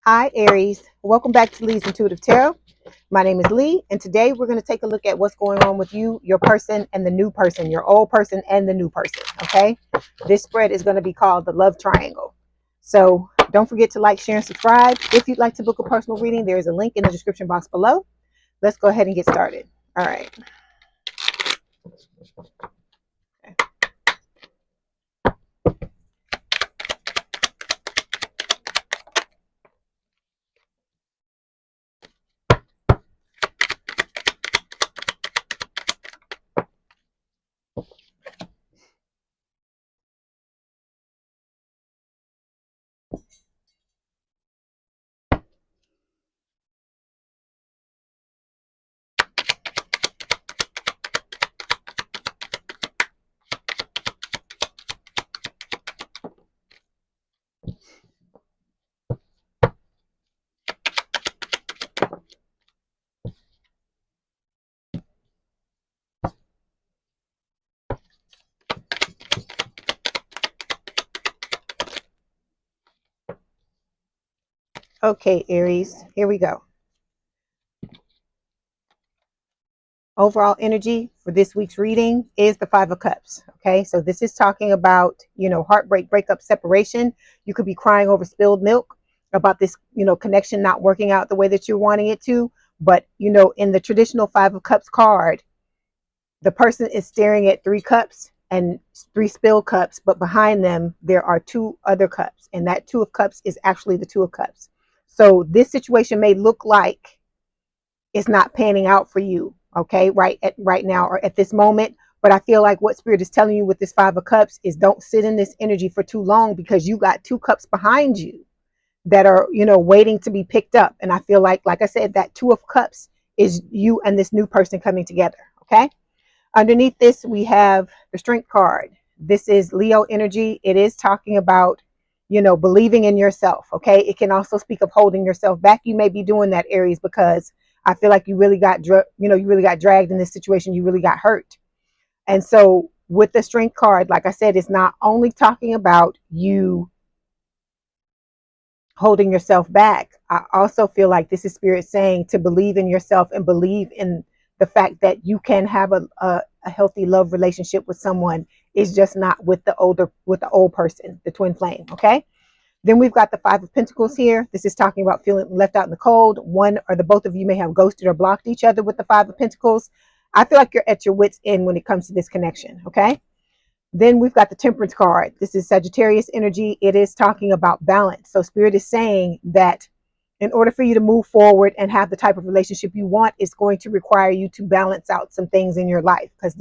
Hi Aries, welcome back to Leigh's Intuitive Tarot. My name is Leigh, and today we're going to take a look at what's going on with you, your person, and the new person, your old person and the new person, okay? This spread is going to be called the Love Triangle. So don't forget to like, share, and subscribe. If you'd like to book a personal reading, there is a link in the description box below. Let's go ahead and get started. All right. Okay, Aries, here we go. Overall energy for this week's reading is the Five of Cups. Okay, so this is talking about, heartbreak, breakup, separation. You could be crying over spilled milk about this, connection not working out the way that you're wanting it to. But, in the traditional Five of Cups card, the person is staring at three cups and three spilled cups, but behind them, there are two other cups. And that Two of Cups is actually the Two of Cups. So this situation may look like it's not panning out for you, okay, right now or at this moment. But I feel like what Spirit is telling you with this Five of Cups is don't sit in this energy for too long, because you got two cups behind you that are, waiting to be picked up. And I feel like I said, that Two of Cups is you and this new person coming together. Okay. Underneath this, we have the Strength card. This is Leo energy. It is talking about, believing in yourself. Okay. It can also speak of holding yourself back. You may be doing that, Aries, because I feel like you really got dragged in this situation. You really got hurt. And so with the Strength card, like I said, it's not only talking about you holding yourself back. I also feel like this is Spirit saying to believe in yourself and believe in the fact that you can have a healthy love relationship with someone. Is just not with the old person, the twin flame. Okay. Then we've got the Five of Pentacles here. This is talking about feeling left out in the cold. One or the both of you may have ghosted or blocked each other with the Five of Pentacles. I feel like you're at your wits' end when it comes to this connection. Okay. Then we've got the Temperance card. This is Sagittarius energy. It is talking about balance. So Spirit is saying that in order for you to move forward and have the type of relationship you want, it's going to require you to balance out some things in your life, because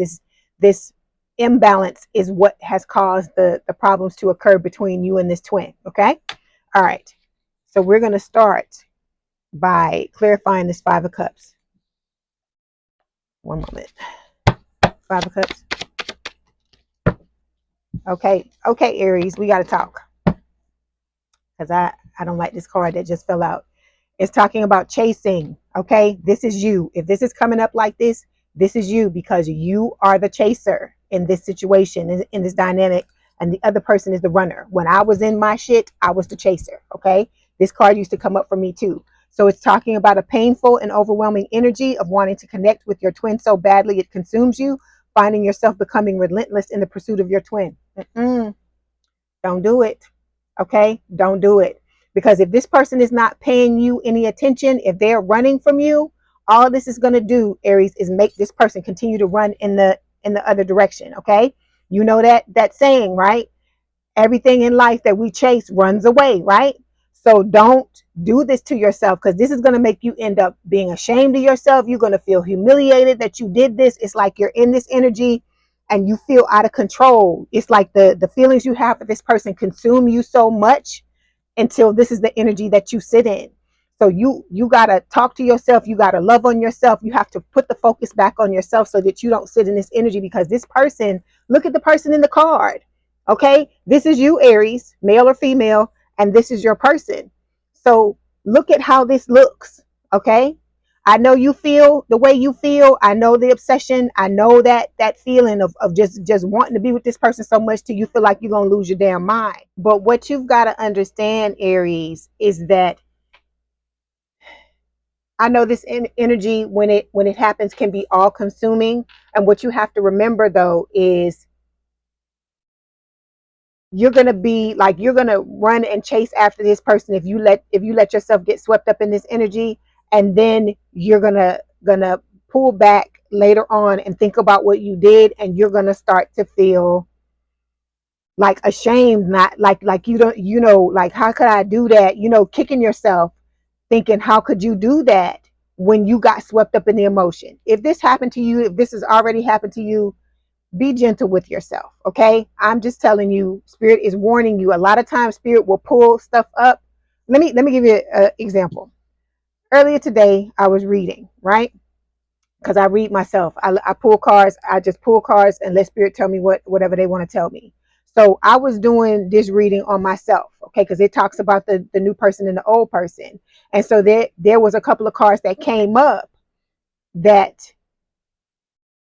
this imbalance is what has caused the problems to occur between you and this twin. Okay. All right. So we're going to start by clarifying this Five of Cups. One moment. Five of Cups. Okay. Okay, Aries, we got to talk, because I don't like this card that just fell out. It's talking about chasing. Okay. This is you. If this is coming up like this is you, because you are the chaser in this situation, in this dynamic, and the other person is the runner. When I was in my shit, I was the chaser. Okay. This card used to come up for me too. So it's talking about a painful and overwhelming energy of wanting to connect with your twin so badly it consumes you, finding yourself becoming relentless in the pursuit of your twin. Don't do it. Okay. Don't do it. Because if this person is not paying you any attention, if they're running from you, all this is going to do, Aries, is make this person continue to run in the other direction. Okay. You know that saying, right? Everything in life that we chase runs away, right? So don't do this to yourself, because this is going to make you end up being ashamed of yourself. You're going to feel humiliated that you did this. It's like you're in this energy and you feel out of control. It's like the feelings you have for this person consume you so much until this is the energy that you sit in. So you got to talk to yourself. You got to love on yourself. You have to put the focus back on yourself so that you don't sit in this energy, because this person, look at the person in the card. Okay. This is you, Aries, male or female, and this is your person. So look at how this looks. Okay. I know you feel the way you feel. I know the obsession. I know that feeling of just wanting to be with this person so much till you feel like you're going to lose your damn mind. But what you've got to understand, Aries, is that I know this energy, when it happens, can be all consuming. And what you have to remember though is you're gonna be like, you're gonna run and chase after this person if you let yourself get swept up in this energy, and then you're gonna pull back later on and think about what you did, and you're gonna start to feel like ashamed, not like you don't, like, how could I do that, kicking yourself, thinking, how could you do that when you got swept up in the emotion. If this happened to you, if this has already happened to you, be gentle with yourself. Okay, I'm just telling you, spirit is warning you. A lot of times spirit will pull stuff up. Let me give you an example. Earlier today I was reading, right? Because I read myself. I pull cards. I just pull cards and let spirit tell me whatever they want to tell me. So I was doing this reading on myself, okay, because it talks about the new person and the old person. And so there was a couple of cards that came up that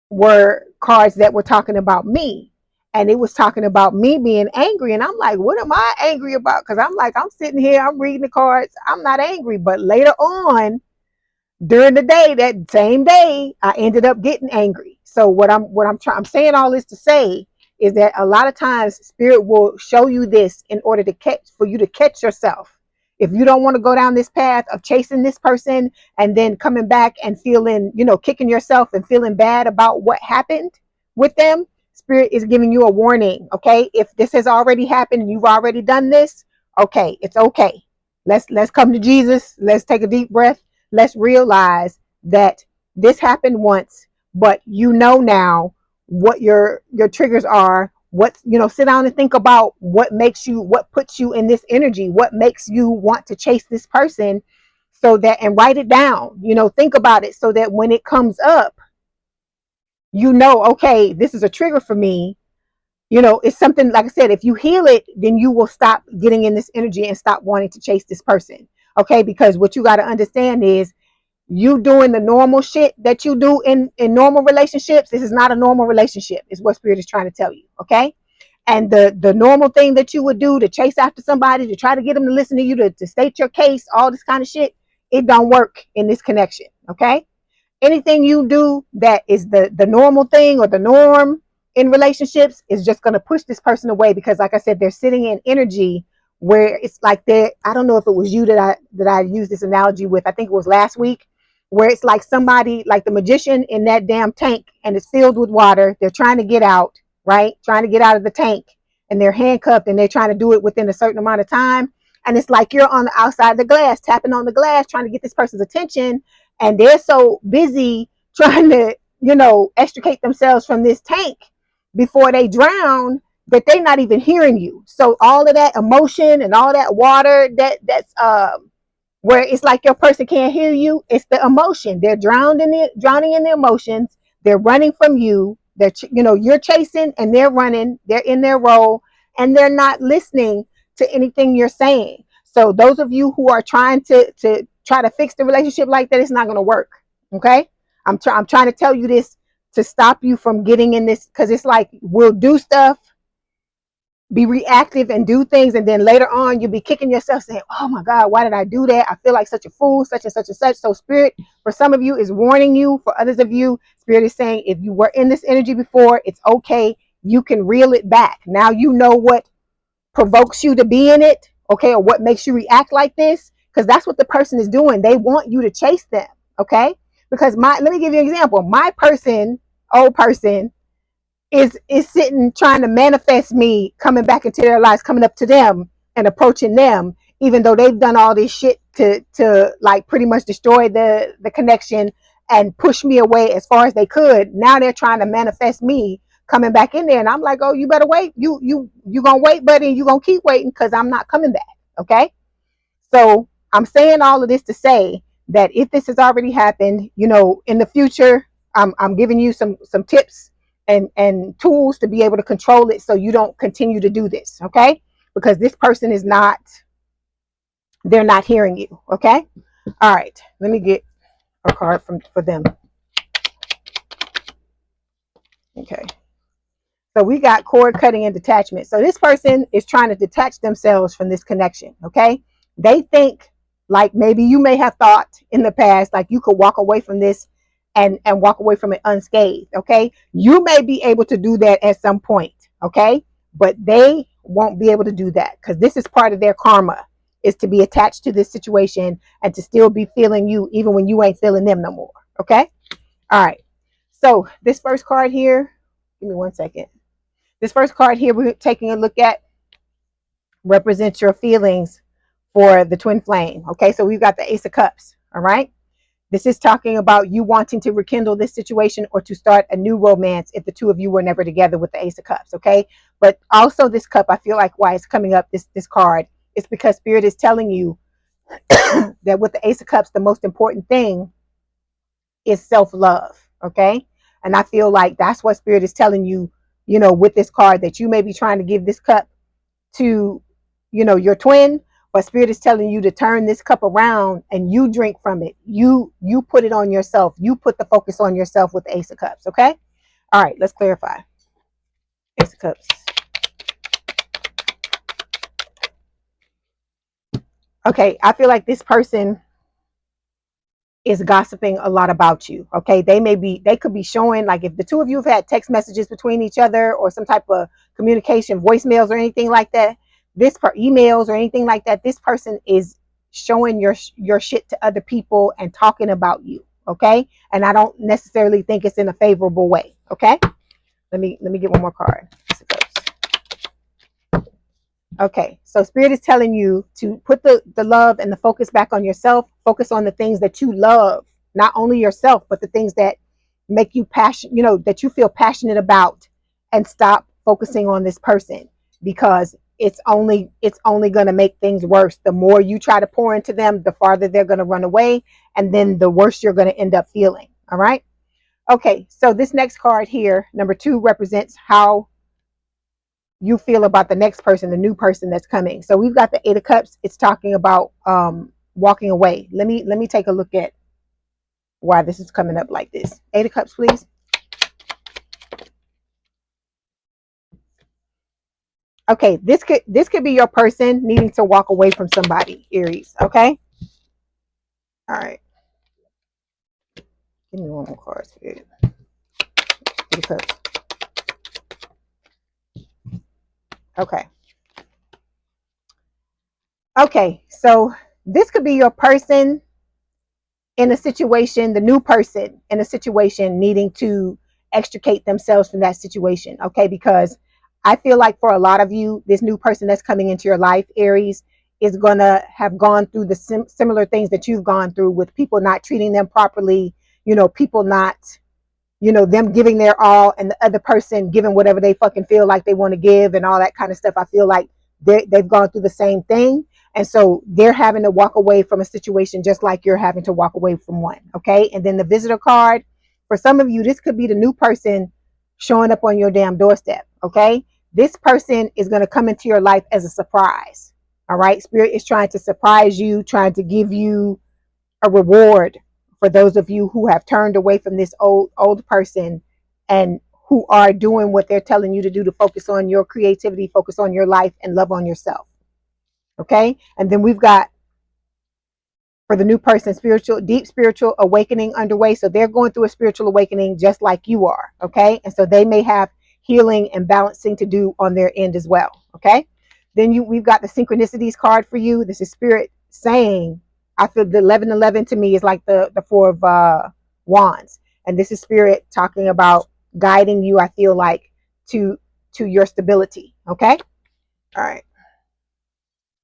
were cards that were talking about me. And it was talking about me being angry. And I'm like, what am I angry about? Because I'm like, I'm sitting here, I'm reading the cards. I'm not angry. But later on, during the day, that same day, I ended up getting angry. So I'm saying all this to say is that a lot of times spirit will show you this in order to for you to catch yourself. If you don't want to go down this path of chasing this person and then coming back and feeling, kicking yourself and feeling bad about what happened with them, spirit is giving you a warning. Okay, if this has already happened and you've already done this, okay, it's okay. Let's come to Jesus. Let's take a deep breath. Let's realize that this happened once, but now what your triggers are. What, sit down and think about what puts you in this energy, what makes you want to chase this person, so that, and write it down, think about it so that when it comes up, okay, this is a trigger for me. It's something, like I said, if you heal it, then you will stop getting in this energy and stop wanting to chase this person. Okay, because what you got to understand is, you doing the normal shit that you do in normal relationships, this is not a normal relationship, is what spirit is trying to tell you. Okay, and the normal thing that you would do to chase after somebody, to try to get them to listen to you, to state your case, all this kind of shit, it don't work in this connection. Okay, anything you do that is the normal thing or the norm in relationships is just going to push this person away, because like I said, they're sitting in energy where it's like, I don't know if it was you that I used this analogy with. I think it was last week, where it's like somebody, like the magician in that damn tank, and it's filled with water. They're trying to get out, right? Trying to get out of the tank, and they're handcuffed, and they're trying to do it within a certain amount of time. And it's like you're on the outside of the glass, tapping on the glass, trying to get this person's attention, and they're so busy trying to, extricate themselves from this tank before they drown, that they're not even hearing you. So all of that emotion and all that water, that's where it's like your person can't hear you. It's the emotion. They're drowning in the emotions. They're running from you. You're chasing and they're running. They're in their role and they're not listening to anything you're saying. So those of you who are trying to try to fix the relationship like that, it's not going to work. Okay, I'm trying to tell you this to stop you from getting in this, because it's like, we'll do stuff, be reactive and do things, and then later on you'll be kicking yourself saying, oh my God, why did I do that? I feel like such a fool, such and such and such. So spirit, for some of you, is warning you. For others of you, spirit is saying, if you were in this energy before, it's okay. You can reel it back. Now you know what provokes you to be in it, okay, or what makes you react like this, because that's what the person is doing. They want you to chase them. Okay, because let me give you an example. My old person, is sitting trying to manifest me coming back into their lives, coming up to them and approaching them, even though they've done all this shit to like pretty much destroy the connection and push me away as far as they could. Now they're trying to manifest me coming back in there, and I'm like, oh, you better wait. You gonna wait, buddy, and you gonna keep waiting, because I'm not coming back. Okay, so I'm saying all of this to say that if this has already happened, in the future, I'm giving you some tips and tools to be able to control it, so you don't continue to do this. Okay, because this person they're not hearing you. Okay, all right, let me get a card for them. Okay, so we got cord cutting and detachment. So this person is trying to detach themselves from this connection. Okay, they think Like maybe you may have thought in the past, like you could walk away from this and walk away from it unscathed. Okay. You may be able to do that at some point. Okay. But they won't be able to do that because this is part of their karma, is to be attached to this situation and to still be feeling you even when you ain't feeling them no more. Okay. All right. So this first card here, give me 1 second. This first card here we're taking a look at represents your feelings for the twin flame. Okay, so we've got the Ace of Cups. All right, this is talking about you wanting to rekindle this situation or to start a new romance if the two of you were never together with the Ace of Cups. Okay, but also this cup, I feel like why it's coming up, this card, is because Spirit is telling you that with the Ace of Cups, the most important thing is self-love. Okay, and I feel like that's what Spirit is telling you, you know, with this card, that you may be trying to give this cup to, you know, your twin, but Spirit is telling you to turn this cup around and you drink from it. You put it on yourself. You put the focus on yourself with the Ace of Cups. Okay. All right, let's clarify. Ace of Cups. Okay, I feel like this person is gossiping a lot about you. Okay, they could be showing, like if the two of you have had text messages between each other or some type of communication, voicemails or anything like that, this per emails or anything like that, this person is showing your shit to other people and talking about you. Okay, and I don't necessarily think it's in a favorable way. Okay, let me get one more card. Okay, so Spirit is telling you to put the love and the focus back on yourself. Focus on the things that you love, not only yourself, but the things that make you passionate, you know, that you feel passionate about, and stop focusing on this person, because it's only going to make things worse. The more you try to pour into them, the farther they're going to run away, and then the worse you're going to end up feeling. All right. Okay, so this next card here, number 2, represents how you feel about the next person, the new person that's coming. So we've got the 8 of Cups. It's talking about walking away. Let me take a look at why this is coming up like this. 8 of Cups, please. Okay, this could be your person needing to walk away from somebody, Aries. Okay. All right. Give me one more card, Spirit. 8 of Cups. Okay. Okay, so this could be your person in a situation, the new person in a situation needing to extricate themselves from that situation. Okay, because I feel like for a lot of you, this new person that's coming into your life, Aries, is going to have gone through the similar things that you've gone through, with people not treating them properly, you know, people not, you know, them giving their all and the other person giving whatever they fucking feel like they want to give and all that kind of stuff. I feel like they've gone through the same thing. And so they're having to walk away from a situation just like you're having to walk away from one. Okay. And then the visitor card, for some of you, this could be the new person showing up on your damn doorstep. Okay. This person is going to come into your life as a surprise. All right. Spirit is trying to surprise you, trying to give you a reward for those of you who have turned away from this old person and who are doing what they're telling you to do, to focus on your creativity, focus on your life, and love on yourself. Okay. And then we've got, for the new person, deep spiritual awakening underway. So they're going through a spiritual awakening just like you are. Okay. And so they may have healing and balancing to do on their end as well. Okay. Then we've got the synchronicities card for you. This is Spirit saying, I feel the 1111 to me is like the 4 of wands. And this is Spirit talking about guiding you, I feel like, to your stability. Okay. All right.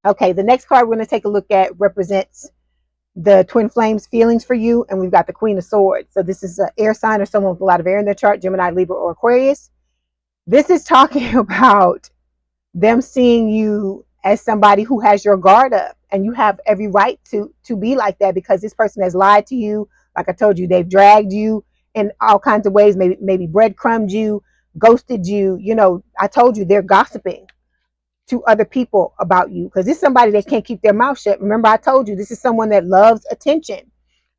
Okay, the next card we're going to take a look at represents the twin flames feelings for you, and we've got the Queen of Swords. So this is an air sign or someone with a lot of air in their chart, Gemini, Libra, or Aquarius. This is talking about them seeing you as somebody who has your guard up, and you have every right to be like that, because this person has lied to you. Like I told you, they've dragged you in all kinds of ways, maybe breadcrumbed you, ghosted you. You know, I told you they're gossiping to other people about you, because this is somebody that can't keep their mouth shut. Remember, I told you this is someone that loves attention.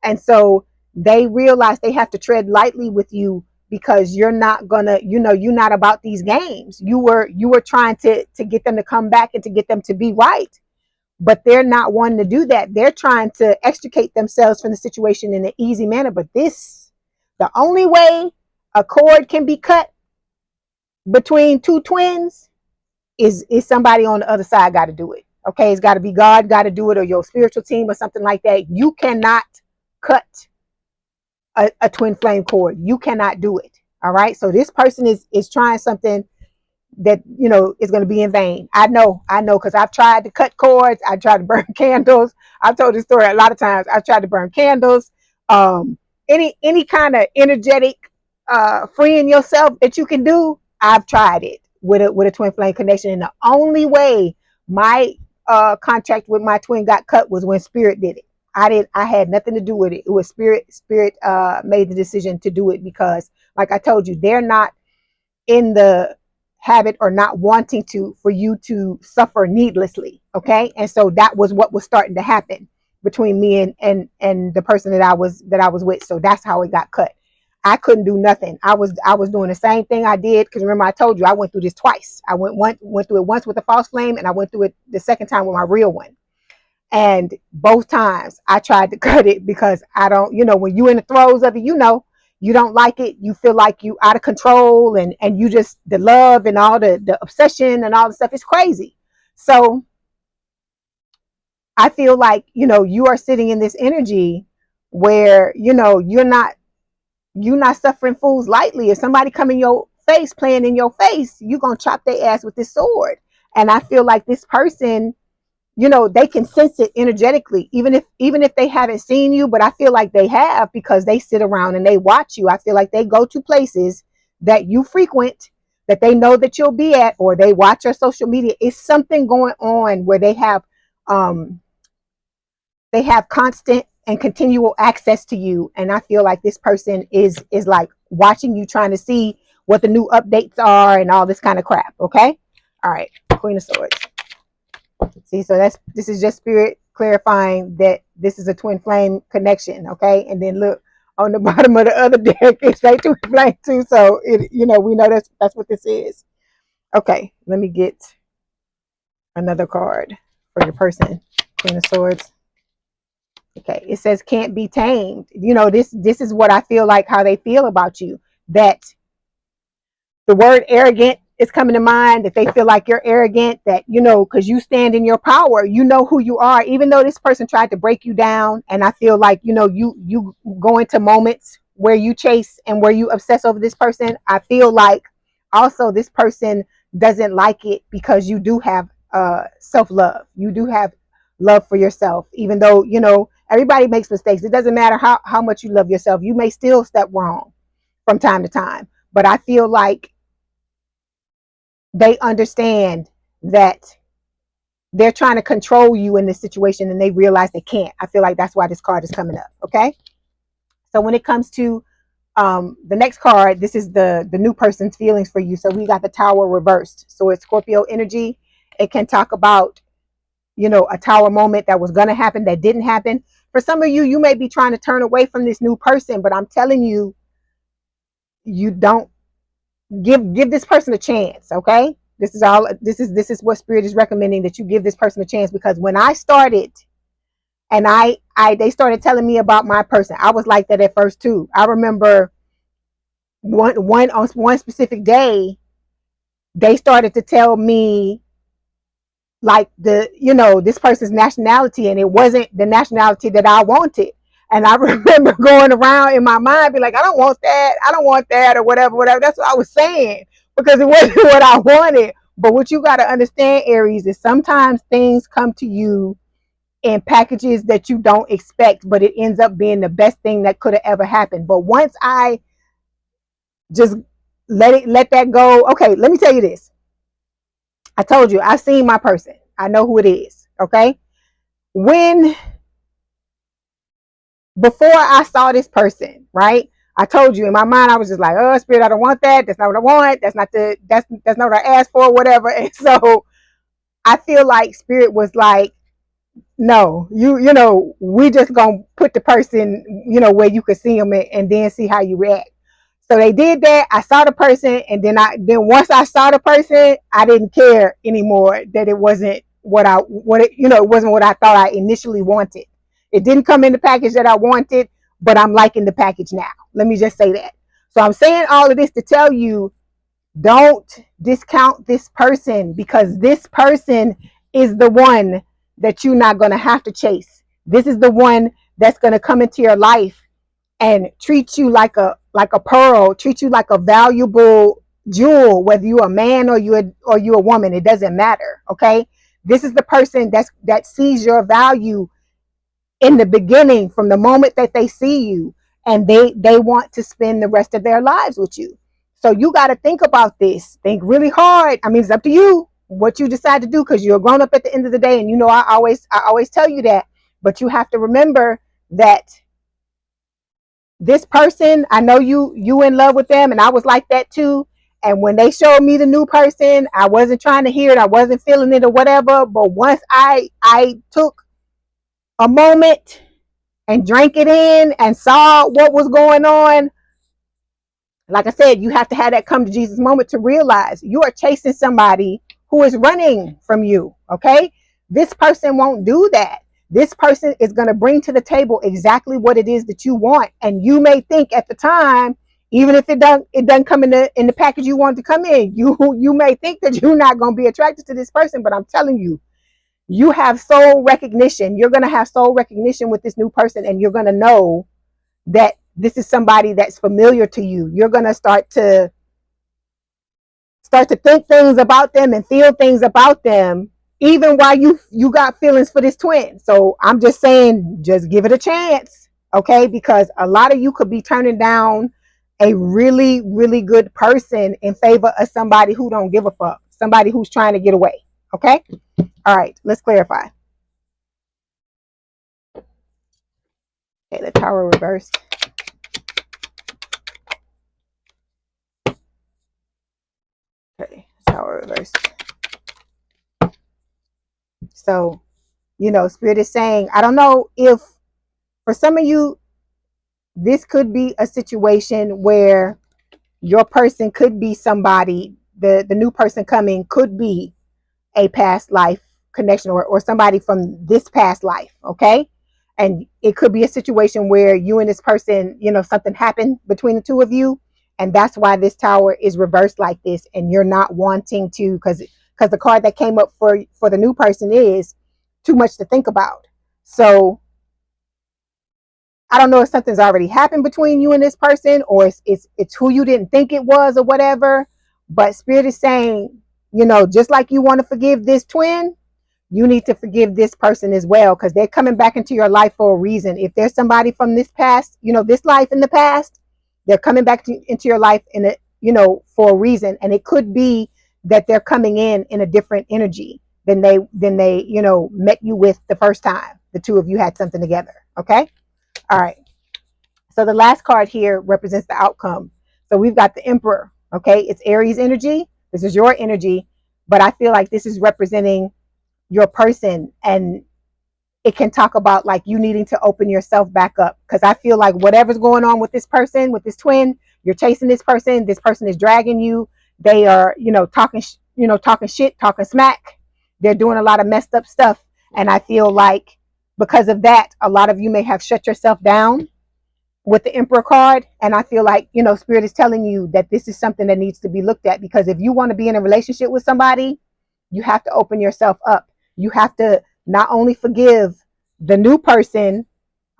And so they realize they have to tread lightly with you, because you're not gonna, you know, you're not about these games. You were trying to get them to come back and to get them to be right. but they're not wanting to do that. They're trying to extricate themselves from the situation in an easy manner. But the only way a cord can be cut between two twins is somebody on the other side got to do it. Okay, it's got to be God got to do it, or your spiritual team or something like that. You cannot cut a twin flame cord. You cannot do it. All right. So this person is trying something that, you know, is going to be in vain. I know, because I've tried to cut cords. I tried to burn candles. I've told this story a lot of times. I've tried to burn candles. Any kind of energetic freeing yourself that you can do, I've tried it with a twin flame connection. And the only way my contract with my twin got cut was when spirit did it. I had nothing to do with it. It was spirit made the decision to do it, because like I told you, they're not in the habit or not wanting for you to suffer needlessly. Okay. And so that was what was starting to happen between me and the person that I was with. So that's how it got cut. I couldn't do nothing. I was doing the same thing I did, because remember I told you I went through this twice. I went through it once with a false flame, and I went through it the second time with my real one. And both times I tried to cut it, because I don't, you know, when you in the throes of it, you know, you don't like it. You feel like you out of control, and you just, the love and all the obsession and all the stuff is crazy. So I feel like, you know, you are sitting in this energy where, you know, you're not suffering fools lightly. If somebody come in your face, playing in your face, you're going to chop their ass with this sword. And I feel like this person, you know, they can sense it energetically, even if they haven't seen you. But I feel like they have, because they sit around and they watch you. I feel like they go to places that you frequent, that they know that you'll be at, or they watch your social media. It's something going on where they have constant and continual access to you. And I feel like this person is like watching you, trying to see what the new updates are and all this kind of crap. Okay. All right. Queen of Swords. See, so this is just spirit clarifying that this is a twin flame connection. Okay. And then look on the bottom of the other deck, it's like twin flame too. So it, you know, we know that's what this is. Okay. Let me get another card for your person. Queen of Swords. Okay, it says can't be tamed. You know, this is what I feel like, how they feel about you. That the word arrogant is coming to mind, that they feel like you're arrogant, that, you know, because you stand in your power, you know who you are, even though this person tried to break you down. And I feel like, you know, you go into moments where you chase and where you obsess over this person. I feel like also this person doesn't like it because you do have self-love. You do have love for yourself, even though, you know, everybody makes mistakes. It doesn't matter how much you love yourself. You may still step wrong from time to time. But I feel like they understand that they're trying to control you in this situation, and they realize they can't. I feel like that's why this card is coming up. Okay. So when it comes to the next card, this is the new person's feelings for you. So we got the Tower reversed. So it's Scorpio energy. It can talk about, you know, a tower moment that was going to happen that didn't happen. For some of you, you may be trying to turn away from this new person, but I'm telling you, you don't give this person a chance. Okay. This is what spirit is recommending, that you give this person a chance, because when I started and they started telling me about my person, I was like that at first too. I remember one specific day, they started to tell me like this person's nationality, and it wasn't the nationality that I wanted. And I remember going around in my mind, be like, I don't want that, or whatever. That's what I was saying, because it wasn't what I wanted. But what you got to understand, Aries, is sometimes things come to you in packages that you don't expect, but it ends up being the best thing that could have ever happened. But once I just let that go, okay, let me tell you this. I told you, I've seen my person. I know who it is. Okay. Before I saw this person, right? I told you in my mind, I was just like, oh, spirit, I don't want that. That's not what I want. That's not what I asked for, whatever. And so I feel like spirit was like, no, you know, we just gonna put the person, you know, where you could see them and then see how you react. So they did that. I saw the person, and then once I saw the person, I didn't care anymore that it wasn't it wasn't what I thought I initially wanted. It didn't come in the package that I wanted, but I'm liking the package now. Let me just say that. So I'm saying all of this to tell you, don't discount this person, because this person is the one that you're not going to have to chase. This is the one that's going to come into your life and treat you like a pearl, treat you like a valuable jewel, whether you're a man or you're a woman. It doesn't matter. Okay, this is the person that sees your value in the beginning, from the moment that they see you, and they want to spend the rest of their lives with you. So you got to think about this. Think really hard. I mean, it's up to you what you decide to do, because you're grown up at the end of the day. And you know, I always tell you that, but you have to remember that this person, I know you in love with them, and I was like that too. And when they showed me the new person, I wasn't trying to hear it, I wasn't feeling it or whatever. But once I took a moment and drank it in and saw what was going on, like I said, you have to have that come to Jesus moment to realize you are chasing somebody who is running from you. Okay, this person won't do that. This person is going to bring to the table exactly what it is that you want. And you may think at the time, even if it doesn't come in the package you want to come in, you may think that you're not going to be attracted to this person. But I'm telling you, you have soul recognition. You're going to have soul recognition with this new person, and you're going to know that this is somebody that's familiar to you. You're going to start to think things about them and feel things about them, even while you got feelings for this twin. So I'm just saying, just give it a chance. Okay, because a lot of you could be turning down a really, really good person in favor of somebody who don't give a fuck, somebody who's trying to get away. Okay, all right, let's clarify. Okay, the Tower reversed. Okay, Tower reversed. So, Spirit is saying, I don't know if for some of you, this could be a situation where your person could be somebody, the new person coming could be a past life connection, or somebody from this past life. Okay. And it could be a situation where you and this person, something happened between the two of you. And that's why this Tower is reversed like this. And you're not wanting to, because the card that came up for the new person is too much to think about. So I don't know if something's already happened between you and this person, or it's who you didn't think it was or whatever. But Spirit is saying, just like you want to forgive this twin, you need to forgive this person as well, because they're coming back into your life for a reason. If there's somebody from this past, this life in the past, they're coming back into your life for a reason. And it could be that they're coming in a different energy than they met you with the first time the two of you had something together. Okay. All right. So the last card here represents the outcome. So we've got the Emperor. Okay. It's Aries energy. This is your energy, but I feel like this is representing your person, and it can talk about like you needing to open yourself back up, because I feel like whatever's going on with this person, with this twin, you're chasing this person is dragging you. They are talking shit, talking smack. They're doing a lot of messed up stuff, and I feel like because of that, a lot of you may have shut yourself down with the Emperor card. And I feel like Spirit is telling you that this is something that needs to be looked at, because if you want to be in a relationship with somebody, you have to open yourself up. You have to not only forgive the new person,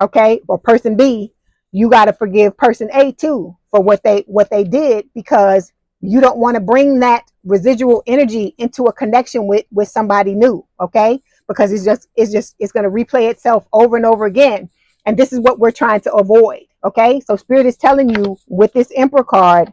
okay, or person B, you got to forgive person A too for what they did, because you don't want to bring that residual energy into a connection with somebody new. Okay, because it's going to replay itself over and over again. And this is what we're trying to avoid. Okay, so Spirit is telling you with this Emperor card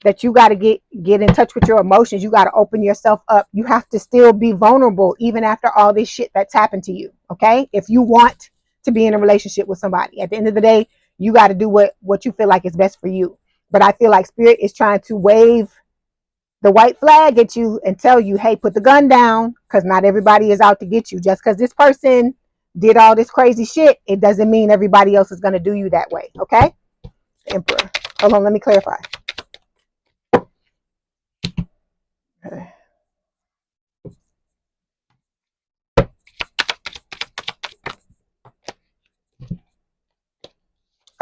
that you got to get in touch with your emotions. You got to open yourself up. You have to still be vulnerable even after all this shit that's happened to you. Okay, if you want to be in a relationship with somebody, at the end of the day, you got to do what you feel like is best for you. But I feel like Spirit is trying to wave the white flag at you and tell you, hey, put the gun down, because not everybody is out to get you. Just because this person did all this crazy shit, it doesn't mean everybody else is going to do you that way. Okay, Emperor. Hold on, let me clarify. Okay.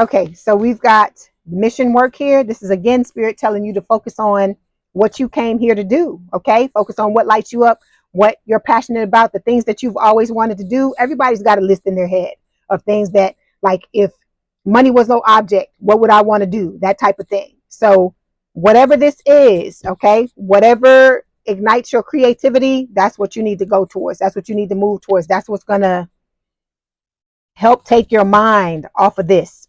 Okay, so we've got mission work here. This is again Spirit telling you to focus on what you came here to do. Okay, focus on what lights you up, what you're passionate about, the things that you've always wanted to do. Everybody's got a list in their head of things that, like, if money was no object, what would I want to do? That type of thing. So whatever this is, okay, whatever ignites your creativity, that's what you need to go towards. That's what you need to move towards. That's what's gonna help take your mind off of this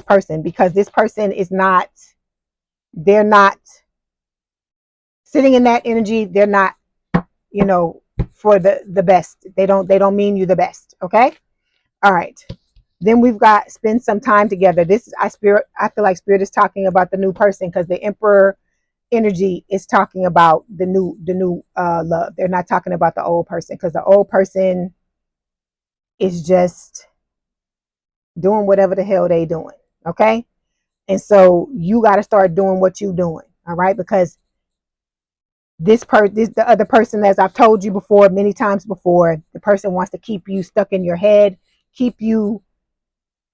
person, because this person is not, they're not sitting in that energy. They're not, you know, for the best. They don't mean you the best. Okay. All right. Then we've got spend some time together. This is I feel like Spirit is talking about the new person, because the Emperor energy is talking about the new love. They're not talking about the old person, because the old person is just doing whatever the hell they doing. Okay. And so you got to start doing what you doing. All right. Because this the other person, as I've told you before, many times before, the person wants to keep you stuck in your head, keep you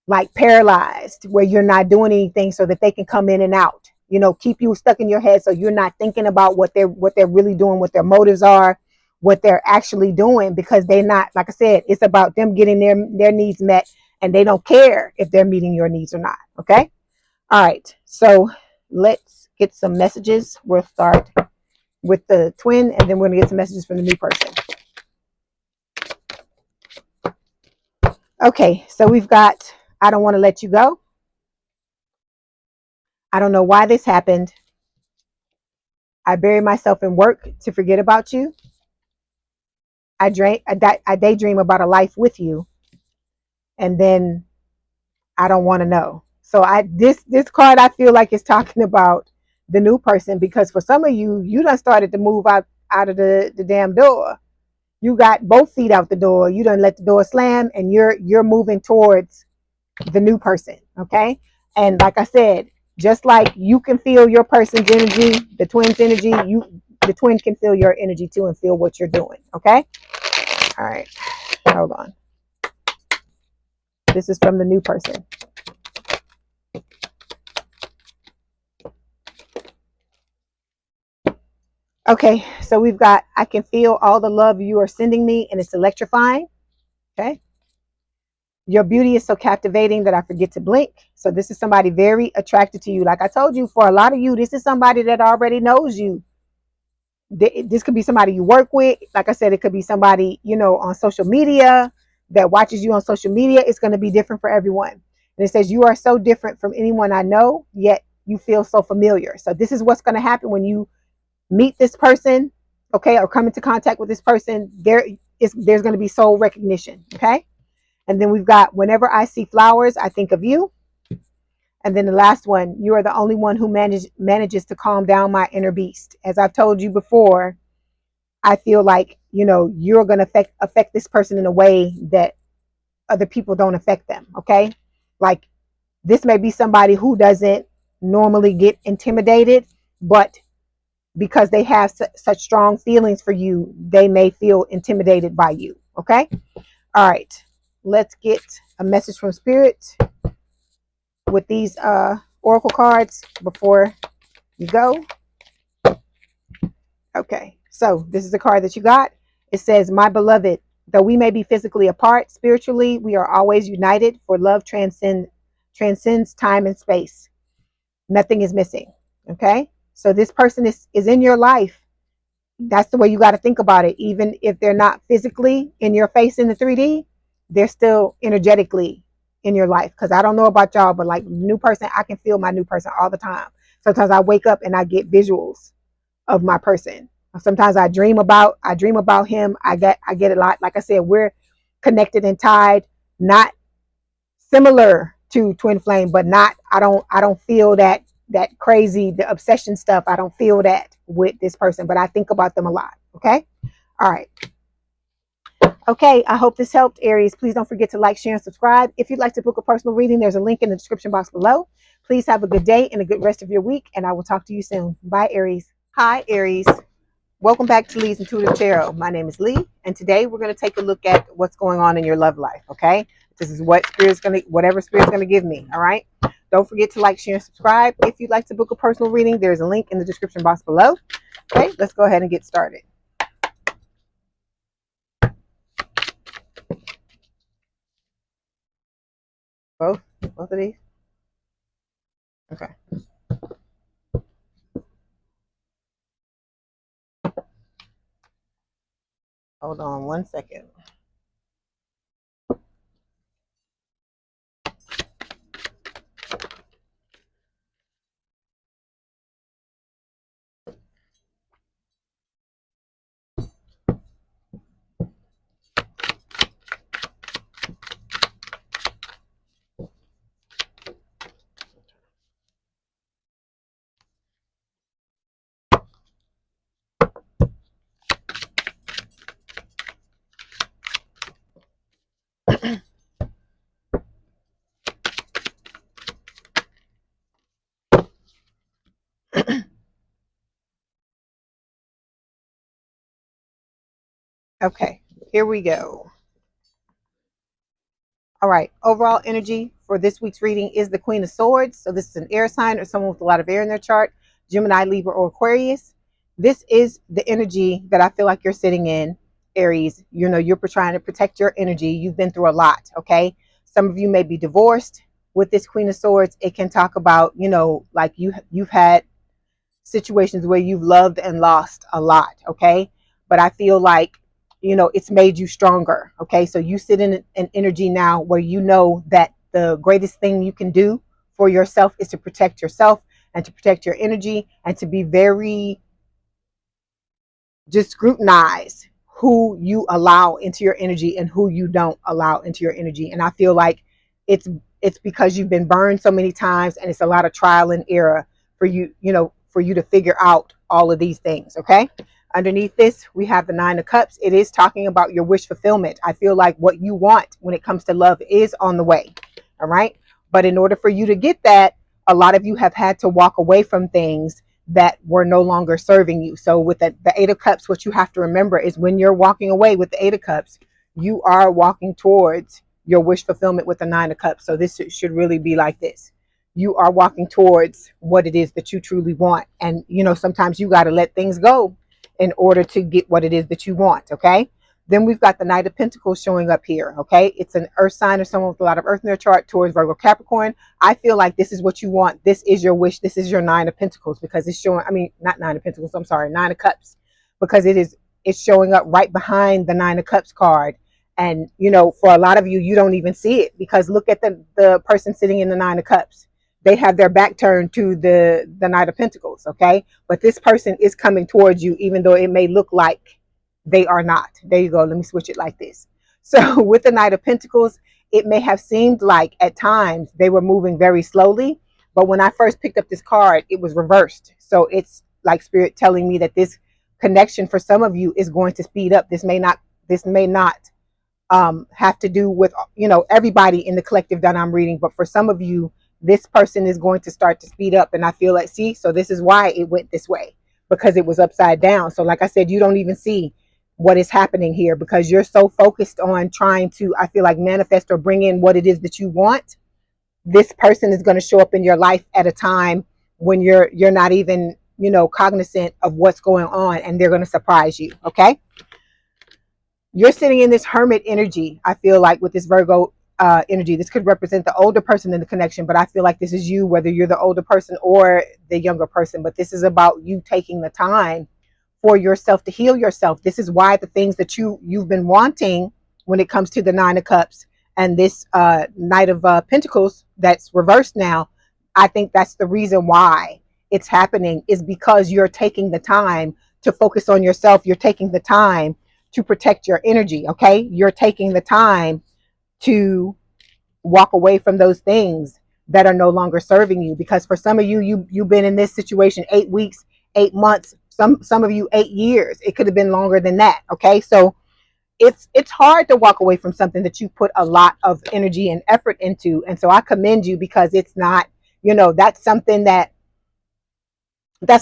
like paralyzed, where you're not doing anything, so that they can come in and out, you know, keep you stuck in your head, so you're not thinking about what they're really doing, what their motives are, what they're actually doing, because they're not, like I said, it's about them getting their needs met, and they don't care if they're meeting your needs or not. Okay. All right. So let's get some messages. We'll start with the twin, and then we're gonna get some messages from the new person. Okay, so we've got, I don't want to let you go. I don't know why this happened. I bury myself in work to forget about you. I daydream about a life with you, and then I don't want to know. So this card, I feel like, is talking about the new person, because for some of you, you done started to move out of the damn door. You got both feet out the door. You done let the door slam, and you're moving towards the new person. Okay. And like I said, just like you can feel your person's energy, the twin's energy, the twin can feel your energy too, and feel what you're doing. Okay. All right. Hold on. This is from the new person. Okay. So we've got, I can feel all the love you are sending me, and it's electrifying. Okay. Your beauty is so captivating that I forget to blink. So this is somebody very attracted to you. Like I told you, for a lot of you, this is somebody that already knows you. This could be somebody you work with. Like I said, it could be somebody, you know, on social media that watches you on social media. It's going to be different for everyone. And it says, you are so different from anyone I know, yet you feel so familiar. So this is what's going to happen when you meet this person, okay, or come into contact with this person. There's going to be soul recognition, okay? And then we've got, whenever I see flowers, I think of you. And then the last one, you are the only one who manages to calm down my inner beast. As I've told you before, I feel like, you know, you're going to affect this person in a way that other people don't affect them. Okay. Like, this may be somebody who doesn't normally get intimidated, but because they have such strong feelings for you, they may feel intimidated by you. Okay. All right. Let's get a message from Spirit with these oracle cards before you go. Okay, so this is the card that you got. It says, my beloved, though we may be physically apart, spiritually we are always united, for love transcends time and space. Nothing is missing. Okay, so this person is in your life. That's the way you got to think about it. Even if they're not physically in your face in the 3D, they're still energetically in your life. Because I don't know about y'all, but like, new person, I can feel my new person all the time. Sometimes I wake up and I get visuals of my person. Sometimes I dream about him. I get a lot. Like I said, we're connected and tied, not similar to twin flame, but not, I don't feel that crazy, the obsession stuff. I don't feel that with this person, but I think about them a lot. Okay. All right. Okay, I hope this helped, Aries. Please don't forget to like, share, and subscribe. If you'd like to book a personal reading, there's a link in the description box below. Please have a good day and a good rest of your week, and I will talk to you soon. Bye, Aries. Hi, Aries. Welcome back to Leigh's Intuitive Tarot. My name is Leigh, and today we're going to take a look at what's going on in your love life, okay? This is what Spirit's gonna, whatever Spirit's gonna give me. All right. Don't forget to like, share, and subscribe. If you'd like to book a personal reading, there's a link in the description box below. Okay, let's go ahead and get started. Both of these. Okay. Hold on one second. Okay, here we go. All right, overall energy for this week's reading is the Queen of Swords. So this is an air sign or someone with a lot of air in their chart, Gemini, Libra, or Aquarius. This is the energy that I feel like you're sitting in, Aries. You know, you're trying to protect your energy. You've been through a lot, okay? Some of you may be divorced. With this Queen of Swords, it can talk about, you know, like you've had situations where you've loved and lost a lot, okay? But I feel like, you know, it's made you stronger, okay? So you sit in an energy now where you know that the greatest thing you can do for yourself is to protect yourself and to protect your energy and to be very, just scrutinize who you allow into your energy and who you don't allow into your energy. And I feel like it's because you've been burned so many times, and it's a lot of trial and error for you, you know, for you to figure out all of these things. Okay. Underneath this, we have the Nine of Cups. It is talking about your wish fulfillment. I feel like what you want when it comes to love is on the way. All right. But in order for you to get that, a lot of you have had to walk away from things that were no longer serving you. So with the Eight of Cups, what you have to remember is when you're walking away with the Eight of Cups, you are walking towards your wish fulfillment with the Nine of Cups. So this should really be like this. You are walking towards what it is that you truly want. And, you know, sometimes you got to let things go in order to get what it is that you want. Okay. Then we've got the Knight of Pentacles showing up here. Okay. It's an earth sign or someone with a lot of earth in their chart, towards Virgo, Capricorn. I feel like this is what you want. This is your wish. This is your Nine of Pentacles, because it's showing, I mean, not Nine of Pentacles, I'm sorry, Nine of Cups, because it's showing up right behind the Nine of Cups card. And, you know, for a lot of you, you don't even see it, because look at the person sitting in the Nine of Cups. They have their back turned to the Knight of Pentacles. Okay. But this person is coming towards you, even though it may look like they are not. There you go. Let me switch it like this. So with the Knight of Pentacles, it may have seemed like at times they were moving very slowly, but when I first picked up this card, it was reversed. So it's like Spirit telling me that this connection for some of you is going to speed up. This may not have to do with, you know, everybody in the collective that I'm reading, but for some of you, this person is going to start to speed up. And I feel like, see, so this is why it went this way, because it was upside down. So like I said, you don't even see what is happening here, because you're so focused on trying to, I feel like, manifest or bring in what it is that you want. This person is going to show up in your life at a time when you're not even, you know, cognizant of what's going on, and they're going to surprise you. Okay. You're sitting in this hermit energy. I feel like with this Virgo energy, this could represent the older person in the connection, but I feel like this is you, whether you're the older person or the younger person. But this is about you taking the time for yourself to heal yourself. This is why the things that you've been wanting when it comes to the Nine of Cups and this Knight of Pentacles that's reversed now, I think that's the reason why it's happening, is because you're taking the time to focus on yourself. You're taking the time to protect your energy. Okay. You're taking the time to walk away from those things that are no longer serving you, because for some of you've been in this situation 8 weeks, 8 months, some of you 8 years. It could have been longer than that. Okay. So it's hard to walk away from something that you put a lot of energy and effort into. And so I commend you, because it's not, you know, that's something that's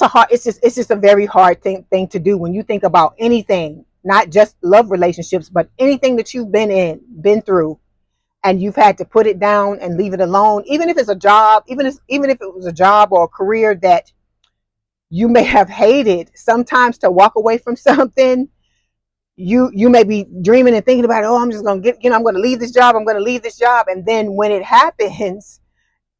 a hard, it's just a very hard thing to do when you think about anything, not just love relationships, but anything that you've been through. and you've had to put it down and leave it alone, even if it's a job, even if it was a job or a career that you may have hated, sometimes to walk away from something, you may be dreaming and thinking about, oh, I'm just going to I'm going to leave this job. I'm going to leave this job. And then when it happens,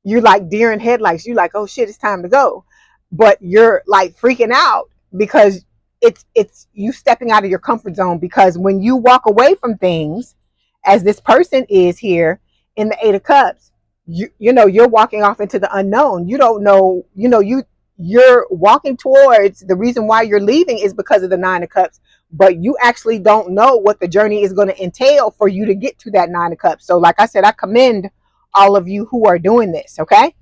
you're like deer in headlights. You're like, oh shit, it's time to go. But you're like freaking out because it's you stepping out of your comfort zone, because when you walk away from things, as this person is here in the Eight of Cups, you're walking off into the unknown. You don't know, you're walking towards the reason why you're leaving is because of the Nine of Cups, but you actually don't know what the journey is going to entail for you to get to that Nine of Cups. So like I said, I commend all of you who are doing this. Okay.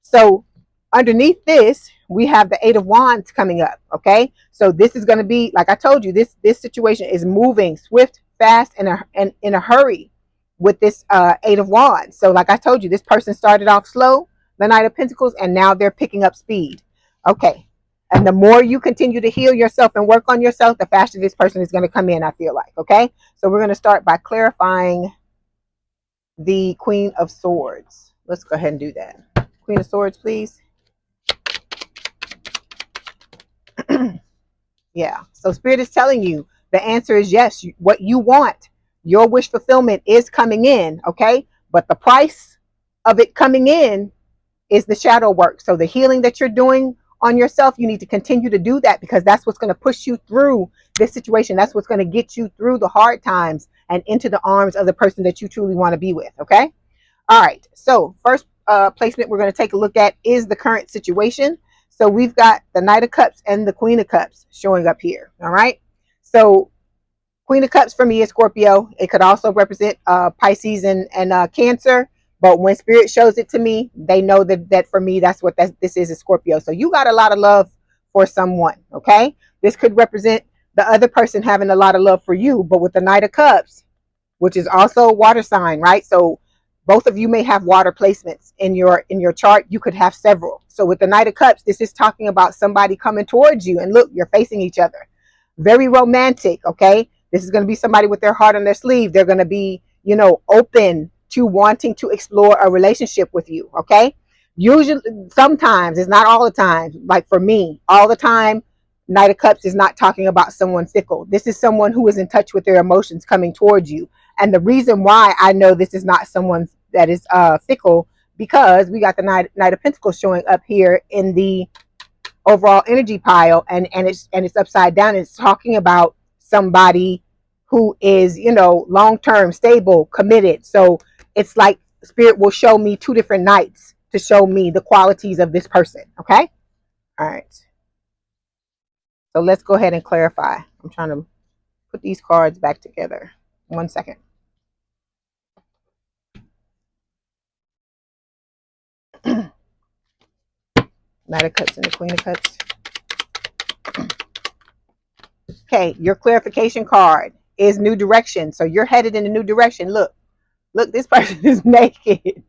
So underneath this, we have the Eight of Wands coming up. Okay. So this is going to be, like I told you, this situation is moving swift, fast, and in a hurry with this Eight of Wands. So like I told you, this person started off slow, the Knight of Pentacles, and now they're picking up speed. Okay. And the more you continue to heal yourself and work on yourself, the faster this person is going to come in, I feel like. Okay. So we're going to start by clarifying the Queen of Swords. Let's go ahead and do that. Queen of Swords, please. Yeah. So Spirit is telling you the answer is yes. What you want, your wish fulfillment is coming in. Okay. But the price of it coming in is the shadow work. So the healing that you're doing on yourself, you need to continue to do that, because that's what's going to push you through this situation. That's what's going to get you through the hard times and into the arms of the person that you truly want to be with. Okay. All right. So first placement we're going to take a look at is the current situation. So we've got the Knight of Cups and the Queen of Cups showing up here. All right. So Queen of Cups for me is Scorpio. It could also represent Pisces and Cancer. But when Spirit shows it to me, they know that for me, that's what this is Scorpio. So you got a lot of love for someone. Okay. This could represent the other person having a lot of love for you. But with the Knight of Cups, which is also a water sign, right? So both of you may have water placements in your chart. You could have several. So with the Knight of Cups, this is talking about somebody coming towards you, and look, you're facing each other. Very romantic. Okay. This is going to be somebody with their heart on their sleeve. They're going to be, open to wanting to explore a relationship with you. Okay. Usually, sometimes, it's not all the time. Like for me, all the time, Knight of Cups is not talking about someone fickle. This is someone who is in touch with their emotions coming towards you. And the reason why I know this is not someone that is fickle, because we got the Knight of Pentacles showing up here in the overall energy pile, and it's upside down. It's talking about somebody who is, long-term, stable, committed. So it's like Spirit will show me two different nights to show me the qualities of this person. Okay. All right. So let's go ahead and clarify. I'm trying to put these cards back together. 1 second. Knight of Cups and the Queen of Cups. Okay, your clarification card is new direction. So you're headed in a new direction. Look, this person is naked.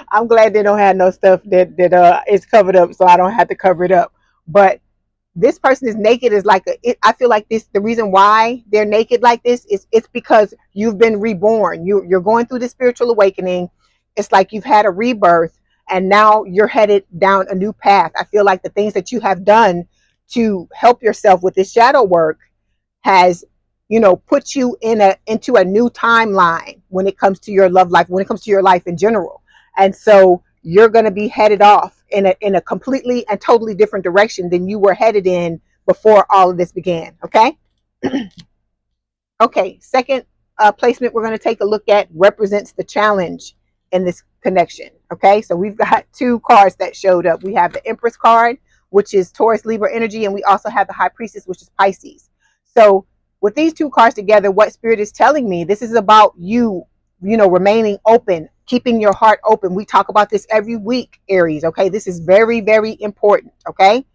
I'm glad they don't have no stuff that is covered up, so I don't have to cover it up. But this person is naked is like I feel like this. The reason why they're naked like this is it's because you've been reborn. You're going through this spiritual awakening. It's like you've had a rebirth, and now you're headed down a new path. I feel like the things that you have done to help yourself with this shadow work has, put you into a new timeline when it comes to your love life, when it comes to your life in general. And so you're going to be headed off in a completely and totally different direction than you were headed in before all of this began. Okay. Okay. Second placement we're going to take a look at represents the challenge in this connection. Okay. So we've got two cards that showed up. We have the Empress card, which is Taurus, Libra energy. And we also have the High Priestess, which is Pisces. So with these two cards together, what Spirit is telling me, this is about you, remaining open, keeping your heart open. We talk about this every week, Aries. Okay. This is very, very important. Okay.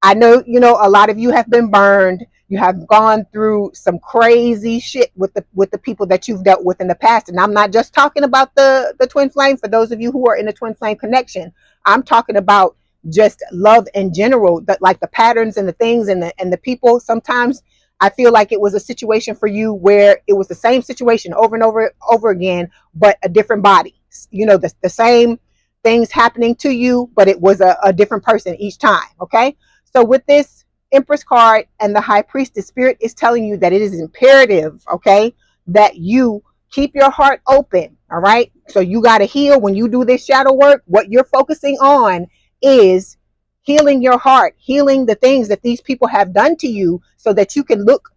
I know, a lot of you have been burned. You have gone through some crazy shit with the people that you've dealt with in the past. And I'm not just talking about the twin flame. For those of you who are in the twin flame connection, I'm talking about just love in general, that like the patterns and the things and the people. Sometimes I feel like it was a situation for you where it was the same situation over and over again, but a different body. You know, the same things happening to you, but it was a different person each time. Okay. So with this Empress card and the High Priestess, Spirit is telling you that it is imperative, okay, that you keep your heart open. All right. So you got to heal when you do this shadow work. What you're focusing on is healing your heart, healing the things that these people have done to you so that you can look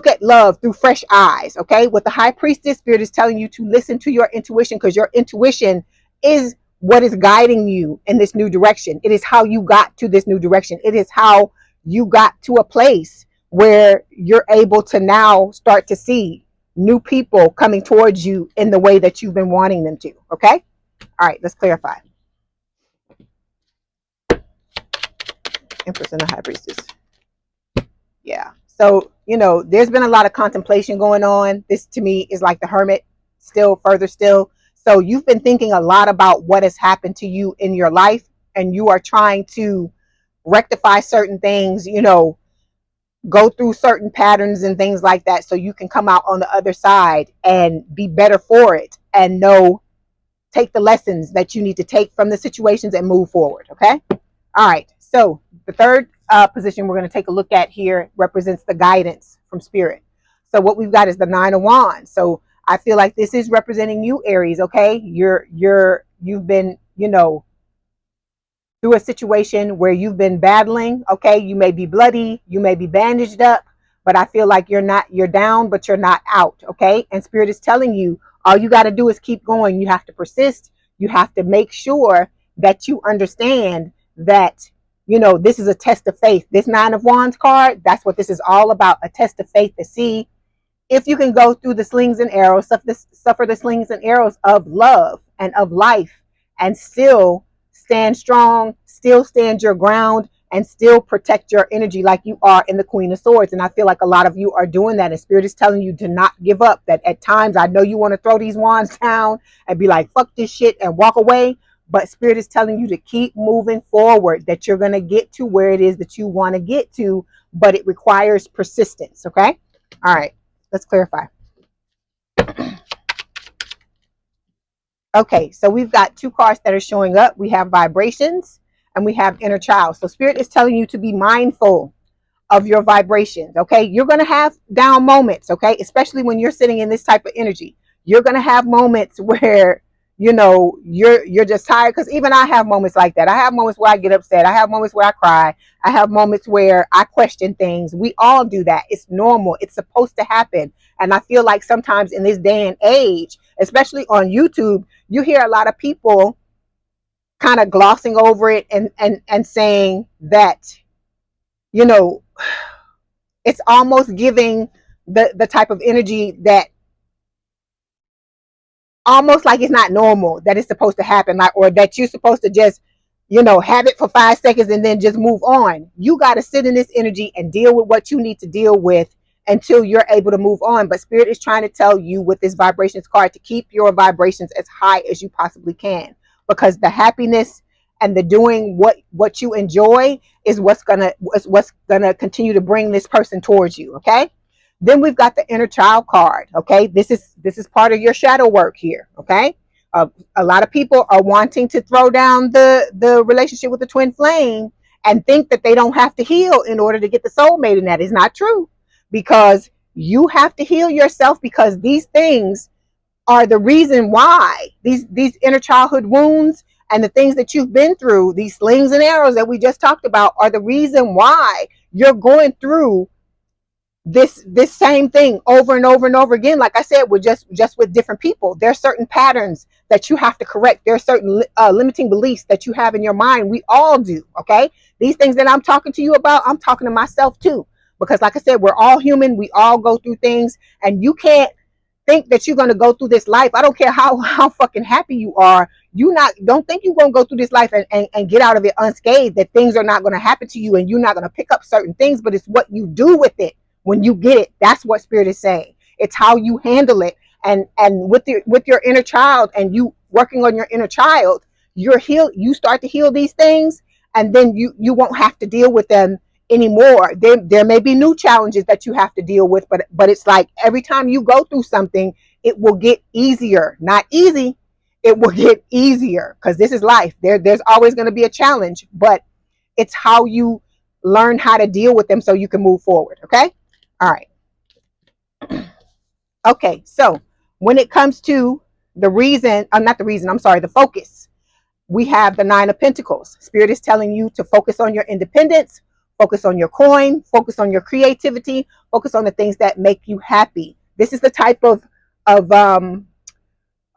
at love through fresh eyes. Okay. With the High Priestess, Spirit is telling you to listen to your intuition, because your intuition is what is guiding you in this new direction. It is how you got to this new direction. It is how you got to a place where you're able to now start to see new people coming towards you in the way that you've been wanting them to. Okay. All right. Let's clarify. Empress and the High Priestess. Yeah. So, you know, there's been a lot of contemplation going on. This to me is like the Hermit, still further still. So you've been thinking a lot about what has happened to you in your life, and you are trying to rectify certain things, you know, go through certain patterns and things like that, so you can come out on the other side and be better for it, and take the lessons that you need to take from the situations and move forward. Okay. All right. So the third position we're going to take a look at here represents the guidance from Spirit. So what we've got is the Nine of Wands. So I feel like this is representing you, Aries. Okay. You've been, you know, through a situation where you've been battling. Okay. You may be bloody, you may be bandaged up, but I feel like you're down, but you're not out. Okay. And Spirit is telling you, all you got to do is keep going. You have to persist. You have to make sure that you understand that, you know, this is a test of faith. This Nine of Wands card, that's what this is all about, a test of faith to see if you can go through the slings and arrows, suffer the slings and arrows of love and of life, and still stand strong, still stand your ground, and still protect your energy like you are in the Queen of Swords. And I feel like a lot of you are doing that, and Spirit is telling you to not give up. That at times, I know you want to throw these wands down and be like, fuck this shit, and walk away. But Spirit is telling you to keep moving forward, that you're going to get to where it is that you want to get to, but it requires persistence. Okay. All right. Let's clarify. Okay, so we've got two cards that are showing up. We have vibrations and we have inner child. So Spirit is telling you to be mindful of your vibrations. Okay, you're going to have down moments. Okay, especially when you're sitting in this type of energy, you're going to have moments where, you know, you're just tired. Because even I have moments like that. I have moments where I get upset. I have moments where I cry. I have moments where I question things. We all do that. It's normal. It's supposed to happen. And I feel like sometimes in this day and age, especially on YouTube, you hear a lot of people kind of glossing over it and saying that, you know, it's almost giving the type of energy that almost like it's not normal, that it's supposed to happen, like, or that you're supposed to just, you know, have it for 5 seconds and then just move on. You got to sit in this energy and deal with what you need to deal with until you're able to move on. But Spirit is trying to tell you with this vibrations card to keep your vibrations as high as you possibly can, because the happiness and the doing what you enjoy is what's gonna continue to bring this person towards you. Okay. Then we've got the inner child card. Okay, this is part of your shadow work here. Okay, a lot of people are wanting to throw down the relationship with the twin flame and think that they don't have to heal in order to get the soulmate, and that is not true, because you have to heal yourself, because these things are the reason why these inner childhood wounds and the things that you've been through, these slings and arrows that we just talked about, are the reason why you're going through this same thing over and over and over again. Like I said, with just with different people, there are certain patterns that you have to correct. There are certain limiting beliefs that you have in your mind. We all do. Okay, these things that I'm talking to you about, I'm talking to myself too, because like I said, we're all human. We all go through things, and you can't think that you're going to go through this life. I don't care how fucking happy you are. Don't think you're going to go through this life and get out of it unscathed, that things are not going to happen to you and you're not going to pick up certain things, but it's what you do with it when you get it. That's what Spirit is saying. It's how you handle it. And with your inner child, and you working on your inner child, you start to heal these things, and then you won't have to deal with them anymore. There may be new challenges that you have to deal with, but it's like every time you go through something, it will get easier. Not easy, it will get easier, because this is life. There's always going to be a challenge, but it's how you learn how to deal with them so you can move forward. Okay. All right. Okay. So when it comes to the reason, not the reason, I'm sorry, the focus, we have the Nine of Pentacles. Spirit is telling you to focus on your independence, focus on your coin, focus on your creativity, focus on the things that make you happy. This is the type of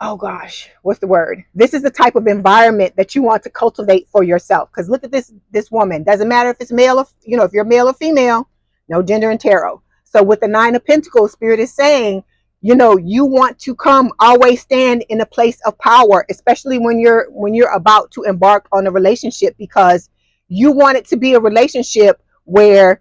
oh gosh, what's the word? This is the type of environment that you want to cultivate for yourself. Because look at this woman. Doesn't matter if it's male or, if you're male or female, no gender in tarot. So with the Nine of Pentacles, Spirit is saying, you want to always stand in a place of power, especially when you're about to embark on a relationship, because you want it to be a relationship where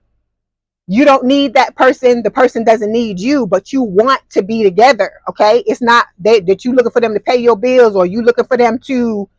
you don't need that person, the person doesn't need you, but you want to be together. Okay. It's not that you looking for them to pay your bills, or you looking for them to,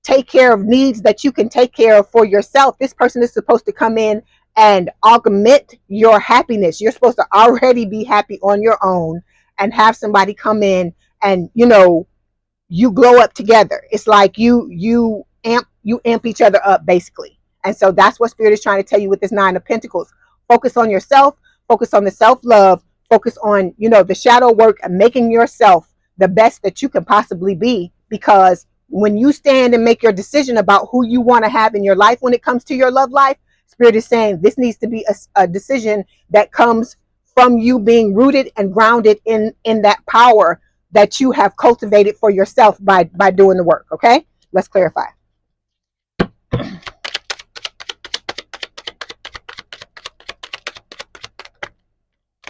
take care of needs that you can take care of for yourself. This person is supposed to come in and augment your happiness. You're supposed to already be happy on your own, and have somebody come in and, you glow up together. It's like you amp each other up, basically. And so that's what Spirit is trying to tell you with this Nine of Pentacles. Focus on yourself, focus on the self-love, focus on, the shadow work, and making yourself the best that you can possibly be. Because when you stand and make your decision about who you want to have in your life when it comes to your love life, Spirit is saying this needs to be a decision that comes from you being rooted and grounded in that power that you have cultivated for yourself by doing the work. Okay, let's clarify.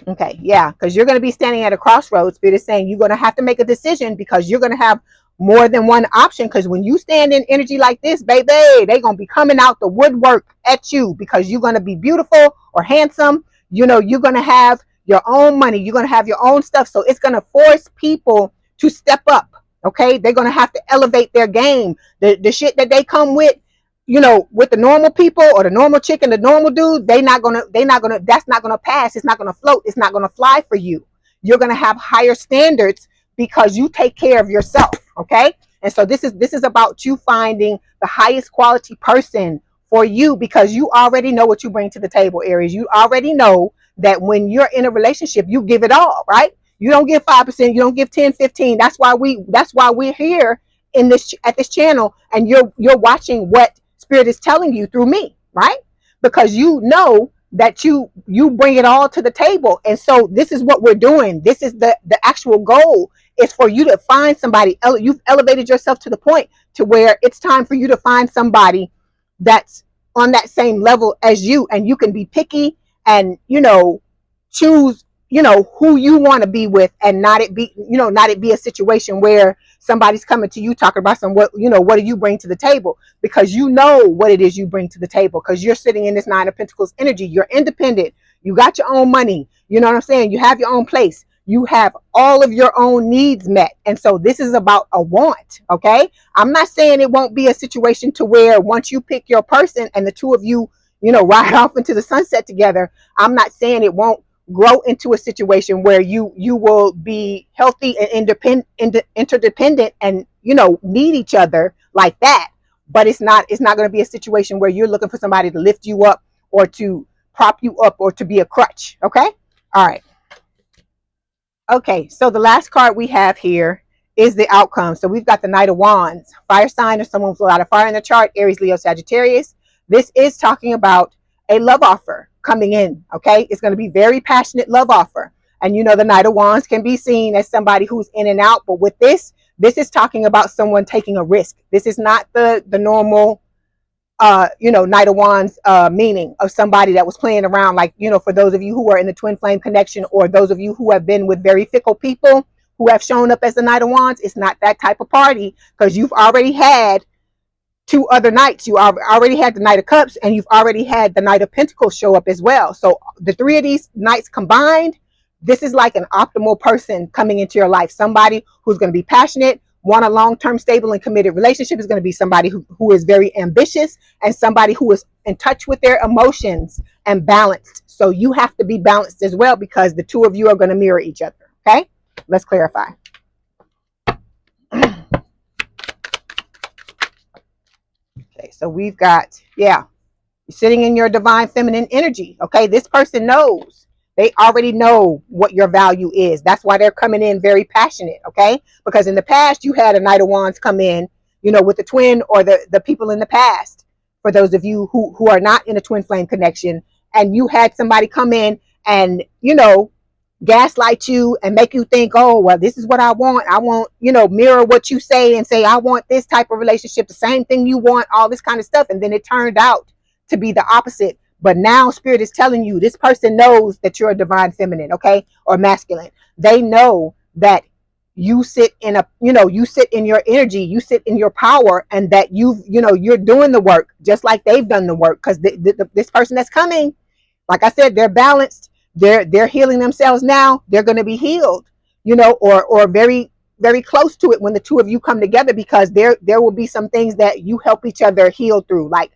Okay, yeah, because you're going to be standing at a crossroads. Spirit is saying you're going to have to make a decision, because you're going to have more than one option. Because when you stand in energy like this, baby, they're going to be coming out the woodwork at you, because you're going to be beautiful or handsome. You're going to have your own money. You're going to have your own stuff. So it's going to force people to step up. Okay, they're going to have to elevate their game. The shit that they come with, with the normal people, or the normal chick and the normal dude, that's not gonna pass. It's not gonna float. It's not gonna fly for you. You're gonna have higher standards because you take care of yourself. Okay. And so this is about you finding the highest quality person for you, because you already know what you bring to the table, Aries. You already know that when you're in a relationship, you give it all, right? You don't give 5%, you don't give 10, 15. That's why we're here at this channel, and you're watching what Spirit is telling you through me, right? Because you know that you bring it all to the table. And so this is what we're doing. This is the actual goal, is for you to find somebody. You've elevated yourself to the point to where it's time for you to find somebody that's on that same level as you, and you can be picky and choose who you want to be with, and not it be a situation where somebody's coming to you talking about what do you bring to the table, because you know what it is you bring to the table, because you're sitting in this Nine of Pentacles energy. You're independent, you got your own money, you know what I'm saying, you have your own place, you have all of your own needs met. And so this is about a want. Okay, I'm not saying it won't be a situation to where once you pick your person and the two of you ride off into the sunset together, I'm not saying it won't grow into a situation where you will be healthy and interdependent and need each other like that. But it's not going to be a situation where you're looking for somebody to lift you up, or to prop you up, or to be a crutch. Okay, all right. Okay, so the last card we have here is the outcome. So we've got the Knight of Wands, fire sign, or someone with a lot of fire in the chart, Aries, Leo, Sagittarius. This is talking about a love offer coming in. Okay, it's going to be very passionate love offer. And the Knight of Wands can be seen as somebody who's in and out, but with this is talking about someone taking a risk. This is not the normal Knight of Wands meaning of somebody that was playing around, like for those of you who are in the twin flame connection, or those of you who have been with very fickle people who have shown up as the Knight of Wands. It's not that type of party, because you've already had two other knights. You already had the Knight of Cups, and you've already had the Knight of Pentacles show up as well. So the three of these knights combined, this is like an optimal person coming into your life. Somebody who's going to be passionate, want a long-term, stable, and committed relationship is going to be somebody who is very ambitious and somebody who is in touch with their emotions and balanced. So you have to be balanced as well, because the two of you are going to mirror each other. Okay, let's clarify. Okay, so we've got, yeah, you're sitting in your divine feminine energy. Okay, this person knows. They already know what your value is. That's why they're coming in very passionate. Okay, because in the past you had a Knight of Wands come in, you know, with the twin or the people in the past. For those of you who are not in a twin flame connection, and you had somebody come in and, you know, gaslight you and make you think, oh, well, this is what I want, you know, mirror what you say and say, I want this type of relationship, the same thing you want, all this kind of stuff. And then it turned out to be the opposite. But now spirit is telling you, this person knows that you're a divine feminine, okay, or masculine. They know that you sit in a, you know, you sit in your energy, you sit in your power, and that you're doing the work just like they've done the work. Because this person that's coming, like I said, they're balanced. They're healing themselves now. They're going to be healed, you know, or very, very close to it when the two of you come together, because there will be some things that you help each other heal through. Like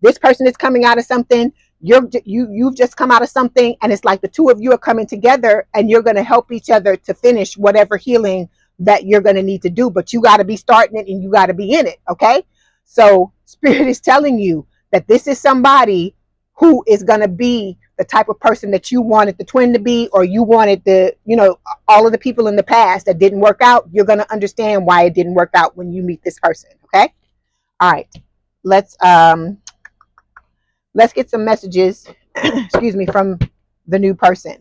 this person is coming out of something. You've just come out of something, and it's like the two of you are coming together, and you're going to help each other to finish whatever healing that you're going to need to do. But you got to be starting it, and you got to be in it. Okay. So spirit is telling you that this is somebody who is going to be the type of person that you wanted the twin to be, or you wanted the, you know, all of the people in the past that didn't work out. You're going to understand why it didn't work out when you meet this person. Okay. All right. Let's get some messages, excuse me, from the new person.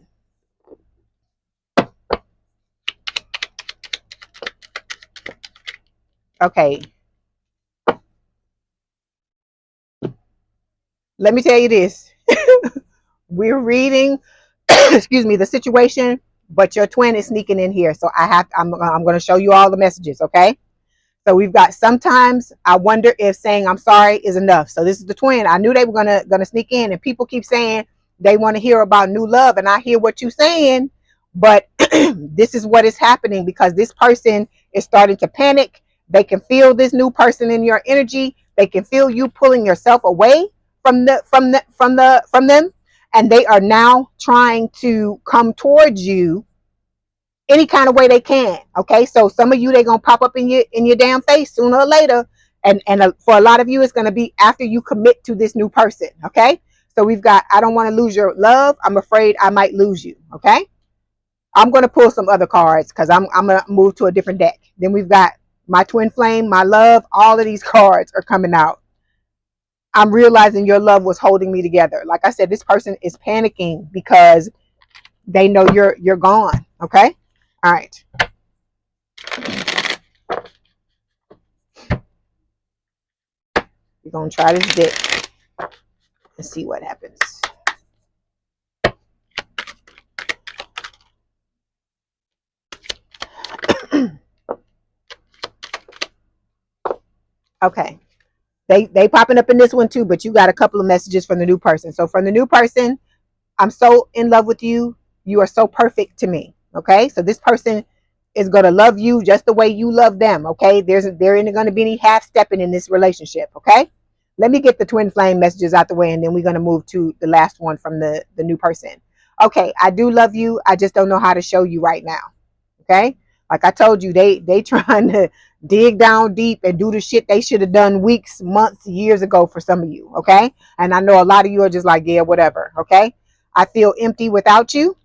Okay. Let me tell you this. We're reading, excuse me, the situation, but your twin is sneaking in here. So I'm going to show you all the messages. Okay. So we've got, sometimes I wonder if saying I'm sorry is enough. So this is the twin. I knew they were gonna sneak in, and people keep saying they want to hear about new love, and I hear what you're saying, but this is what is happening, because this person is starting to panic. They can feel this new person in your energy. They can feel you pulling yourself away from them, and they are now trying to come towards you any kind of way they can. Okay, so some of you, they're gonna pop up in your damn face sooner or later, and for a lot of you, it's gonna be after you commit to this new person. Okay, so we've got, I don't want to lose your love. I'm afraid I might lose you. Okay, I'm gonna pull some other cards because I'm gonna move to a different deck. Then we've got my twin flame, my love. All of these cards are coming out. I'm realizing your love was holding me together. Like I said, this person is panicking because they know you're gone. Okay. All right. We're going to try this deck and see what happens. Okay. They popping up in this one too, but you got a couple of messages from the new person. So from the new person, I'm so in love with you. You are so perfect to me. Okay. So this person is going to love you just the way you love them. Okay. There isn't going to be any half stepping in this relationship. Okay. Let me get the twin flame messages out the way, and then we're going to move to the last one from the new person. Okay. I do love you. I just don't know how to show you right now. Okay. Like I told you, they trying to dig down deep and do the shit they should have done weeks, months, years ago for some of you. Okay. And I know a lot of you are just like, yeah, whatever. Okay. I feel empty without you.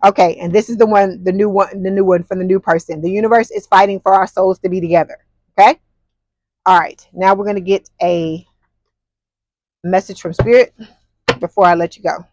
Okay. And this is the new one from the new person. The universe is fighting for our souls to be together. Okay. All right. Now we're going to get a message from spirit before I let you go.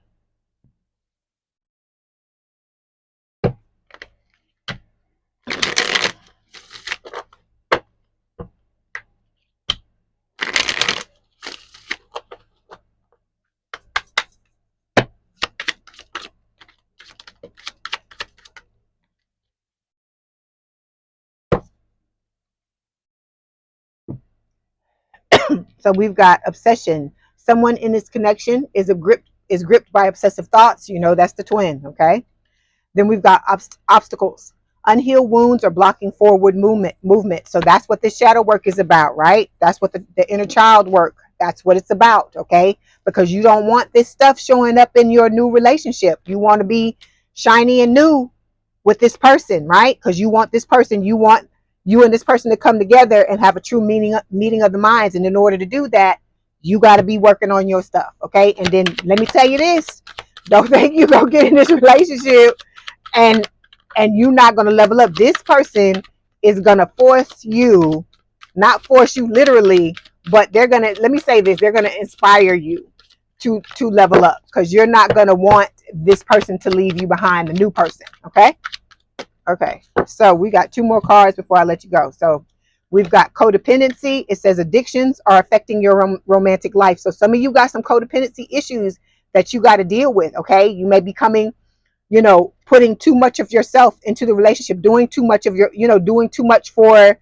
So we've got obsession. Someone in this connection is gripped by obsessive thoughts. You know, that's the twin. Okay. Then we've got obstacles. unhealed wounds or blocking forward movement. So that's what this shadow work is about, right? That's what the inner child work, that's what it's about, okay? Because you don't want this stuff showing up in your new relationship. You want to be shiny and new with this person, right? Because you want this person, you want you and this person to come together and have a true meeting of the minds. And in order to do that, you got to be working on your stuff, okay? And then let me tell you this: don't think you gonna get in this relationship and you're not gonna level up. This person is gonna force you, not force you literally, but they're gonna, let me say this, they're gonna inspire you to level up, because you're not gonna want this person to leave you behind, the new person, okay? Okay, so we got two more cards before I let you go. So we've got codependency. It says addictions are affecting your romantic life. So some of you got some codependency issues that you got to deal with, okay? You may be coming, putting too much of yourself into the relationship, doing too much of your, doing too much for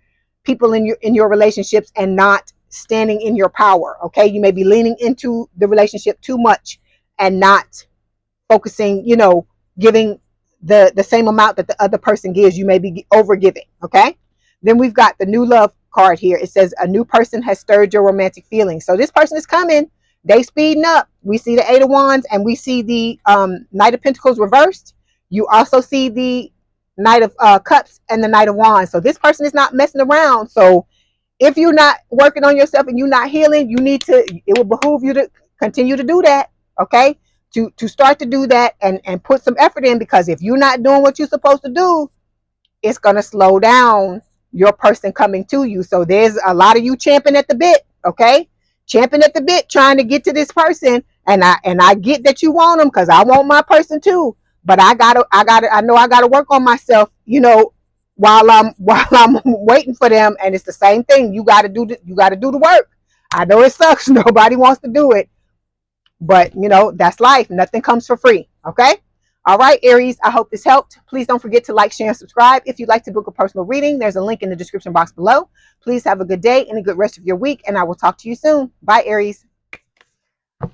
people in your relationships and not standing in your power, okay? You may be leaning into the relationship too much and not focusing, giving the same amount that the other person gives. You may be over giving, okay? Then we've got the new love card here. It says a new person has stirred your romantic feelings. So this person is coming. They speeding up. We see the Eight of Wands and we see the Knight of Pentacles reversed. You also see the Knight of Cups and the Knight of Wands. So this person is not messing around. So if you're not working on yourself and you're not healing, it will behoove you to continue to do that, okay? To start to do that and put some effort in, because if you're not doing what you're supposed to do, it's going to slow down your person coming to you. So there's a lot of you champing at the bit, okay? Champing at the bit, trying to get to this person. And I get that you want them, because I want my person too. But I know I gotta work on myself, while I'm waiting for them. And it's the same thing. You gotta do the work. I know it sucks. Nobody wants to do it. But that's life. Nothing comes for free. Okay. All right, Aries, I hope this helped. Please don't forget to like, share, and subscribe. If you'd like to book a personal reading, there's a link in the description box below. Please have a good day and a good rest of your week, and I will talk to you soon. Bye, Aries.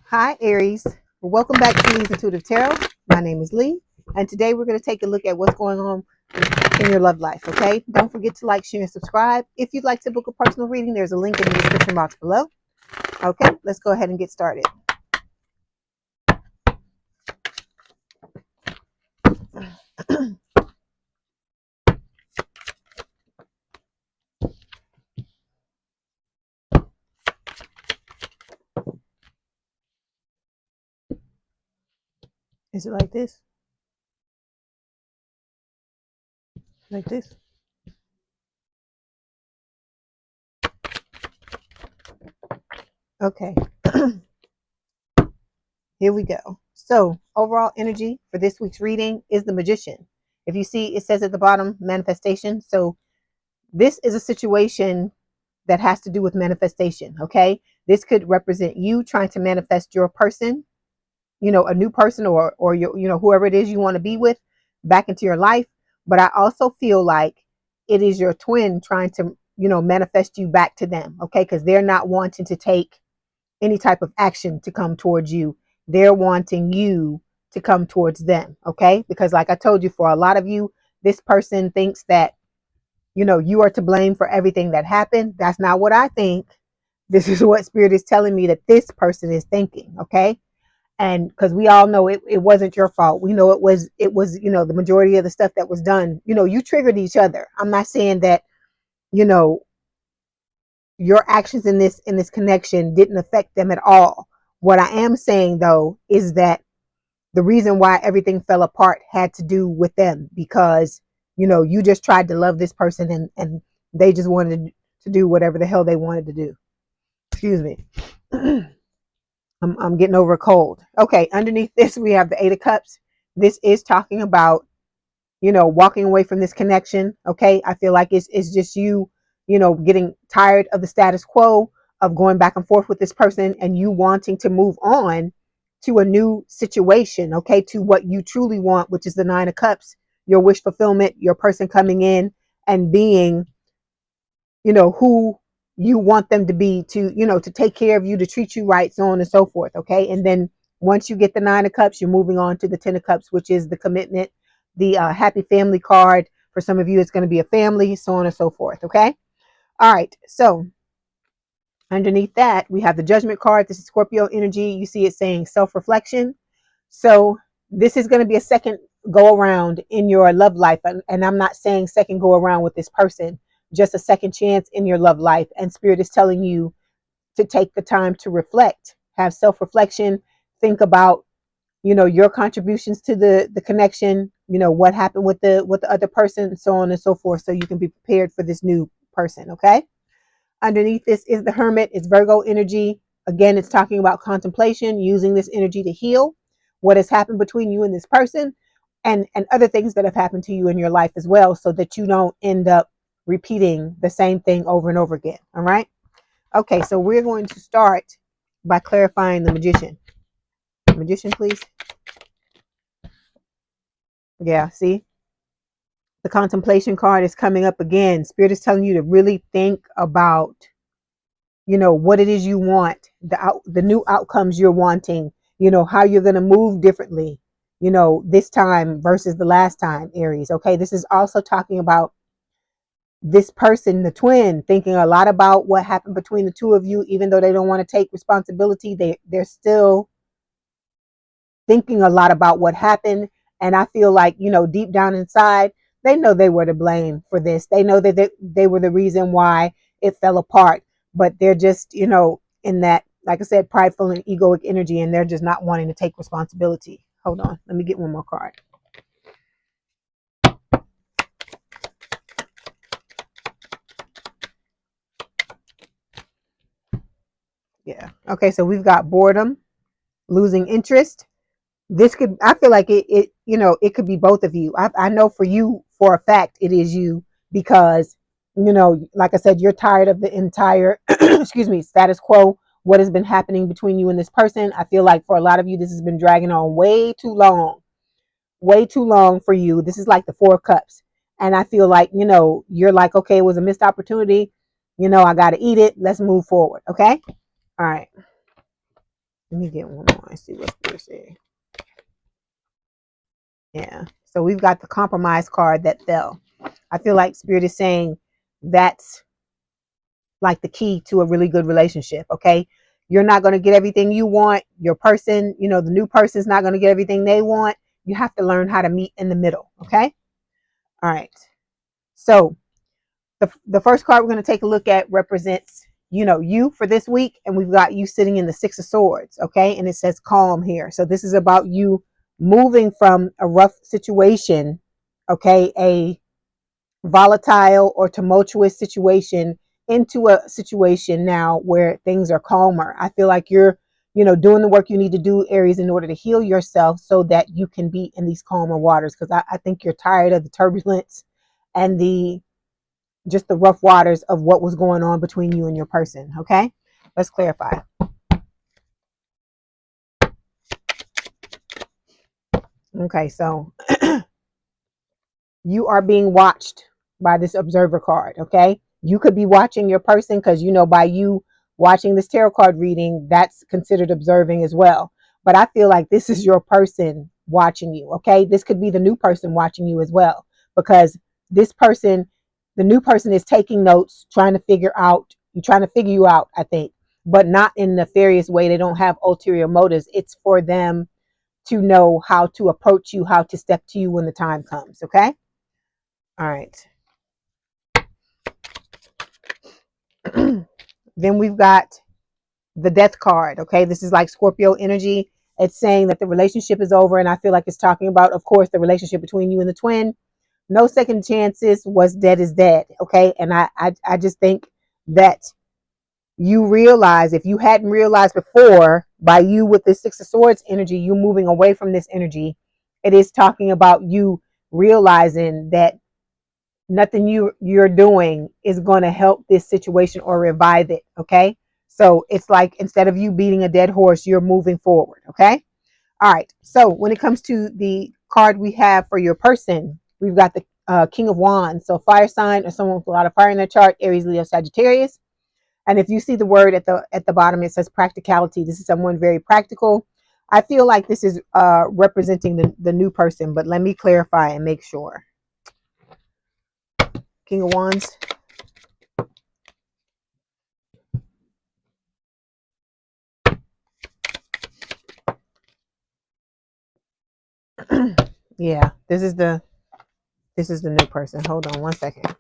Hi, Aries. Welcome back to Leigh's Intuitive Tarot. My name is Leigh, and today we're going to take a look at what's going on in your love life, okay? Don't forget to like, share, and subscribe. If you'd like to book a personal reading, there's a link in the description box below. Okay, let's go ahead and get started. Is it like this? Like this? Okay. Here we go. So overall energy for this week's reading is the Magician. If you see, it says at the bottom, manifestation. So this is a situation that has to do with manifestation. Okay. This could represent you trying to manifest your person, a new person or your, whoever it is you want to be with back into your life. But I also feel like it is your twin trying to, manifest you back to them. Okay. Because they're not wanting to take any type of action to come towards you. They're wanting you to come towards them. Okay. Because like I told you, for a lot of you, this person thinks that, you are to blame for everything that happened. That's not what I think. This is what Spirit is telling me that this person is thinking. Okay. And because we all know it wasn't your fault. We know it was, the majority of the stuff that was done, you triggered each other. I'm not saying that, your actions in this connection didn't affect them at all. What I am saying though is that the reason why everything fell apart had to do with them, because you just tried to love this person and they just wanted to do whatever the hell they wanted to do. Excuse me. I'm getting over a cold. Okay, underneath this we have the Eight of Cups. This is talking about walking away from this connection. Okay, I feel like it's just you getting tired of the status quo, of going back and forth with this person, and you wanting to move on to a new situation, okay, to what you truly want, which is the Nine of Cups, your wish fulfillment, your person coming in and being, who you want them to be, to, to take care of you, to treat you right, so on and so forth, okay? And then once you get the Nine of Cups, you're moving on to the Ten of Cups, which is the commitment, the happy family card, For some of you, it's going to be a family, so on and so forth. Okay. All right. So underneath that, we have the Judgment card. This is Scorpio energy. You see it saying self-reflection. So this is going to be a second go around in your love life. And I'm not saying second go around with this person, just a second chance in your love life. And Spirit is telling you to take the time to reflect, have self-reflection, think about, your contributions to the connection, what happened with the other person, so on and so forth, so you can be prepared for this new person. Okay. Underneath this is the Hermit. It's Virgo energy. Again, it's talking about contemplation, using this energy to heal what has happened between you and this person, and other things that have happened to you in your life as well, so that you don't end up repeating the same thing over and over again. All right. Okay, so we're going to start by clarifying the Magician. Magician, please. Yeah, see? The contemplation card is coming up again. Spirit is telling you to really think about, what it is you want, the new outcomes you're wanting, how you're going to move differently, this time versus the last time, Aries. Okay, this is also talking about this person, the twin, thinking a lot about what happened between the two of you, even though they don't want to take responsibility. They're still thinking a lot about what happened. And I feel like, deep down inside, they know they were to blame for this. They know that they were the reason why it fell apart. But they're just, in that, like I said, prideful and egoic energy, and they're just not wanting to take responsibility. Hold on. Let me get one more card. Yeah. Okay. So we've got boredom, losing interest. This could, I feel like it could be both of you. I know for you, for a fact, it is you, because, like I said, you're tired of the entire, excuse me, status quo, what has been happening between you and this person. I feel like for a lot of you, this has been dragging on way too long for you. This is like the Four of Cups. And I feel like, you're like, okay, it was a missed opportunity. I got to eat it. Let's move forward. Okay. All right. Let me get one more and see what they're saying. Yeah. So we've got the compromise card that fell. I feel like Spirit is saying that's like the key to a really good relationship. Okay. You're not going to get everything you want. Your person, the new person's not going to get everything they want. You have to learn how to meet in the middle. Okay. All right. So the first card we're going to take a look at represents, you for this week. And we've got you sitting in the Six of Swords. Okay. And it says calm here. So this is about you moving from a rough situation, okay, a volatile or tumultuous situation, into a situation now where things are calmer. I feel like you're, doing the work you need to do, Aries, in order to heal yourself so that you can be in these calmer waters. Because I think you're tired of the turbulence and just the rough waters of what was going on between you and your person. Okay, let's clarify. Okay, so you are being watched by this observer card. Okay, you could be watching your person, because by you watching this tarot card reading, that's considered observing as well. But I feel like this is your person watching you. Okay, this could be the new person watching you as well, because this person, the new person, is taking notes, trying to figure you out, I think, but not in a nefarious way. They don't have ulterior motives. It's for them to know how to approach you, how to step to you when the time comes. Okay. All right. Then we've got the Death card. Okay. This is like Scorpio energy. It's saying that the relationship is over. And I feel like it's talking about, of course, the relationship between you and the twin. No second chances. What's dead is dead. Okay. And I just think that you realize, if you hadn't realized before, by you with this Six of Swords energy, you moving away from this energy, it is talking about you realizing that nothing you're doing is going to help this situation or revive it. Okay. So it's like, instead of you beating a dead horse, you're moving forward. Okay. All right. So when it comes to the card we have for your person, we've got the King of Wands. So fire sign, or someone with a lot of fire in their chart: Aries, Leo, Sagittarius. And if you see the word at the bottom, it says practicality. This is someone very practical. I feel like this is representing the new person, but let me clarify and make sure. King of Wands. Yeah, this is the new person. Hold on one second.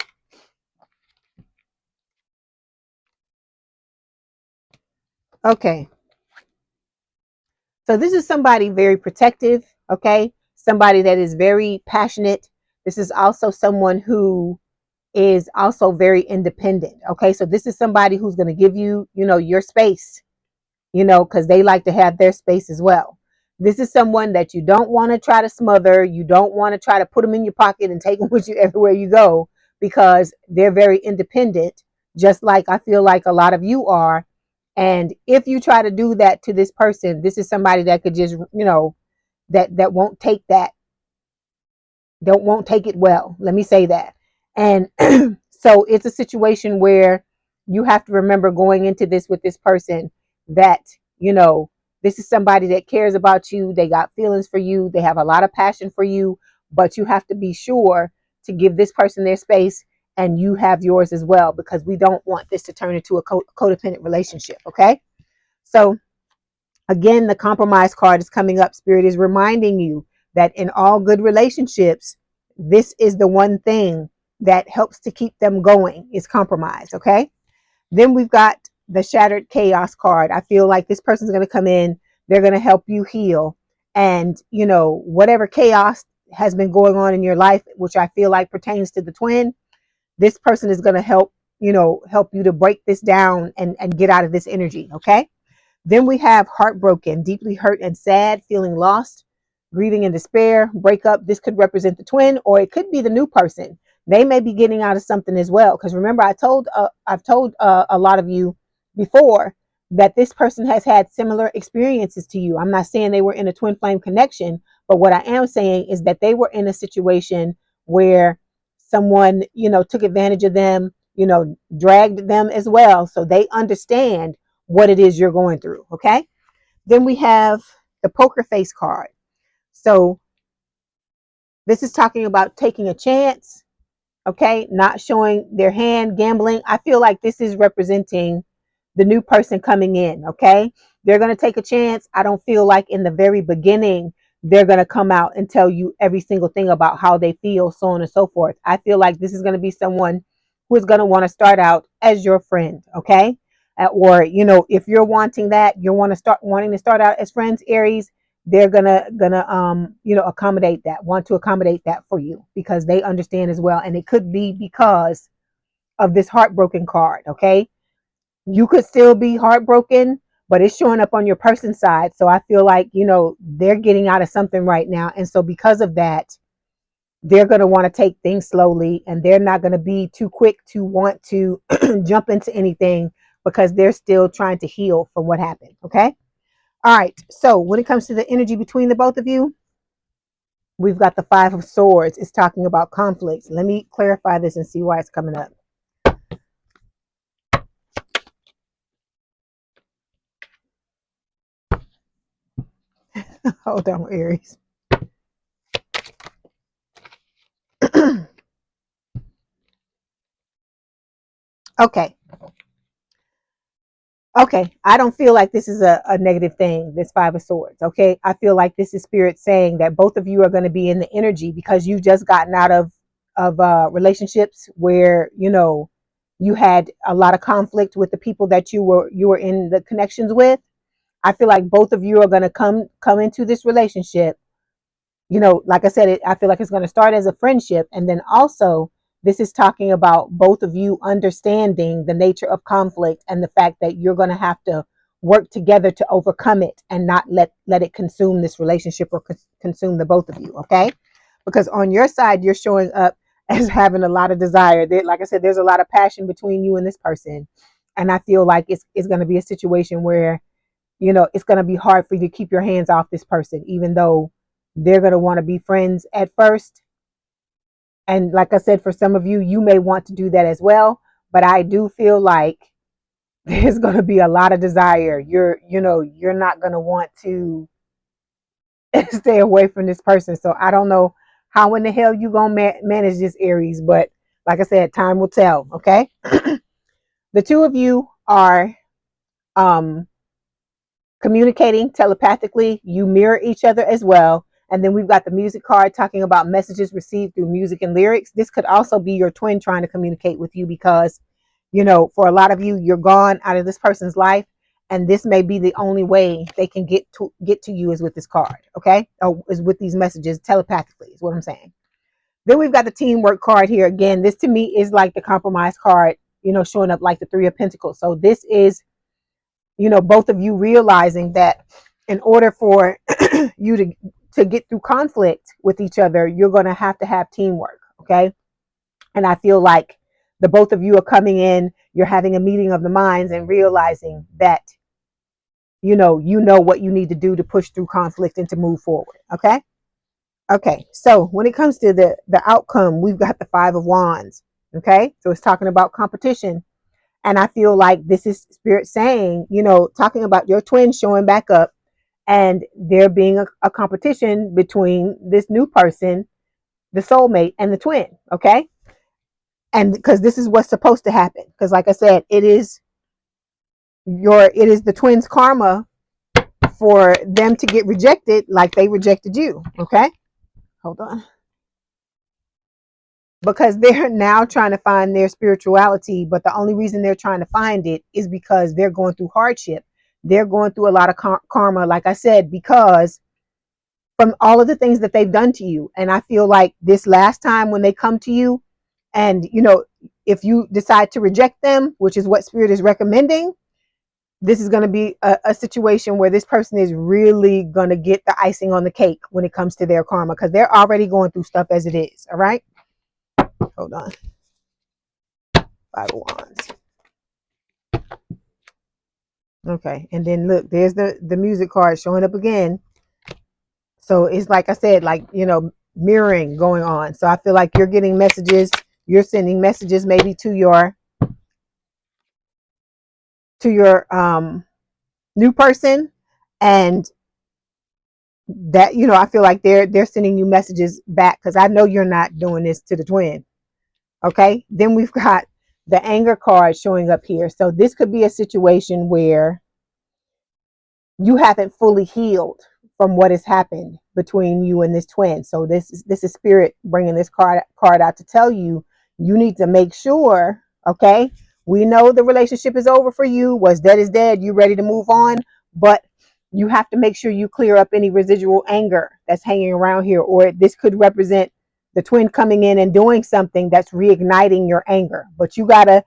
Okay. So this is somebody very protective, okay? Somebody that is very passionate. This is also someone who is also very independent, okay? So this is somebody who's going to give you, your space, because they like to have their space as well. This is someone that you don't want to try to smother. You don't want to try to put them in your pocket and take them with you everywhere you go, because they're very independent, just like I feel like a lot of you are. And if you try to do that to this person, this is somebody that could just, that won't take that, won't take it well. Let me say that. And so it's a situation where you have to remember going into this with this person that, this is somebody that cares about you. They got feelings for you. They have a lot of passion for you, but you have to be sure to give this person their space and you have yours as well, because we don't want this to turn into a codependent relationship. Okay. So again, the compromise card is coming up. Spirit is reminding you that in all good relationships, this is the one thing that helps to keep them going is compromise. Okay. Then we've got the shattered chaos card. I feel like this person's going to come in. They're going to help you heal. And, whatever chaos has been going on in your life, which I feel like pertains to the twin, this person is going to help, help you to break this down and get out of this energy. Okay. Then we have heartbroken, deeply hurt and sad, feeling lost, grieving and despair, breakup. This could represent the twin, or it could be the new person. They may be getting out of something as well. Because remember, I've told a lot of you before that this person has had similar experiences to you. I'm not saying they were in a twin flame connection, but what I am saying is that they were in a situation where someone, took advantage of them, dragged them as well. So they understand what it is you're going through. Okay. Then we have the poker face card. So this is talking about taking a chance. Okay. Not showing their hand, gambling. I feel like this is representing the new person coming in. Okay. They're going to take a chance. I don't feel like in the very beginning, they're going to come out and tell you every single thing about how they feel, so on and so forth. I feel like this is going to be someone who is going to want to start out as your friend. Okay. Or, if you're wanting that, wanting to start out as friends, Aries, they're gonna accommodate that, want to accommodate that for you, because they understand as well. And it could be because of this heartbroken card. Okay. You could still be heartbroken, but it's showing up on your person's side. So I feel like, they're getting out of something right now. And so because of that, they're going to want to take things slowly, and they're not going to be too quick to want to jump into anything, because they're still trying to heal from what happened. Okay. All right. So when it comes to the energy between the both of you, we've got the Five of Swords. It's talking about conflicts. Let me clarify this and see why it's coming up. Hold on, Aries. Okay. Okay. I don't feel like this is a negative thing, this Five of Swords. Okay. I feel like this is Spirit saying that both of you are going to be in the energy, because you've just gotten out of relationships where, you had a lot of conflict with the people that you were in the connections with. I feel like both of you are going to come into this relationship. Like I said, I feel like it's going to start as a friendship. And then also, this is talking about both of you understanding the nature of conflict and the fact that you're going to have to work together to overcome it and not let it consume this relationship, or consume the both of you. Okay. Because on your side, you're showing up as having a lot of desire. Like I said, there's a lot of passion between you and this person. And I feel like it's going to be a situation where, it's going to be hard for you to keep your hands off this person, even though they're going to want to be friends at first. And like I said, for some of you, you may want to do that as well. But I do feel like there's going to be a lot of desire. You're not going to want to stay away from this person. So I don't know how in the hell you going to manage this, Aries. But Like I said, time will tell, okay? The two of you are communicating telepathically. You mirror each other as well. And then we've got the music card talking about messages received through music and lyrics. This could also be your twin trying to communicate with you because, you know, for a lot of you, you're gone out of this person's life. And this may be the only way they can get to you is with this card, okay? Or is with these messages telepathically, is what I'm saying. Then we've got the teamwork card here. Again, this to me is like the compromise card, you know, showing up like the Three of Pentacles. So this is, you know, both of you realizing that in order for you to get through conflict with each other, you're going to have teamwork, okay? And I feel like the both of you are coming in, you're having a meeting of the minds and realizing that you know what you need to do to push through conflict and to move forward, okay? Okay, so when it comes to the outcome, we've got the Five of Wands, okay? So it's talking about competition. And I feel like this is Spirit saying, you know, talking about your twin showing back up and there being a competition between this new person, the soulmate, and the twin, okay? And because this is what's supposed to happen. Because like I said, it is the twins' karma for them to get rejected like they rejected you, okay? Hold on. Because they're now trying to find their spirituality, but the only reason they're trying to find it is because they're going through hardship. They're going through a lot of karma, like I said, because from all of the things that they've done to you. And I feel like this last time when they come to you, and you know, if you decide to reject them, which is what Spirit is recommending, this is going to be a situation where this person is really going to get the icing on the cake when it comes to their karma, because they're already going through stuff as it is. All right, hold on. Five of Wands. Okay, and then look, there's the music card showing up again. So it's like I said, like, you know, mirroring going on. So I feel like you're getting messages, you're sending messages maybe to your new person, and that, you know, I feel like they're sending you messages back, because I know you're not doing this to the twin. Okay, then we've got the anger card showing up here. So this could be a situation where you haven't fully healed from what has happened between you and this twin. So this is Spirit bringing this card out to tell you, you need to make sure, okay, we know the relationship is over for you. What's dead is dead. You ready to move on, but you have to make sure you clear up any residual anger that's hanging around here, or this could represent the twin coming in and doing something that's reigniting your anger. But you gotta,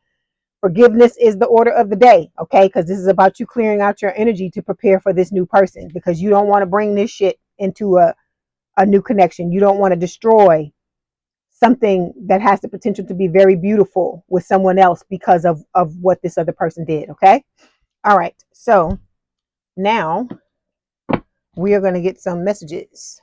forgiveness is the order of the day, okay? Because this is about you clearing out your energy to prepare for this new person, because you don't want to bring this shit into a new connection. You don't want to destroy something that has the potential to be very beautiful with someone else because of what this other person did, okay? All right, so now we are going to get some messages.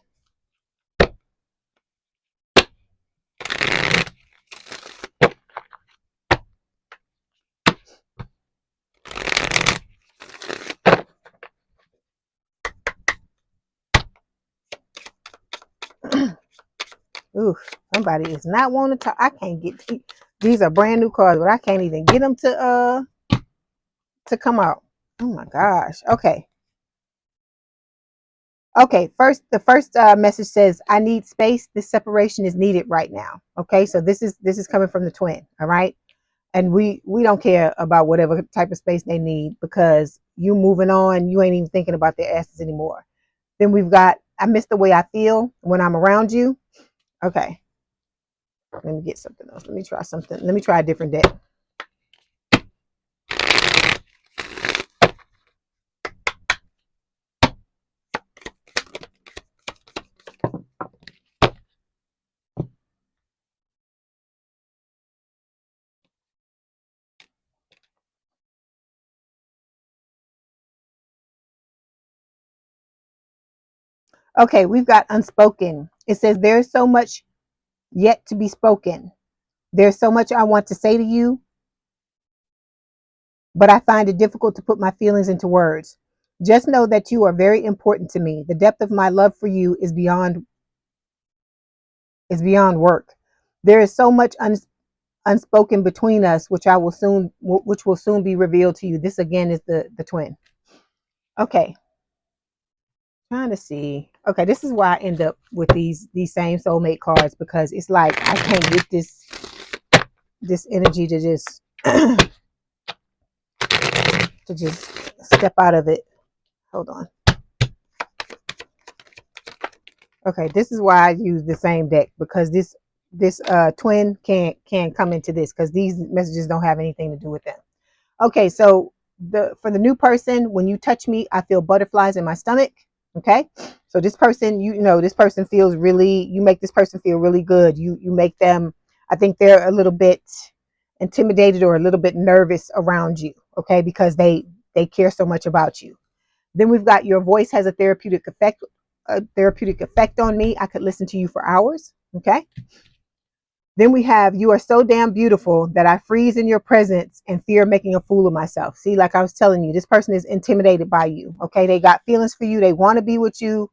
Ooh, somebody is not wanting to talk. I can't get these are brand new cards, but I can't even get them to come out. Oh my gosh. Okay. Okay, the first message says, I need space. This separation is needed right now. Okay, so this is coming from the twin. All right, and we don't care about whatever type of space they need, because you moving on, you ain't even thinking about their asses anymore. Then we've got, I miss the way I feel when I'm around you. Okay, let me get something else. Let me try something. Let me try a different deck. Okay, we've got unspoken. It says, there's so much yet to be spoken. There's so much I want to say to you, but I find it difficult to put my feelings into words. Just know that you are very important to me. The depth of my love for you is beyond work. There is so much unspoken between us, which will soon be revealed to you. This again is the twin. Okay, trying to see. Okay, this is why I end up with these same soulmate cards, because it's like I can't get this energy to just to just step out of it. Hold on. Okay, this is why I use the same deck, because this twin can't come into this, because these messages don't have anything to do with them. Okay, so for the new person, when you touch me, I feel butterflies in my stomach. Okay, so this person, this person feels really, you make this person feel really good. You make them, I think they're a little bit intimidated or a little bit nervous around you. Okay, because they care so much about you. Then we've got your voice has a therapeutic effect on me. I could listen to you for hours. Okay. Then we have, you are so damn beautiful that I freeze in your presence and fear making a fool of myself. See, like I was telling you, this person is intimidated by you. Okay. They got feelings for you. They want to be with you.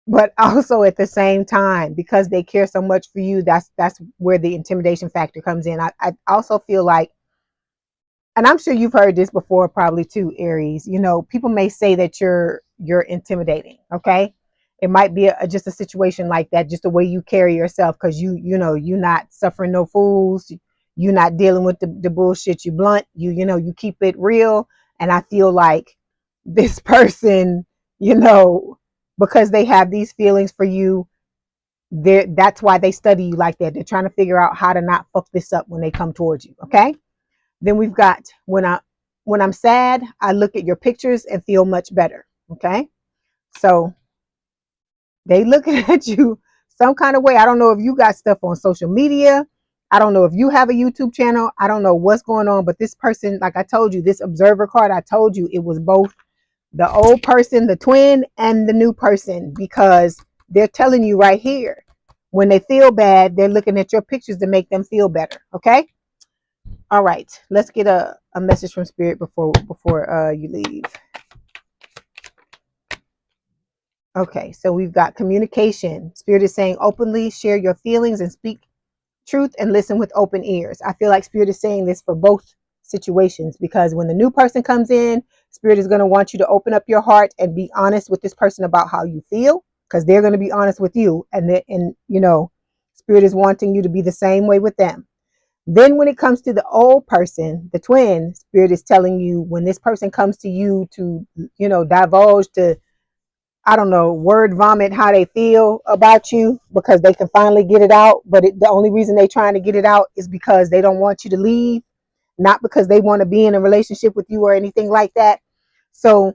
But also at the same time, because they care so much for you, that's where the intimidation factor comes in. I also feel like, and I'm sure you've heard this before probably too, Aries, people may say that you're intimidating. Okay. It might be just a situation like that, just the way you carry yourself, because you're not suffering no fools. You're not dealing with the bullshit. You blunt, you keep it real. And I feel like this person, because they have these feelings for you, that's why they study you like that. They're trying to figure out how to not fuck this up when they come towards you. Okay. Then we've got, when I'm sad, I look at your pictures and feel much better. Okay. So they looking at you some kind of way. I don't know if you got stuff on social media. I don't know if you have a YouTube channel. I don't know what's going on, but this person, like I told you, this observer card, I told you it was both the old person, the twin, and the new person, because they're telling you right here, when they feel bad, they're looking at your pictures to make them feel better. Okay. All right. Let's get a message from Spirit before you leave. Okay, so we've got communication. Spirit is saying openly share your feelings and speak truth and listen with open ears. I feel like Spirit is saying this for both situations, because when the new person comes in, Spirit is going to want you to open up your heart and be honest with this person about how you feel, because they're going to be honest with you. And Spirit is wanting you to be the same way with them. Then when it comes to the old person, the twin, Spirit is telling you, when this person comes to you to, divulge, to, I don't know, word vomit how they feel about you, because they can finally get it out. But the only reason they're trying to get it out is because they don't want you to leave, not because they want to be in a relationship with you or anything like that. So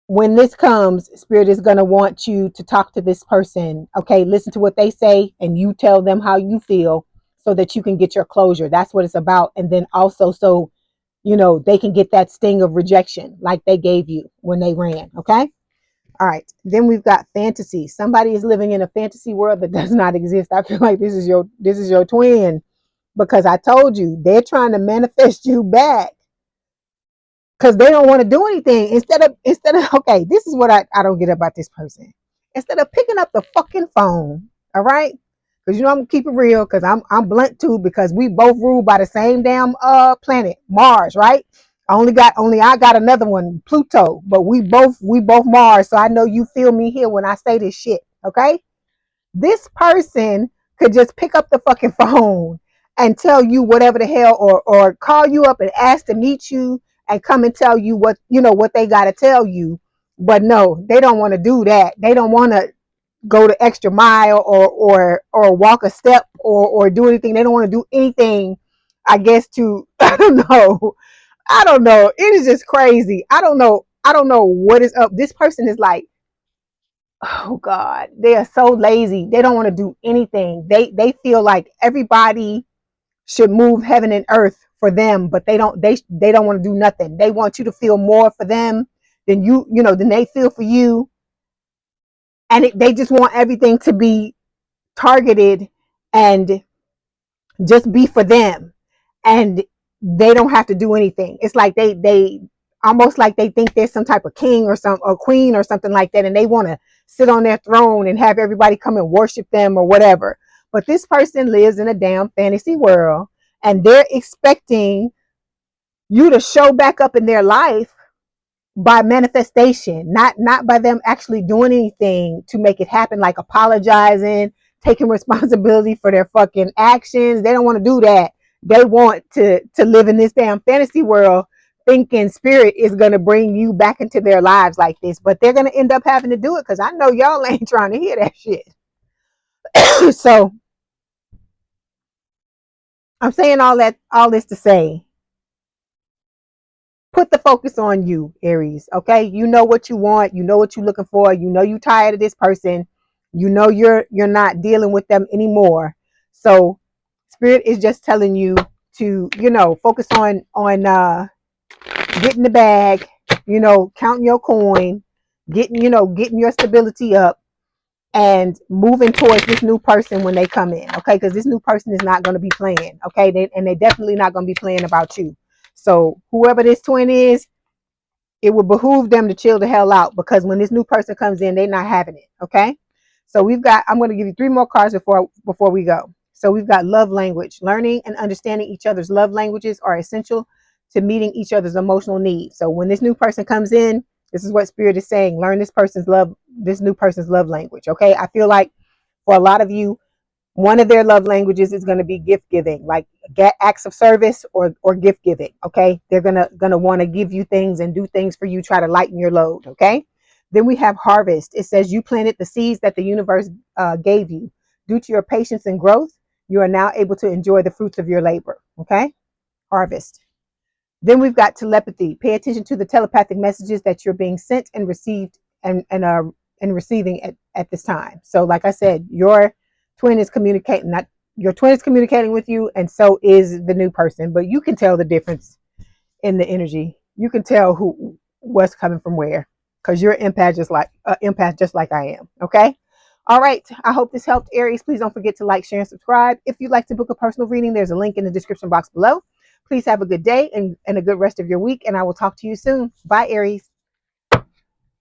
when this comes, Spirit is going to want you to talk to this person. Okay, listen to what they say and you tell them how you feel, so that you can get your closure. That's what it's about. And then also, so they can get that sting of rejection like they gave you when they ran. Okay. All right. Then we've got fantasy. Somebody is living in a fantasy world that does not exist. I feel like this is your twin, because I told you they're trying to manifest you back, because they don't want to do anything. Instead of okay, this is what I don't get about this person. Instead of picking up the fucking phone, all right? Because I'm gonna keep it real, because I'm blunt too, because we both ruled by the same damn planet, Mars, right? Only I got another one, Pluto, but we both Mars, so I know you feel me here when I say this shit, okay? This person could just pick up the fucking phone and tell you whatever the hell, or call you up and ask to meet you and come and tell you what they got to tell you. But no, they don't want to do that. They don't want to go the extra mile, or walk a step, or do anything. They don't want to do anything, I guess, to I don't know. It is just crazy. I don't know what is up. This person is like, oh God, they are so lazy. They don't want to do anything. They feel like everybody should move heaven and earth for them, but they don't want to do nothing. They want you to feel more for them than than they feel for you. And they just want everything to be targeted and just be for them. And they don't have to do anything. It's like they almost like they think there's some type of king or queen or something like that, and they want to sit on their throne and have everybody come and worship them or whatever. But this person lives in a damn fantasy world, and they're expecting you to show back up in their life by manifestation, not by them actually doing anything to make it happen, like apologizing, taking responsibility for their fucking actions. They don't want to do that. They want to live in this damn fantasy world, thinking spirit is going to bring you back into their lives like this, but they're going to end up having to do it, because I know y'all ain't trying to hear that shit. So I'm saying all this to say, put the focus on you, Aries. Okay, you know what you want, you know what you're looking for, you know you're tired of this person, you know you're not dealing with them anymore. So spirit is just telling you to, focus on getting the bag, counting your coin, getting your stability up, and moving towards this new person when they come in. Okay, because this new person is not going to be playing. Okay, they're definitely not going to be playing about you. So whoever this twin is, it would behoove them to chill the hell out, because when this new person comes in, they're not having it. Okay, so I'm going to give you 3 more cards before we go. So we've got love language. Learning and understanding each other's love languages are essential to meeting each other's emotional needs. So when this new person comes in, this is what spirit is saying: learn this new person's love language. Okay, I feel like for a lot of you, one of their love languages is going to be gift giving, like acts of service or gift giving. Okay, they're gonna want to give you things and do things for you, try to lighten your load. Okay, then we have harvest. It says you planted the seeds that the universe gave you. Due to your patience and growth, you are now able to enjoy the fruits of your labor. Okay, harvest. Then we've got telepathy. Pay attention to the telepathic messages that you're being sent and received and receiving at this time. So, like I said, your twin is communicating. Not your twin is communicating with you, and so is the new person. But you can tell the difference in the energy. You can tell what's coming from where, because you're an empath just like I am. Okay. All right. I hope this helped, Aries. Please don't forget to like, share, and subscribe. If you'd like to book a personal reading, there's a link in the description box below. Please have a good day and a good rest of your week, and I will talk to you soon. Bye, Aries.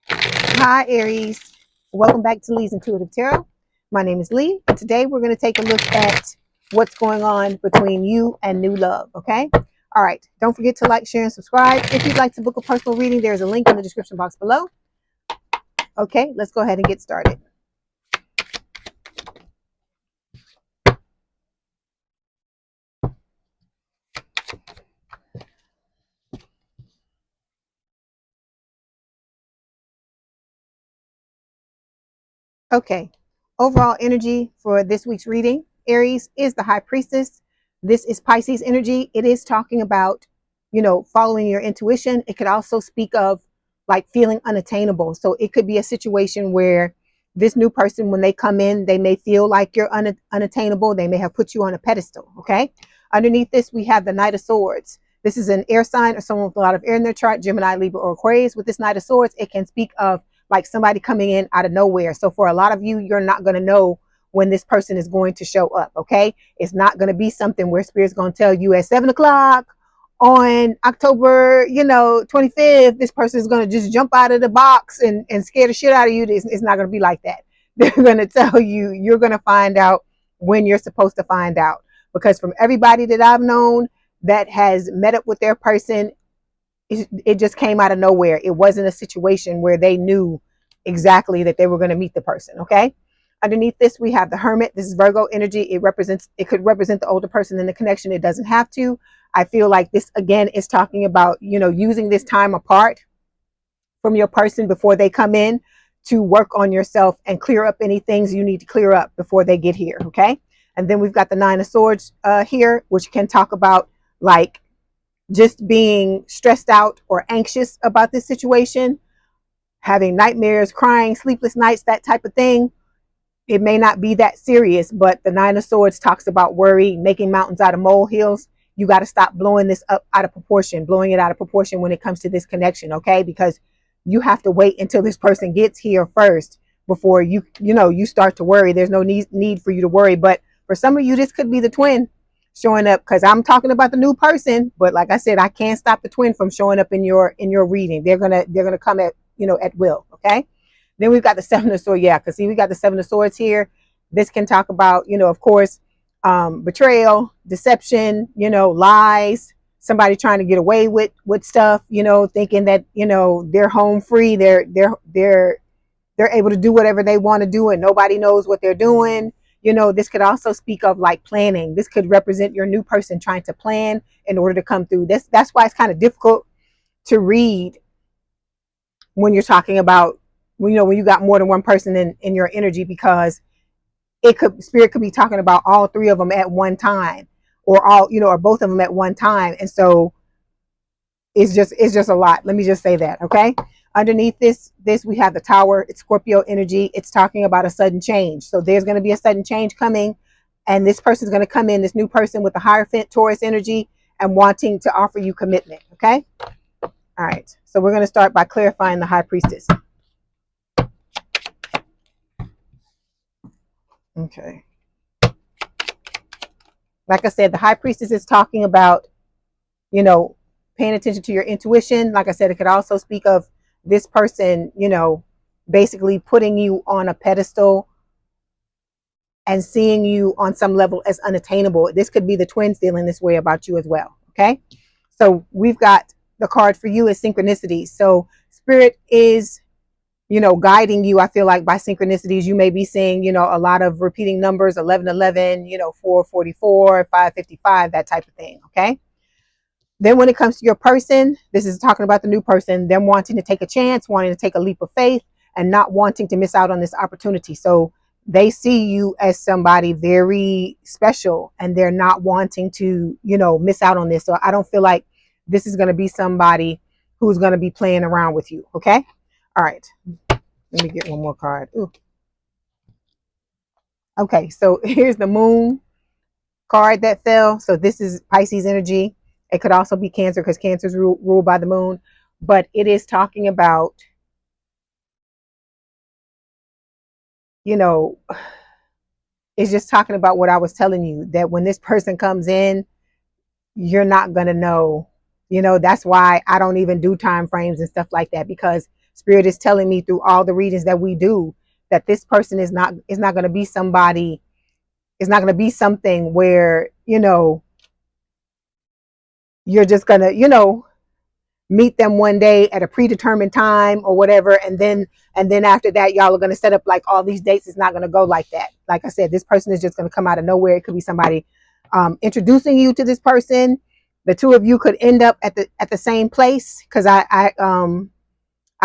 Hi, Aries. Welcome back to Leigh's Intuitive Tarot. My name is Leigh, and today we're going to take a look at what's going on between you and new love, okay? All right. Don't forget to like, share, and subscribe. If you'd like to book a personal reading, there's a link in the description box below. Okay, let's go ahead and get started. Okay, overall energy for this week's reading, Aries, is the High Priestess. This is Pisces energy. It is talking about, following your intuition. It could also speak of like feeling unattainable. So it could be a situation where this new person, when they come in, they may feel like you're unattainable. They may have put you on a pedestal. Okay. Underneath this, we have the Knight of Swords. This is an air sign or someone with a lot of air in their chart, Gemini, Libra, or Aquarius. With this Knight of Swords, it can speak of like somebody coming in out of nowhere. So for a lot of you, you're not going to know when this person is going to show up. Okay. It's not going to be something where spirit's going to tell you at 7 o'clock on October, 25th, this person is going to just jump out of the box and scare the shit out of you. It's not going to be like that. They're going to tell you, you're going to find out when you're supposed to find out. Because from everybody that I've known that has met up with their person, it just came out of nowhere. It wasn't a situation where they knew exactly that they were going to meet the person. Okay. Underneath this, we have the Hermit. This is Virgo energy. It could represent the older person in the connection. It doesn't have to. I feel like this again is talking about, using this time apart from your person before they come in to work on yourself and clear up any things you need to clear up before they get here. Okay. And then we've got the Nine of Swords here, which can talk about like just being stressed out or anxious about this situation, having nightmares, crying, sleepless nights, that type of thing. It may not be that serious, but the Nine of Swords talks about worry, making mountains out of molehills. You got to stop blowing this up out of proportion, blowing it out of proportion when it comes to this connection, okay? Because you have to wait until this person gets here first before you start to worry. There's no need for you to worry. But for some of you, this could be the twin showing up, because I'm talking about the new person. But like I said, I can't stop the twin from showing up in your reading. They're gonna come at will, okay? Then we've got the Seven of Swords. Yeah, because see, we got the Seven of Swords here. This can talk about, you know, of course, betrayal, deception, you know, lies, somebody trying to get away with stuff, you know, thinking that, you know, they're home free, they're able to do whatever they want to do and nobody knows what they're doing. You know, this could also speak of like planning. This could represent your new person trying to plan in order to come through. That's why it's kind of difficult to read when you're talking about, you know, when you got more than one person in your energy, because spirit could be talking about all three of them at one time, or all, you know, or both of them at one time. And so it's just a lot. Let me just say that. Okay. Underneath this we have the Tower. It's Scorpio energy. It's talking about a sudden change. So there's going to be a sudden change coming, and this person's going to come in, this new person with the Hierophant Taurus energy, and wanting to offer you commitment. Okay. All right. So we're going to start by clarifying the High Priestess. Okay. Like I said, the High Priestess is talking about, you know, paying attention to your intuition. Like I said, it could also speak of this person, you know, basically putting you on a pedestal and seeing you on some level as unattainable. This could be the twins feeling this way about you as well. Okay. So we've got the card for you is synchronicity. So spirit is, you know, guiding you. I feel like by synchronicities, you may be seeing, you know, a lot of repeating numbers, 1111, you know, 444, 555, that type of thing. Okay. Then when it comes to your person, this is talking about the new person, them wanting to take a chance, wanting to take a leap of faith, and not wanting to miss out on this opportunity. So they see you as somebody very special, and they're not wanting to, you know, miss out on this. So I don't feel like this is going to be somebody who's going to be playing around with you. Okay. All right. Let me get one more card. Ooh. Okay. So here's the Moon card that fell. So this is Pisces energy. It could also be Cancer, because Cancer is ruled by the moon, but it is talking about, you know, it's just talking about what I was telling you, that when this person comes in, you're not going to know, you know. That's why I don't even do time frames and stuff like that, because spirit is telling me through all the readings that we do that this person is not going to be somebody, it's not going to be something where, you know, you're just going to, you know, meet them one day at a predetermined time or whatever, and then after that y'all are going to set up like all these dates. It's not going to go like that. Like I said, this person is just going to come out of nowhere. It could be somebody introducing you to this person. The two of you could end up at the same place, because I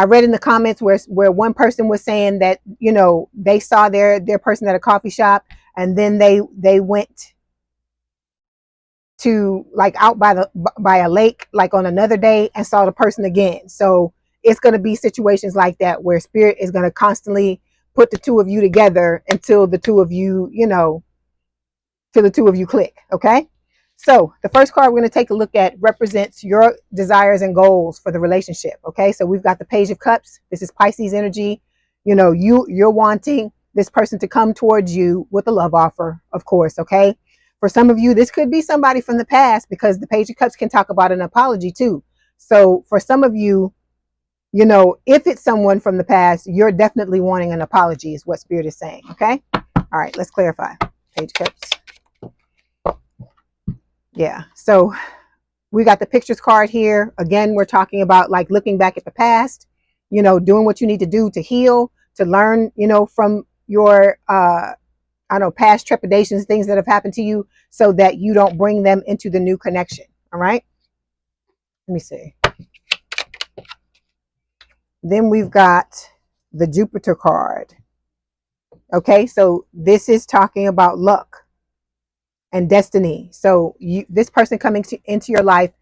read in the comments where one person was saying that, you know, they saw their person at a coffee shop, and then they went to like out by a lake like on another day and saw the person again. So it's going to be situations like that where spirit is going to constantly put the two of you together until the two of you, you know, till the two of you click. Okay. So the first card we're going to take a look at represents your desires and goals for the relationship. Okay. So we've got the Page of Cups. This is Pisces energy. You know, you're wanting this person to come towards you with a love offer, of course. Okay. For some of you, this could be somebody from the past, because the Page of Cups can talk about an apology too. So for some of you, you know, if it's someone from the past, you're definitely wanting an apology is what spirit is saying. Okay. All right. Let's clarify. Page of Cups. Yeah. So we got the pictures card here. Again, we're talking about like looking back at the past, you know, doing what you need to do to heal, to learn, you know, from your, I don't know, past trepidations, things that have happened to you, so that you don't bring them into the new connection. All right. Let me see. Then we've got the Jupiter card. Okay. So this is talking about luck and destiny. So this person coming into your life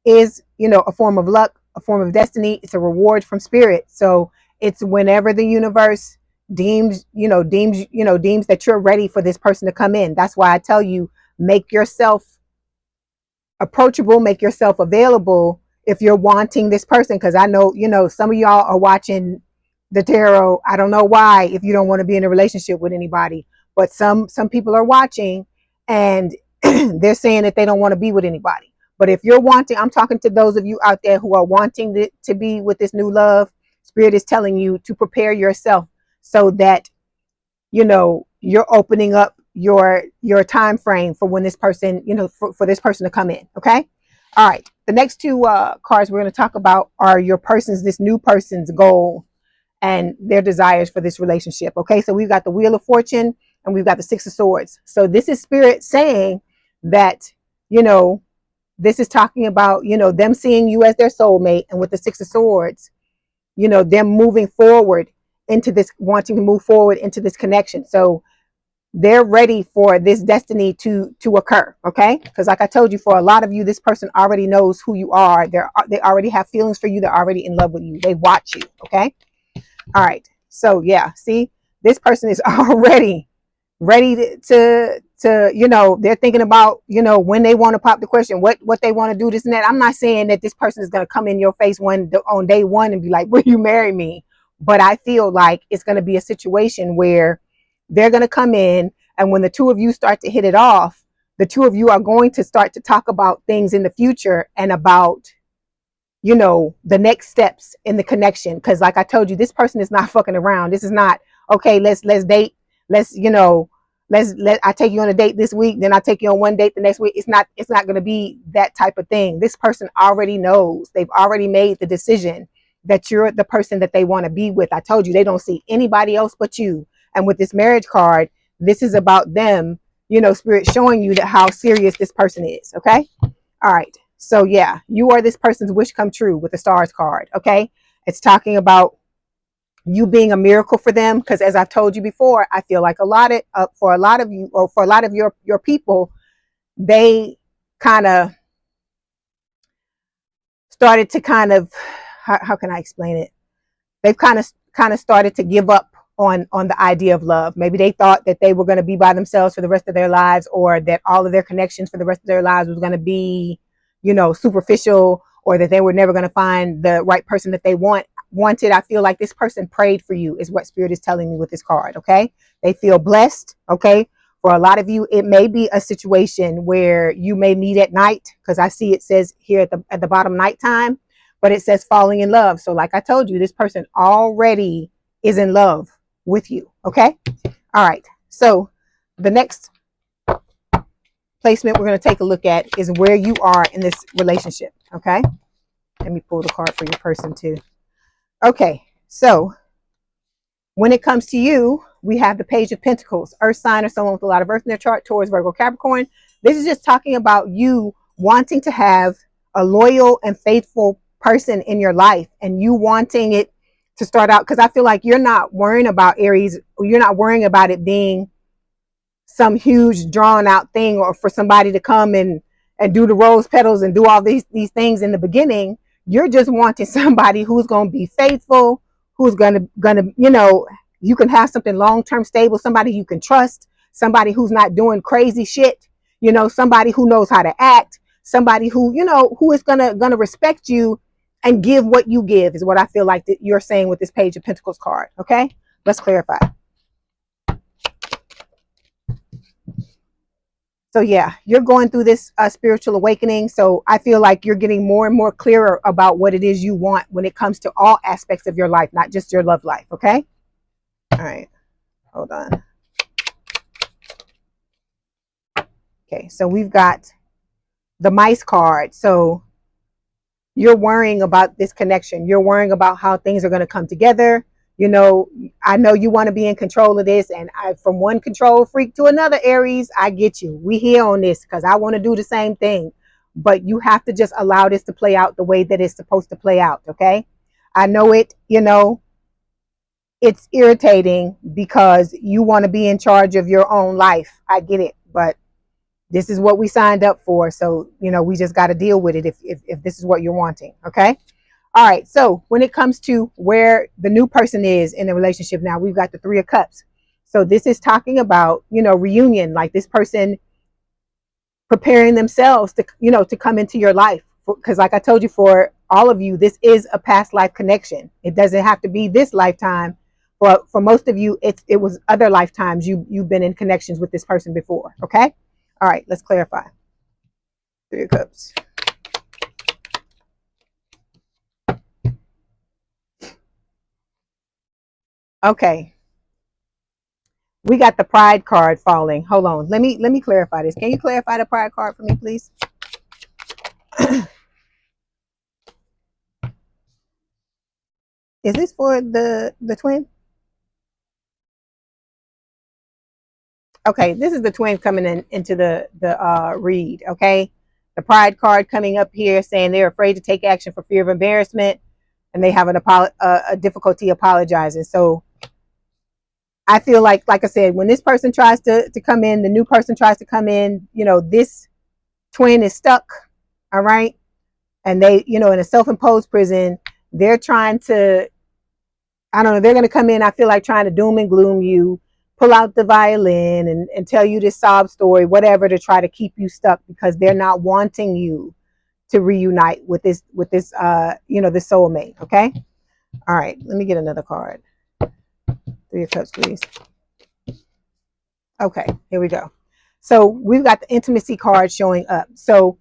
is, you know, a form of luck, a form of destiny. It's a reward from spirit. So it's whenever the universe deems that you're ready for this person to come in. That's why I tell you, make yourself approachable, make yourself available if you're wanting this person. Because I know, you know, some of y'all are watching the tarot. I don't know why, if you don't want to be in a relationship with anybody, but some people are watching and they're saying that they don't want to be with anybody. But if you're wanting, I'm talking to those of you out there who are wanting to be with this new love. Spirit is telling you to prepare yourself so that, you know, you're opening up your time frame for when this person, you know, for this person to come in. Okay. All right. The next two cards we're going to talk about are this new person's goal and their desires for this relationship. Okay. So we've got the Wheel of Fortune and we've got the Six of Swords. So this is Spirit saying that, you know, this is talking about, you know, them seeing you as their soulmate, and with the Six of Swords, you know, them moving forward into this, wanting to move forward into this connection. So they're ready for this destiny to occur. Okay. Because like I told you, for a lot of you, this person already knows who you are. They already have feelings for you. They're already in love with you. They watch you. Okay. All right. So yeah, see, this person is already ready to, you know, they're thinking about, you know, when they want to pop the question, what they want to do, this and that. I'm not saying that this person is going to come in your face on day one and be like, will you marry me? But I feel like it's going to be a situation where they're going to come in, and when the two of you start to hit it off, the two of you are going to start to talk about things in the future and about, you know, the next steps in the connection. Because like I told you, this person is not fucking around. This is not, okay, let's date, let's, you know, let I take you on a date this week, then I take you on one date the next week. It's not going to be that type of thing. This person already knows. They've already made the decision that you're the person that they want to be with. I told you, they don't see anybody else but you. And with this marriage card, this is about them, you know, Spirit showing you that how serious this person is. Okay. All right. So yeah, you are this person's wish come true with the Stars card. Okay. It's talking about you being a miracle for them. Because as I've told you before, I feel like for a lot of you, or for a lot of your people, they kind of started to how can I explain it? They've kind of started to give up on the idea of love. Maybe they thought that they were going to be by themselves for the rest of their lives, or that all of their connections for the rest of their lives was going to be, you know, superficial, or that they were never going to find the right person that they wanted. I feel like this person prayed for you, is what Spirit is telling me with this card. Okay. They feel blessed. Okay. For a lot of you, it may be a situation where you may meet at night, because I see it says here at the bottom, nighttime, but it says falling in love. So like I told you, this person already is in love with you. Okay. All right. So the next placement we're going to take a look at is where you are in this relationship. Okay. Let me pull the card for your person too. Okay. So when it comes to you, we have the Page of Pentacles, Earth sign or someone with a lot of Earth in their chart, Taurus, Virgo, Capricorn. This is just talking about you wanting to have a loyal and faithful person in your life, and you wanting it to start out, because I feel like you're not worrying about Aries, you're not worrying about it being some huge drawn out thing, or for somebody to come and do the rose petals and do all these things in the beginning. You're just wanting somebody who's going to be faithful, who's gonna, you know, you can have something long-term stable, somebody you can trust, somebody who's not doing crazy shit, you know, somebody who knows how to act, somebody who, you know, who is gonna respect you and give what you give, is what I feel like that you're saying with this Page of Pentacles card. Okay, let's clarify. So yeah, you're going through this spiritual awakening. So I feel like you're getting more and more clearer about what it is you want when it comes to all aspects of your life, not just your love life. Okay. All right. Hold on. Okay. So we've got the Mice card. So you're worrying about this connection. You're worrying about how things are going to come together. You know, I know you want to be in control of this, and from one control freak to another, Aries, I get you. We here on this because I want to do the same thing, but you have to just allow this to play out the way that it's supposed to play out. Okay. I know it, you know, it's irritating because you want to be in charge of your own life. I get it, but this is what we signed up for. So, you know, we just got to deal with it if this is what you're wanting. Okay. All right. So when it comes to where the new person is in the relationship now, we've got the Three of Cups. So this is talking about, you know, reunion, like this person preparing themselves to, you know, to come into your life. Because like I told you, for all of you, this is a past life connection. It doesn't have to be this lifetime. For most of you, it was other lifetimes you've been in connections with this person before. Okay. All right. Let's clarify. Three of Cups. Okay. We got the Pride card falling. Hold on. Let me clarify this. Can you clarify the Pride card for me, please? Is this for the twin? Okay, this is the twin coming into the read. Okay, the Pride card coming up here saying they're afraid to take action for fear of embarrassment, and they have a difficulty apologizing. So I feel like I said, when this person tries to come in, the new person tries to come in, you know, this twin is stuck. All right, and they, you know, in a self-imposed prison, they're trying to, I don't know, they're going to come in, I feel like, trying to doom and gloom you, pull out the violin and tell you this sob story, whatever, to try to keep you stuck, because they're not wanting you to reunite with this you know, this soulmate. Okay, all right, let me get another card. Three of Cups, please. Okay, here we go. So we've got the intimacy card showing up. So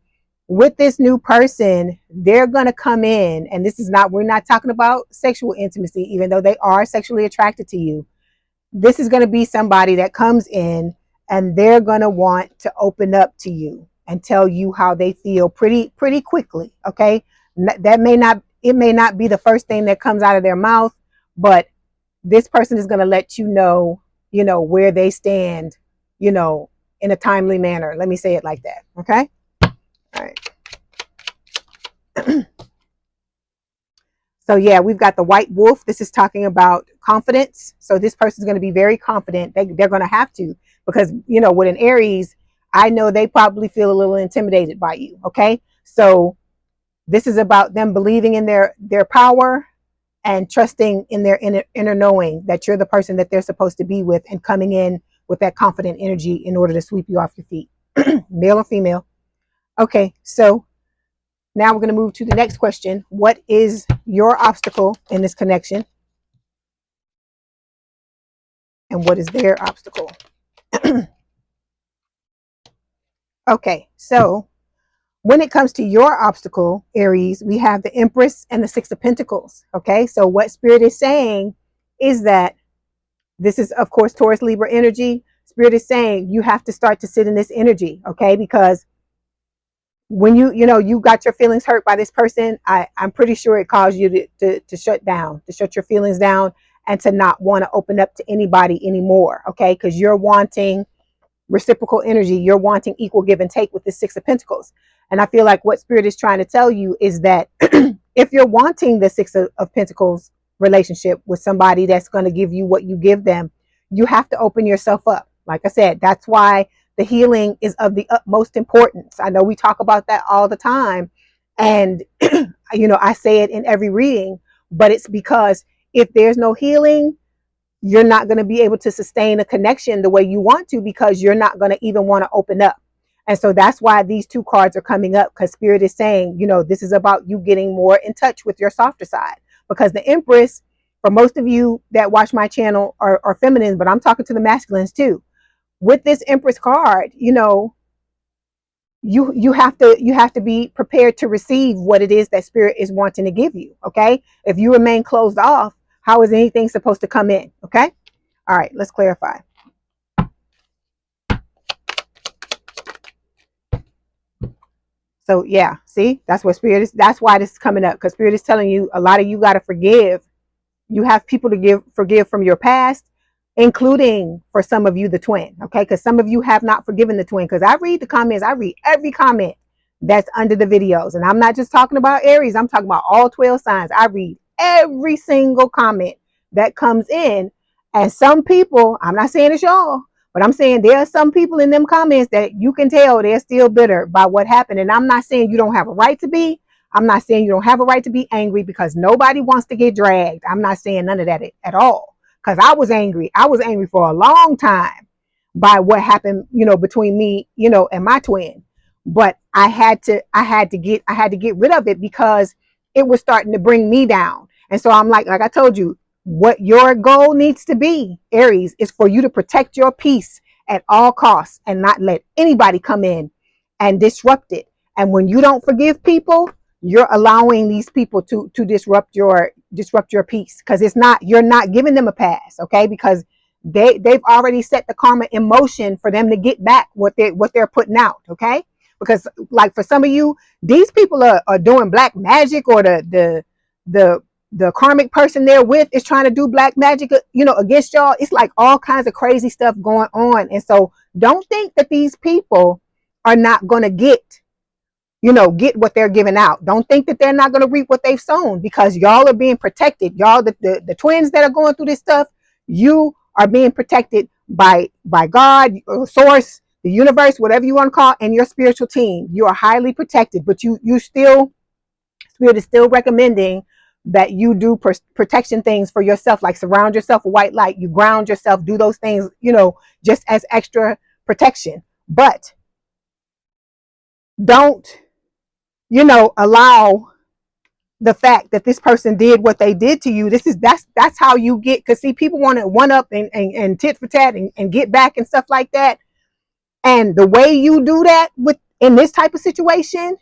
with this new person, they're going to come in, and this is not, we're not talking about sexual intimacy, even though they are sexually attracted to you. This is going to be somebody that comes in and they're going to want to open up to you and tell you how they feel pretty quickly. Okay, that may not, it may not be the first thing that comes out of their mouth, but this person is going to let you know, where they stand, you know, in a timely manner. Let me say it like that. Okay, all right. So yeah, we've got the white wolf. This is talking about confidence. So this person is going to be very confident. They're going to have to, because, you know, with an Aries, I know they probably feel a little intimidated by you. Okay, so this is about them believing in their power and trusting in their inner knowing that you're the person that they're supposed to be with, and coming in with that confident energy in order to sweep you off your feet. Male or female. Okay, so now we're going to move to the next question. What is your obstacle in this connection? And what is their obstacle? Okay, so when it comes to your obstacle, Aries, we have the Empress and the Six of Pentacles. Okay, so what Spirit is saying is that this is, of course, Taurus Libra energy. Spirit is saying you have to start to sit in this energy, okay? Because when you got your feelings hurt by this person, I'm pretty sure it caused you to shut down, to shut your feelings down, and to not want to open up to anybody anymore, okay? Because you're wanting reciprocal energy. You're wanting equal give and take with the Six of Pentacles. And I feel like what Spirit is trying to tell you is that if you're wanting the Six of Pentacles relationship with somebody that's going to give you what you give them, you have to open yourself up. Like I said, that's why the healing is of the utmost importance. I know we talk about that all the time. And, I say it in every reading, but it's because if there's no healing, you're not going to be able to sustain a connection the way you want to, because you're not going to even want to open up. And so that's why these two cards are coming up, because Spirit is saying, this is about you getting more in touch with your softer side. Because the Empress, for most of you that watch my channel, are feminine, but I'm talking to the masculines too. With this Empress card, you have to be prepared to receive what it is that Spirit is wanting to give you. Okay, if you remain closed off, how is anything supposed to come in? Okay, all right, let's clarify. So yeah, see, that's what Spirit is. That's why this is coming up, because Spirit is telling you a lot of you got to forgive. You have people to forgive from your past, including, for some of you, the twin. Okay, because some of you have not forgiven the twin. Because I read the comments, I read every comment that's under the videos, and I'm not just talking about Aries. I'm talking about all 12 signs. I read every single comment that comes in, and some people, I'm not saying it's y'all, but I'm saying there are some people in them comments that you can tell they're still bitter by what happened. And I'm not saying you don't have a right to be. I'm not saying you don't have a right to be angry, because nobody wants to get dragged. I'm not saying none of that at all, because I was angry. I was angry for a long time by what happened, between me, and my twin. But I had to get rid of it, because it was starting to bring me down. And so I'm like I told you, what your goal needs to be, Aries, is for you to protect your peace at all costs and not let anybody come in and disrupt it. And when you don't forgive people, you're allowing these people to disrupt your peace, because you're not giving them a pass. Okay, because they've already set the karma in motion for them to get back what they're putting out. Okay, because like for some of you, these people are doing black magic, or the karmic person they're with is trying to do black magic, against y'all. It's like all kinds of crazy stuff going on. And so don't think that these people are not going to get what they're giving out. Don't think that they're not going to reap what they've sown, because y'all are being protected. Y'all, the twins that are going through this stuff, you are being protected by God, source, the universe, whatever you want to call it, and your spiritual team. You are highly protected, but you still, Spirit is still recommending that you do protection things for yourself, like surround yourself with white light, you ground yourself, do those things, just as extra protection. But don't, allow the fact that this person did what they did to you. That's how you get, because see, people want to one up and tit for tat and get back and stuff like that. And the way you do that in this type of situation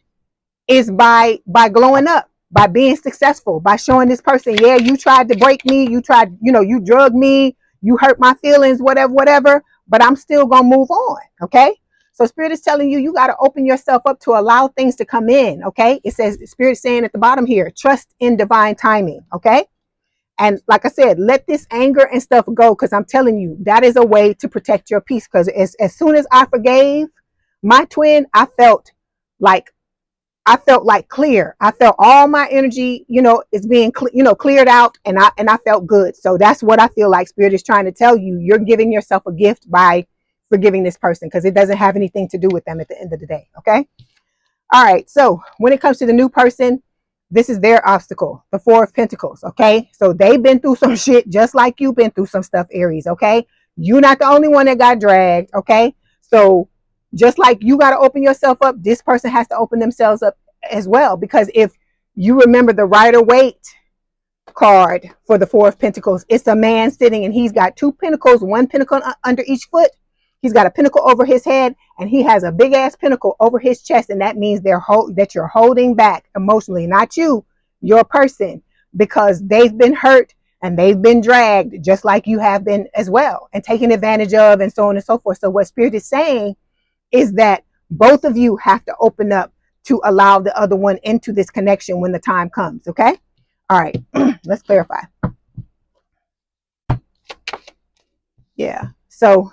is by glowing up, by being successful, by showing this person, yeah, you tried to break me, you tried, you drugged me, you hurt my feelings, whatever, but I'm still gonna move on. Okay, so Spirit is telling you got to open yourself up to allow things to come in. Okay, it says, Spirit is saying at the bottom here, trust in divine timing. Okay, and like I said, let this anger and stuff go, because I'm telling you, that is a way to protect your peace. Because as soon as I forgave my twin, I felt like clear. I felt all my energy, is being, cleared out, and I felt good. So that's what I feel like Spirit is trying to tell you. You're giving yourself a gift by forgiving this person, because it doesn't have anything to do with them at the end of the day. Okay. All right. So when it comes to the new person, this is their obstacle, the Four of Pentacles. Okay. So they've been through some shit just like you've been through some stuff, Aries. Okay. You're not the only one that got dragged. Okay. So just like you got to open yourself up, this person has to open themselves up as well. Because if you remember the Rider-Waite card for the Four of Pentacles, it's a man sitting and he's got two pentacles, one pentacle under each foot. He's got a pentacle over his head, and he has a big ass pentacle over his chest. And that means that you're holding back emotionally, not you, your person, because they've been hurt and they've been dragged just like you have been as well, and taken advantage of, and so on and so forth. So what Spirit is saying is that both of you have to open up to allow the other one into this connection when the time comes. Okay. All right. Let's clarify. Yeah. So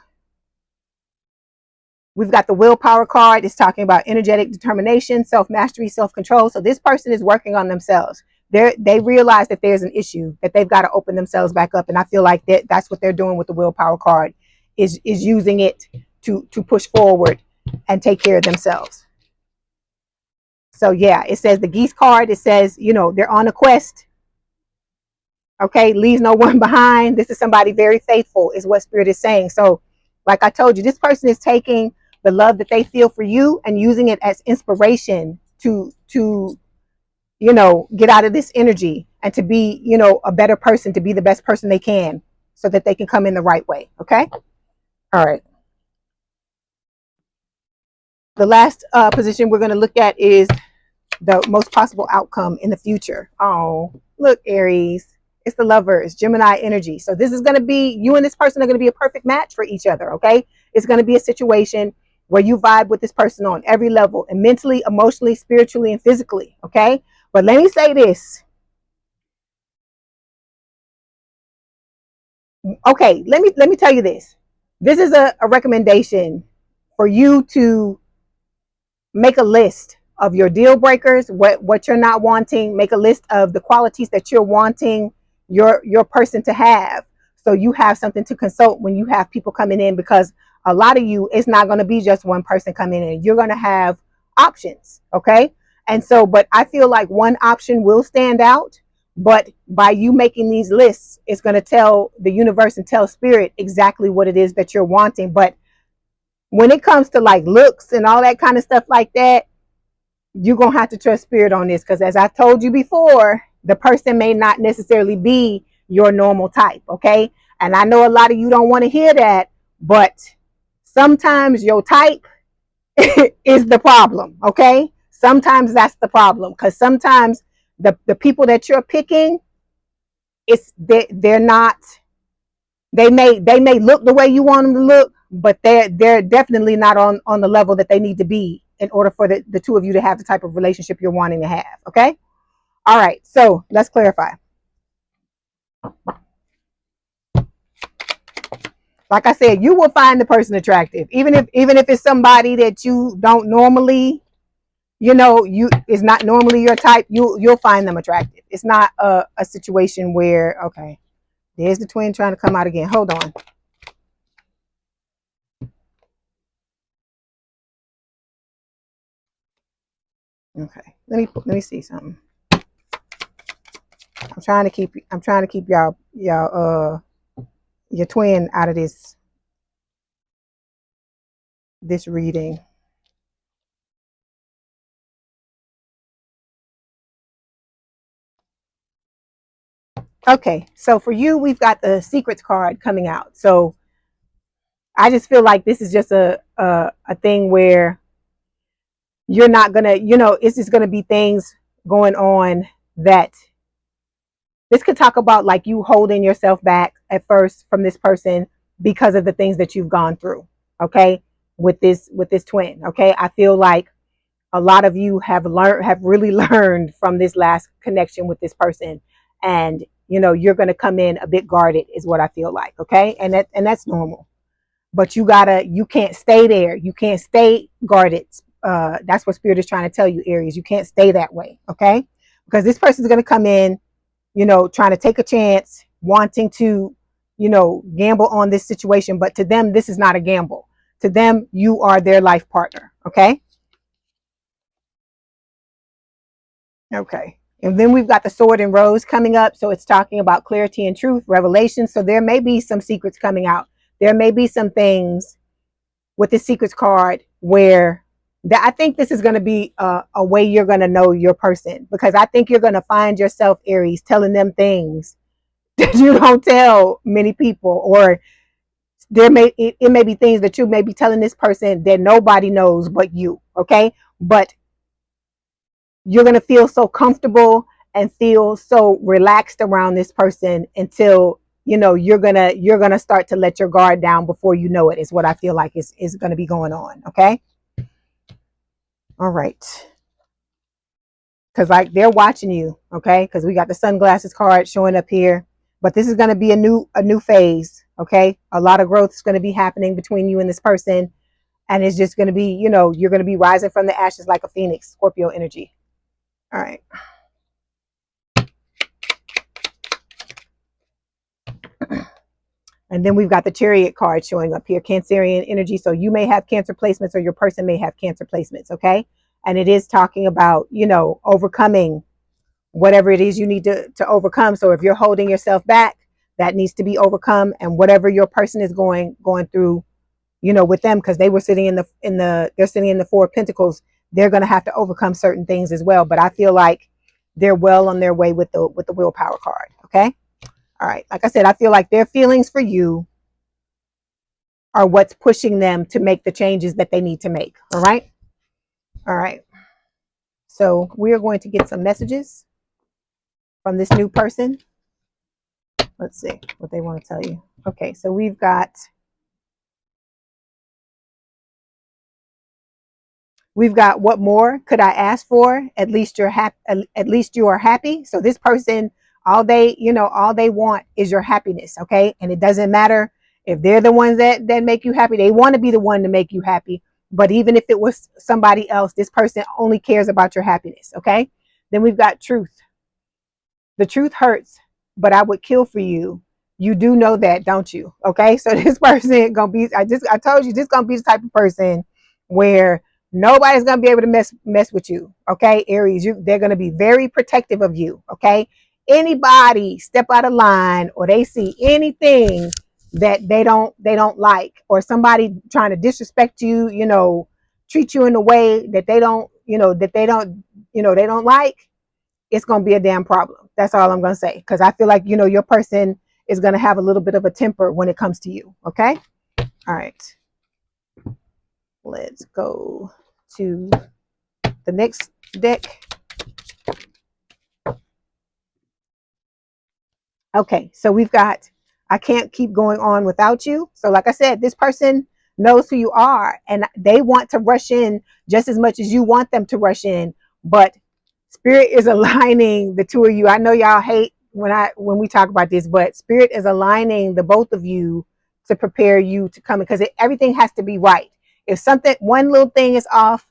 we've got the willpower card. It's talking about energetic determination, self-mastery, self-control. So this person is working on themselves. They realize that there's an issue, that they've got to open themselves back up. And I feel like that's what they're doing with the willpower card, is using it to push forward and take care of themselves. So yeah, it says the geese card, it says, they're on a quest. Okay, leaves no one behind. This is somebody very faithful, is what Spirit is saying. So like I told you, this person is taking the love that they feel for you and using it as inspiration to get out of this energy and to be, a better person, to be the best person they can, so that they can come in the right way. Okay. All right. The last position we're going to look at is the most possible outcome in the future. Oh, look, Aries, it's the Lovers, Gemini energy. So this is going to be, you and this person are going to be a perfect match for each other. Okay. It's going to be a situation where you vibe with this person on every level, and mentally, emotionally, spiritually, and physically. Okay. But let me say this. Okay. Let me tell you this. This is a recommendation for you to make a list of your deal breakers, what you're not wanting. Make a list of the qualities that you're wanting your person to have, so you have something to consult when you have people coming in, because a lot of you, it's not going to be just one person coming in. You're going to have options. Okay. And so, but I feel like one option will stand out, but by you making these lists, it's going to tell the universe and tell Spirit exactly what it is that you're wanting. But when it comes to like looks and all that kind of stuff like that, you're going to have to trust Spirit on this, because as I've told you before, the person may not necessarily be your normal type. Okay. And I know a lot of you don't want to hear that, but sometimes your type is the problem. Okay. Sometimes that's the problem, because sometimes the people that you're picking, they're not They may look the way you want them to look, but they're definitely not on the level that they need to be in order for the two of you to have the type of relationship you're wanting to have. Okay. All right. So let's clarify. Like I said, you will find the person attractive, even if it's somebody that you don't normally, you is not normally your type. You'll find them attractive. It's not a situation where, okay, there's the twin trying to come out again. Hold on. Okay, let me see something. I'm trying to keep y'all your twin out of this reading. Okay, so for you, we've got the secrets card coming out. So I just feel like this is just a thing where you're not gonna, it's just gonna be things going on that this could talk about, like you holding yourself back at first from this person because of the things that you've gone through. Okay, with this twin. Okay, I feel like a lot of you have really learned from this last connection with this person, and you're going to come in a bit guarded is what I feel like. Okay, and that's normal, but you can't stay there, you can't stay guarded. That's what spirit is trying to tell you, Aries. You can't stay that way. Okay, because this person is going to come in, trying to take a chance, wanting to, gamble on this situation, but to them this is not a gamble. To them, you are their life partner. Okay. Okay. And then we've got the sword and rose coming up. So it's talking about clarity and truth, revelation. So there may be some secrets coming out. There may be some things with the secrets card where I think this is going to be a way you're going to know your person, because I think you're going to find yourself, Aries, telling them things that you don't tell many people, or it may be things that you may be telling this person that nobody knows but you. Okay. But you're going to feel so comfortable and feel so relaxed around this person until you're gonna start to let your guard down before you know it, is what I feel like is going to be going on. Okay. All right. Because like they're watching you. Okay, because we got the sunglasses card showing up here, but this is going to be a new phase. Okay, a lot of growth is going to be happening between you and this person, and it's just going to be, you're going to be rising from the ashes like a phoenix. Scorpio energy. All right. And then we've got the chariot card showing up here, Cancerian energy. So you may have Cancer placements, or your person may have Cancer placements. Okay. And it is talking about, overcoming whatever it is you need to overcome. So if you're holding yourself back, that needs to be overcome. And whatever your person is going through, with them, because they were sitting they're sitting in the Four of Pentacles, they're going to have to overcome certain things as well. But I feel like they're well on their way with the willpower card. Okay. All right. Like I said, I feel like their feelings for you are what's pushing them to make the changes that they need to make. All right. All right. So we are going to get some messages from this new person. Let's see what they want to tell you. Okay. So we've got what more could I ask for? At least you're happy. At least you are happy. So this person, all they want is your happiness. Okay. And it doesn't matter if they're the ones that make you happy. They want to be the one to make you happy. But even if it was somebody else, this person only cares about your happiness. Okay. Then we've got truth. The truth hurts, but I would kill for you. You do know that, don't you? Okay. So this person gonna be, I told you, this gonna be the type of person where nobody's gonna be able to mess with you. Okay, Aries, they're gonna be very protective of you. Okay. Anybody step out of line, or they see anything that they don't like, or somebody trying to disrespect you, treat you in a way that they don't, they don't like, it's going to be a damn problem. That's all I'm going to say. Because I feel like, your person is going to have a little bit of a temper when it comes to you. Okay. All right. Let's go to the next deck. Okay. So we've got I can't keep going on without you. So like I said, this person knows who you are and they want to rush in just as much as you want them to rush in. But Spirit is aligning the two of you. I know y'all hate when we talk about this, but Spirit is aligning the both of you to prepare you to come, because everything has to be right. If one little thing is off,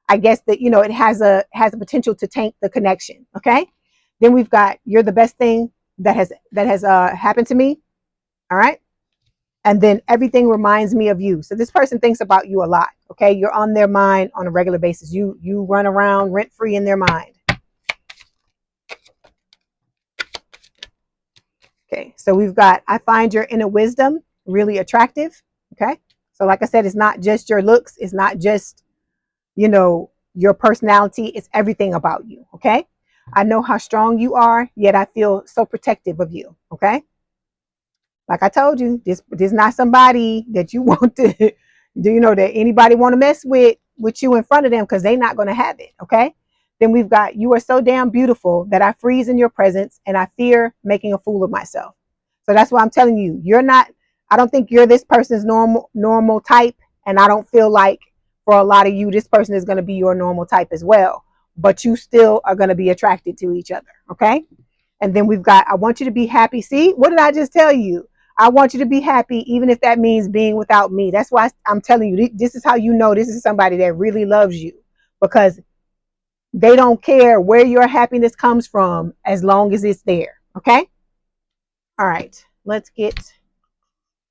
I guess that, it has a potential to taint the connection. Okay. Then we've got, you're the best thing that has happened to me. All right. And then everything reminds me of you. So this person thinks about you a lot. Okay. You're on their mind on a regular basis. You run around rent free in their mind. Okay. So we've got, I find your inner wisdom really attractive. Okay. So like I said, it's not just your looks. It's not just, your personality. It's everything about you. Okay. I know how strong you are, yet I feel so protective of you. Okay. Like I told you, this is not somebody that you want to, that anybody want to mess with you in front of them, because they're not going to have it. Okay. Then we've got, you are so damn beautiful that I freeze in your presence and I fear making a fool of myself. So that's why I'm telling you, I don't think you're this person's normal type. And I don't feel like for a lot of you, this person is going to be your normal type as well. But you still are going to be attracted to each other. Okay. And then we've got, I want you to be happy. See, what did I just tell you? I want you to be happy, even if that means being without me. That's why I'm telling you, this is how you know this is somebody that really loves you, because they don't care where your happiness comes from as long as it's there. Okay. All right. Let's get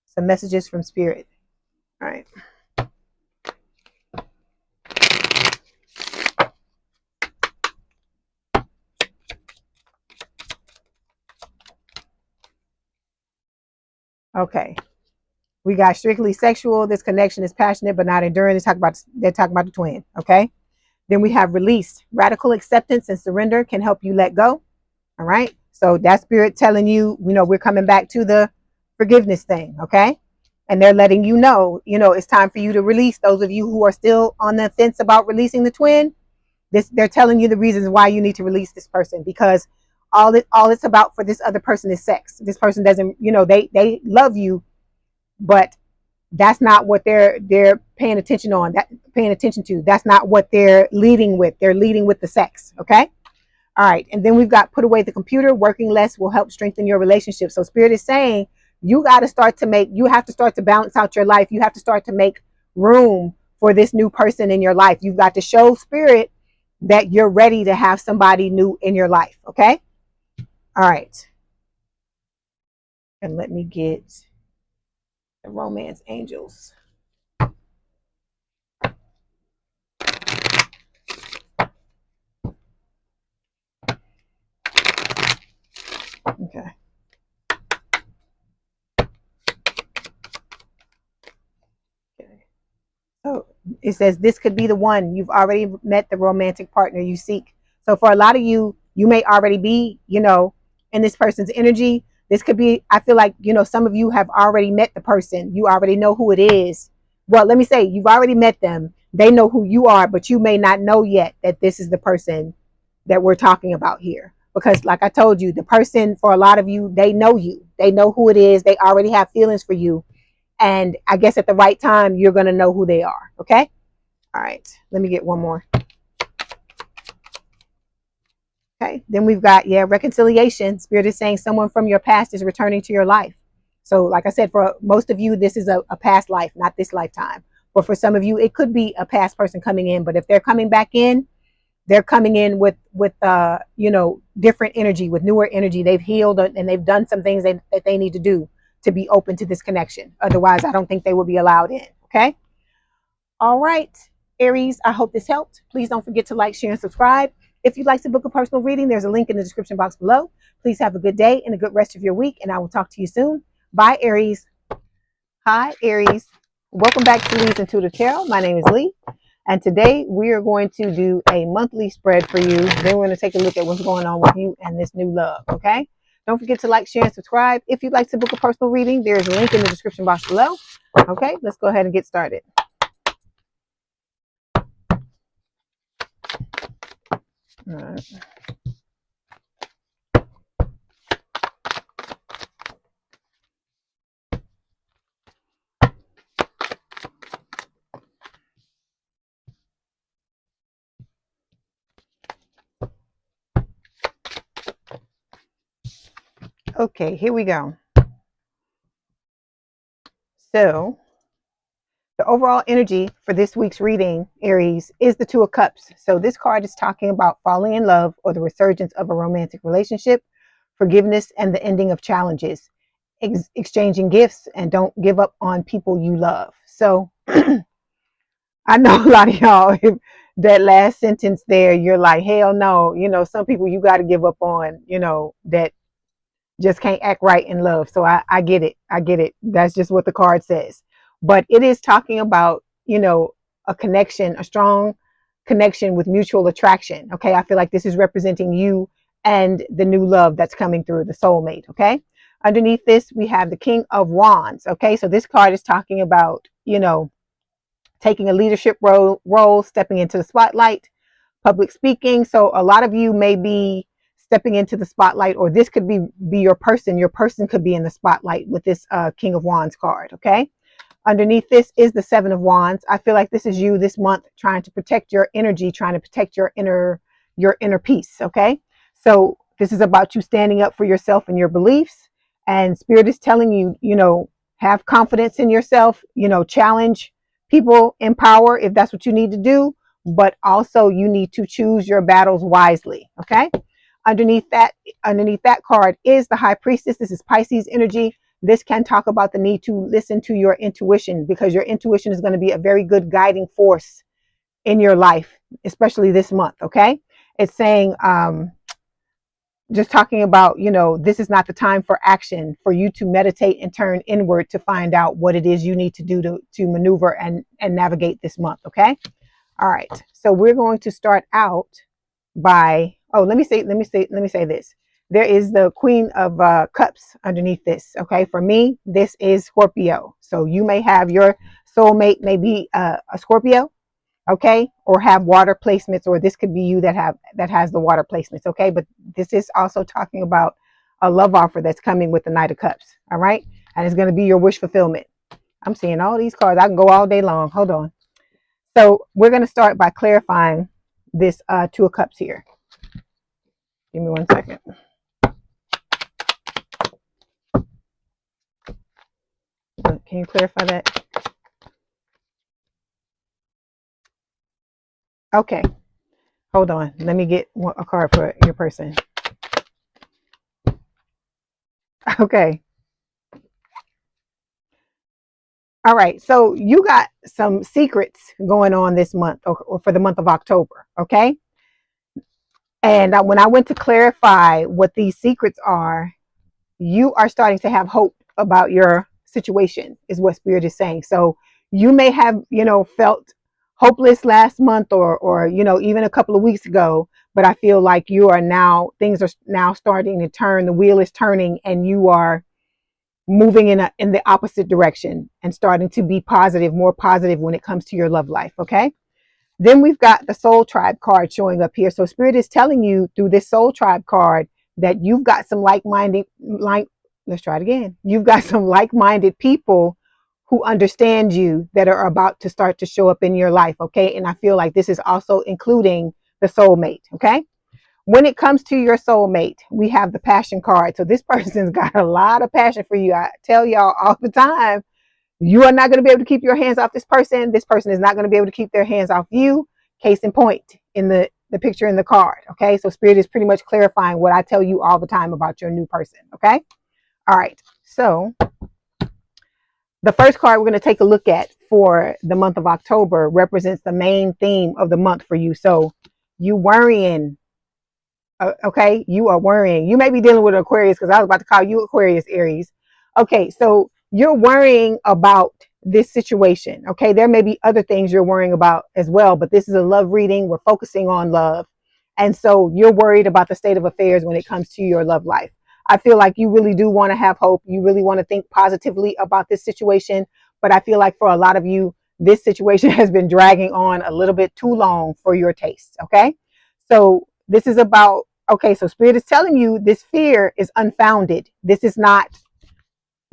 some messages from Spirit. All right. Okay. We got strictly sexual. This connection is passionate but not enduring. They're talking about the twin. Okay. Then we have release. Radical acceptance and surrender can help you let go. All right. So that Spirit telling you, we're coming back to the forgiveness thing. Okay. And they're letting you know, it's time for you to release. Those of you who are still on the fence about releasing the twin, they're telling you the reasons why you need to release this person, because all it's about for this other person is sex. This person doesn't, they love you, but that's not what they're paying attention to. That's not what they're leading with. They're leading with the sex. Okay. All right. And then we've got, put away the computer. Working less will help strengthen your relationship. So Spirit is saying you have to start to balance out your life. You have to start to make room for this new person in your life. You've got to show Spirit that you're ready to have somebody new in your life. Okay. All right. And let me get the romance angels. Okay. So it says this could be the one. You've already met the romantic partner you seek. So for a lot of you, you may already be, in this person's energy. This could be, I feel like, some of you have already met the person. You already know who it is. Well, let me say, you've already met them. They know who you are, but you may not know yet that this is the person that we're talking about here. Because like I told you, the person, for a lot of you, they know you. They know who it is. They already have feelings for you. And I guess at the right time, you're going to know who they are. Okay. All right. Let me get one more. Okay. Then we've got, reconciliation. Spirit is saying someone from your past is returning to your life. So like I said, for most of you, this is a past life, not this lifetime. But for some of you, it could be a past person coming in. But if they're coming back in, they're coming in with different energy, with newer energy. They've healed and they've done some things that they need to do to be open to this connection. Otherwise, I don't think they will be allowed in. Okay. All right, Aries, I hope this helped. Please don't forget to like, share, and subscribe. If you'd like to book a personal reading, there's a link in the description box below. Please have a good day and a good rest of your week, and I will talk to you soon. Bye, Aries. Hi, Aries. Welcome back to Leigh's Intuitive Tarot. My name is Leigh, and today we are going to do a monthly spread for you. Then we're going to take a look at what's going on with you and this new love, okay? Don't forget to like, share, and subscribe. If you'd like to book a personal reading, there's a link in the description box below. Okay, let's go ahead and get started. All right. Okay, here we go. So the overall energy for this week's reading, Aries, is the Two of Cups. So this card is talking about falling in love or the resurgence of a romantic relationship, forgiveness, and the ending of challenges, exchanging gifts, and don't give up on people you love. So I know a lot of y'all, if that last sentence there, you're like, hell no. Some people you got to give up on, that just can't act right in love. So I get it. I get it. That's just what the card says. But it is talking about, a connection, a strong connection with mutual attraction. Okay. I feel like this is representing you and the new love that's coming through, the soulmate. Okay. Underneath this, we have the King of Wands. Okay. So this card is talking about, taking a leadership role, stepping into the spotlight, public speaking. So a lot of you may be stepping into the spotlight, or this could be your person. Your person could be in the spotlight with this King of Wands card. Okay. Underneath this is the Seven of Wands. I feel like this is you this month trying to protect your energy, trying to protect your inner peace. Okay. So this is about you standing up for yourself and your beliefs. And Spirit is telling you, have confidence in yourself, challenge people in power if that's what you need to do, but also you need to choose your battles wisely. Okay. Underneath that card is the High Priestess. This is Pisces energy. This can talk about the need to listen to your intuition, because your intuition is going to be a very good guiding force in your life, especially this month. Okay. It's saying, just talking about, this is not the time for action, for you to meditate and turn inward to find out what it is you need to do to maneuver and navigate this month. Okay. All right. So we're going to start out by, let me say this. There is the Queen of Cups underneath this. Okay. For me, this is Scorpio. So you may have your soulmate may be a Scorpio. Okay. Or have water placements, or this could be you that has the water placements. Okay. But this is also talking about a love offer that's coming with the Knight of Cups. All right. And it's going to be your wish fulfillment. I'm seeing all these cards. I can go all day long. Hold on. So we're going to start by clarifying this Two of Cups here. Give me 1 second. Can you clarify that? Okay. Hold on. Let me get a card for your person. Okay. All right. So you got some secrets going on this month, or for the month of October. Okay. And when I went to clarify what these secrets are, you are starting to have hope about your situation, is what Spirit is saying. So you may have, felt hopeless last month, or even a couple of weeks ago, but I feel like things are now starting to turn. The wheel is turning, and you are moving in the opposite direction and starting to be more positive when it comes to your love life. Okay. Then we've got the Soul Tribe card showing up here. So Spirit is telling you through this Soul Tribe card that you've got some let's try it again. You've got some like-minded people who understand you, that are about to start to show up in your life. Okay. And I feel like this is also including the soulmate. Okay. When it comes to your soulmate, we have the Passion card. So this person's got a lot of passion for you. I tell y'all all the time, you are not going to be able to keep your hands off this person. This person is not going to be able to keep their hands off you. Case in point, in the picture in the card. Okay. So Spirit is pretty much clarifying what I tell you all the time about your new person. Okay. All right. So the first card we're going to take a look at for the month of October represents the main theme of the month for you. So you worrying. Okay. You are worrying. You may be dealing with Aquarius, because I was about to call you Aquarius, Aries. Okay. So you're worrying about this situation. Okay. There may be other things you're worrying about as well, but this is a love reading. We're focusing on love. And so you're worried about the state of affairs when it comes to your love life. I feel like you really do want to have hope. You really want to think positively about this situation. But I feel like for a lot of you, this situation has been dragging on a little bit too long for your taste. Okay. So this is about, okay, so Spirit is telling you this fear is unfounded. This is not,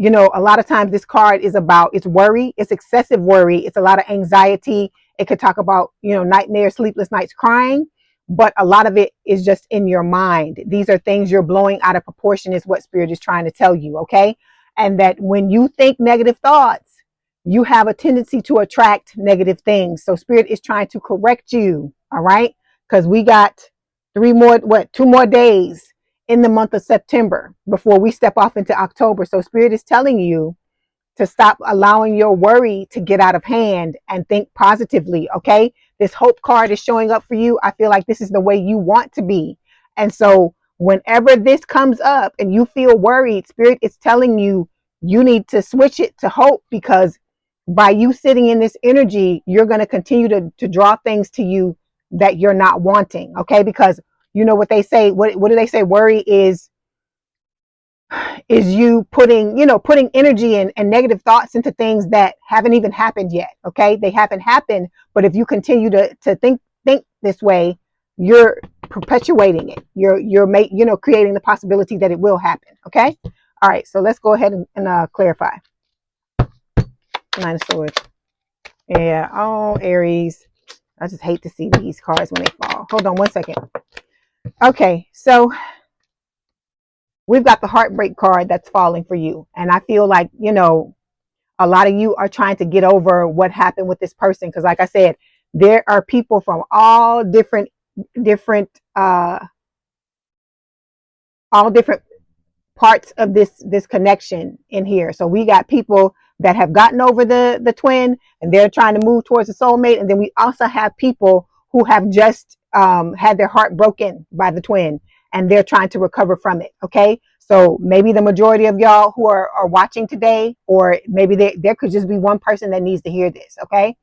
a lot of times this card is about, it's worry, it's excessive worry, it's a lot of anxiety. It could talk about, nightmares, sleepless nights, crying. but a lot of it is just in your mind. These are things you're blowing out of proportion, is what Spirit is trying to tell you, okay? And that when you think negative thoughts, you have a tendency to attract negative things. So Spirit is trying to correct you, all right? Because we got 2 more days in the month of September before we step off into October. So Spirit is telling you to stop allowing your worry to get out of hand and think positively, okay? This hope card is showing up for you. I feel like this is the way you want to be. And so whenever this comes up and you feel worried, Spirit is telling you, you need to switch it to hope, because by you sitting in this energy, you're going to continue to draw things to you that you're not wanting, okay? Because you know what they say, what do they say? Worry is you putting energy and negative thoughts into things that haven't even happened yet. Okay, they haven't happened, but if you continue to think this way, you're perpetuating it. You're creating the possibility that it will happen. Okay, all right, so let's go ahead and clarify. Nine of Swords. Yeah. Oh, Aries, I just hate to see these cards when they fall. Hold on one second. Okay, so we've got the heartbreak card that's falling for you. And I feel like, a lot of you are trying to get over what happened with this person. Because like I said, there are people from all different parts of this connection in here. So we got people that have gotten over the twin and they're trying to move towards a soulmate. And then we also have people who have just had their heart broken by the twin and they're trying to recover from it. Okay, so maybe the majority of y'all who are watching today, or maybe there could just be one person that needs to hear this. Okay,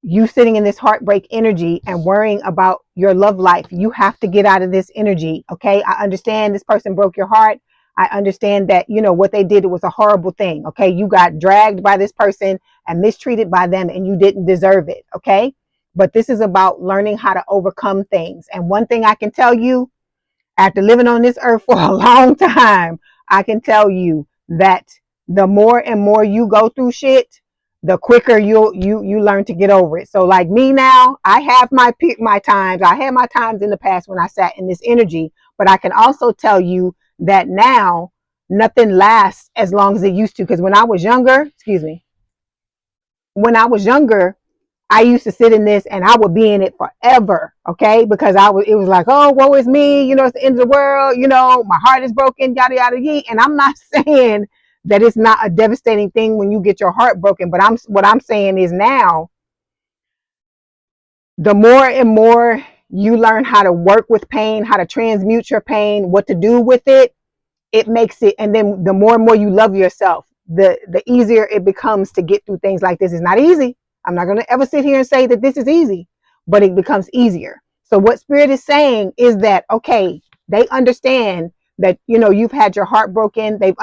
you sitting in this heartbreak energy and worrying about your love life, you have to get out of this energy. Okay, I understand this person broke your heart. I understand that what they did, it was a horrible thing. Okay, you got dragged by this person and mistreated by them and you didn't deserve it. Okay, but this is about learning how to overcome things. And one thing I can tell you, after living on this earth for a long time, I can tell you that the more and more you go through shit, the quicker you learn to get over it. So like me now, I have my times. I had my times in the past when I sat in this energy, but I can also tell you that now nothing lasts as long as it used to. Because when I was younger, I used to sit in this and I would be in it forever, okay? Because it was like, oh, woe is me, it's the end of the world, my heart is broken, yada, yada, yada. And I'm not saying that it's not a devastating thing when you get your heart broken, but what I'm saying is now, the more and more you learn how to work with pain, how to transmute your pain, what to do with it, it makes it, and then the more and more you love yourself, the easier it becomes to get through things like this. It's not easy. I'm not going to ever sit here and say that this is easy, but it becomes easier. So what Spirit is saying is that, okay, they understand that, you've had your heart broken. They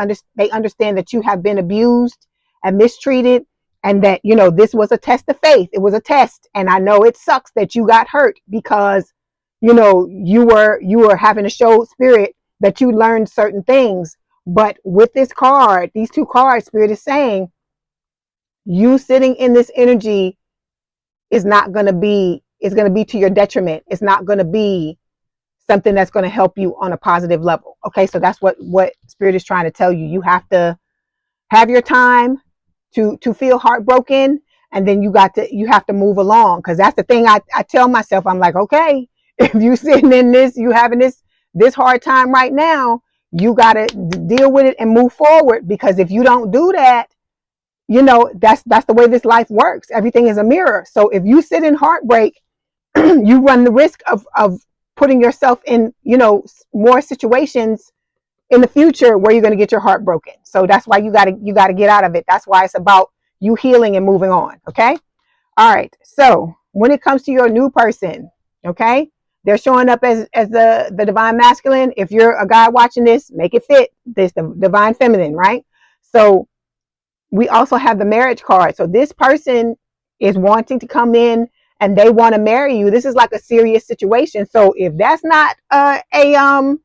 understand that you have been abused and mistreated, and that, this was a test of faith. It was a test. And I know it sucks that you got hurt because, you were having to show Spirit that you learned certain things. But with this card, these two cards, Spirit is saying, you sitting in this energy is going to be to your detriment. It's not going to be something that's going to help you on a positive level. Okay, so that's what Spirit is trying to tell you. You have to have your time to feel heartbroken, and then you have to move along. Because that's the thing I tell myself. I'm like, okay, if you sitting in this, you having this hard time right now, you got to deal with it and move forward. Because if you don't do that, that's the way this life works. Everything is a mirror. So if you sit in heartbreak, you run the risk of putting yourself in, more situations in the future where you're going to get your heart broken. So that's why you got to get out of it. That's why it's about you healing and moving on. Okay. All right. So when it comes to your new person, okay, they're showing up as the divine masculine. If you're a guy watching this, make it fit this the divine feminine, right? So we also have the marriage card. So this person is wanting to come in and they want to marry you. This is like a serious situation. So if that's not a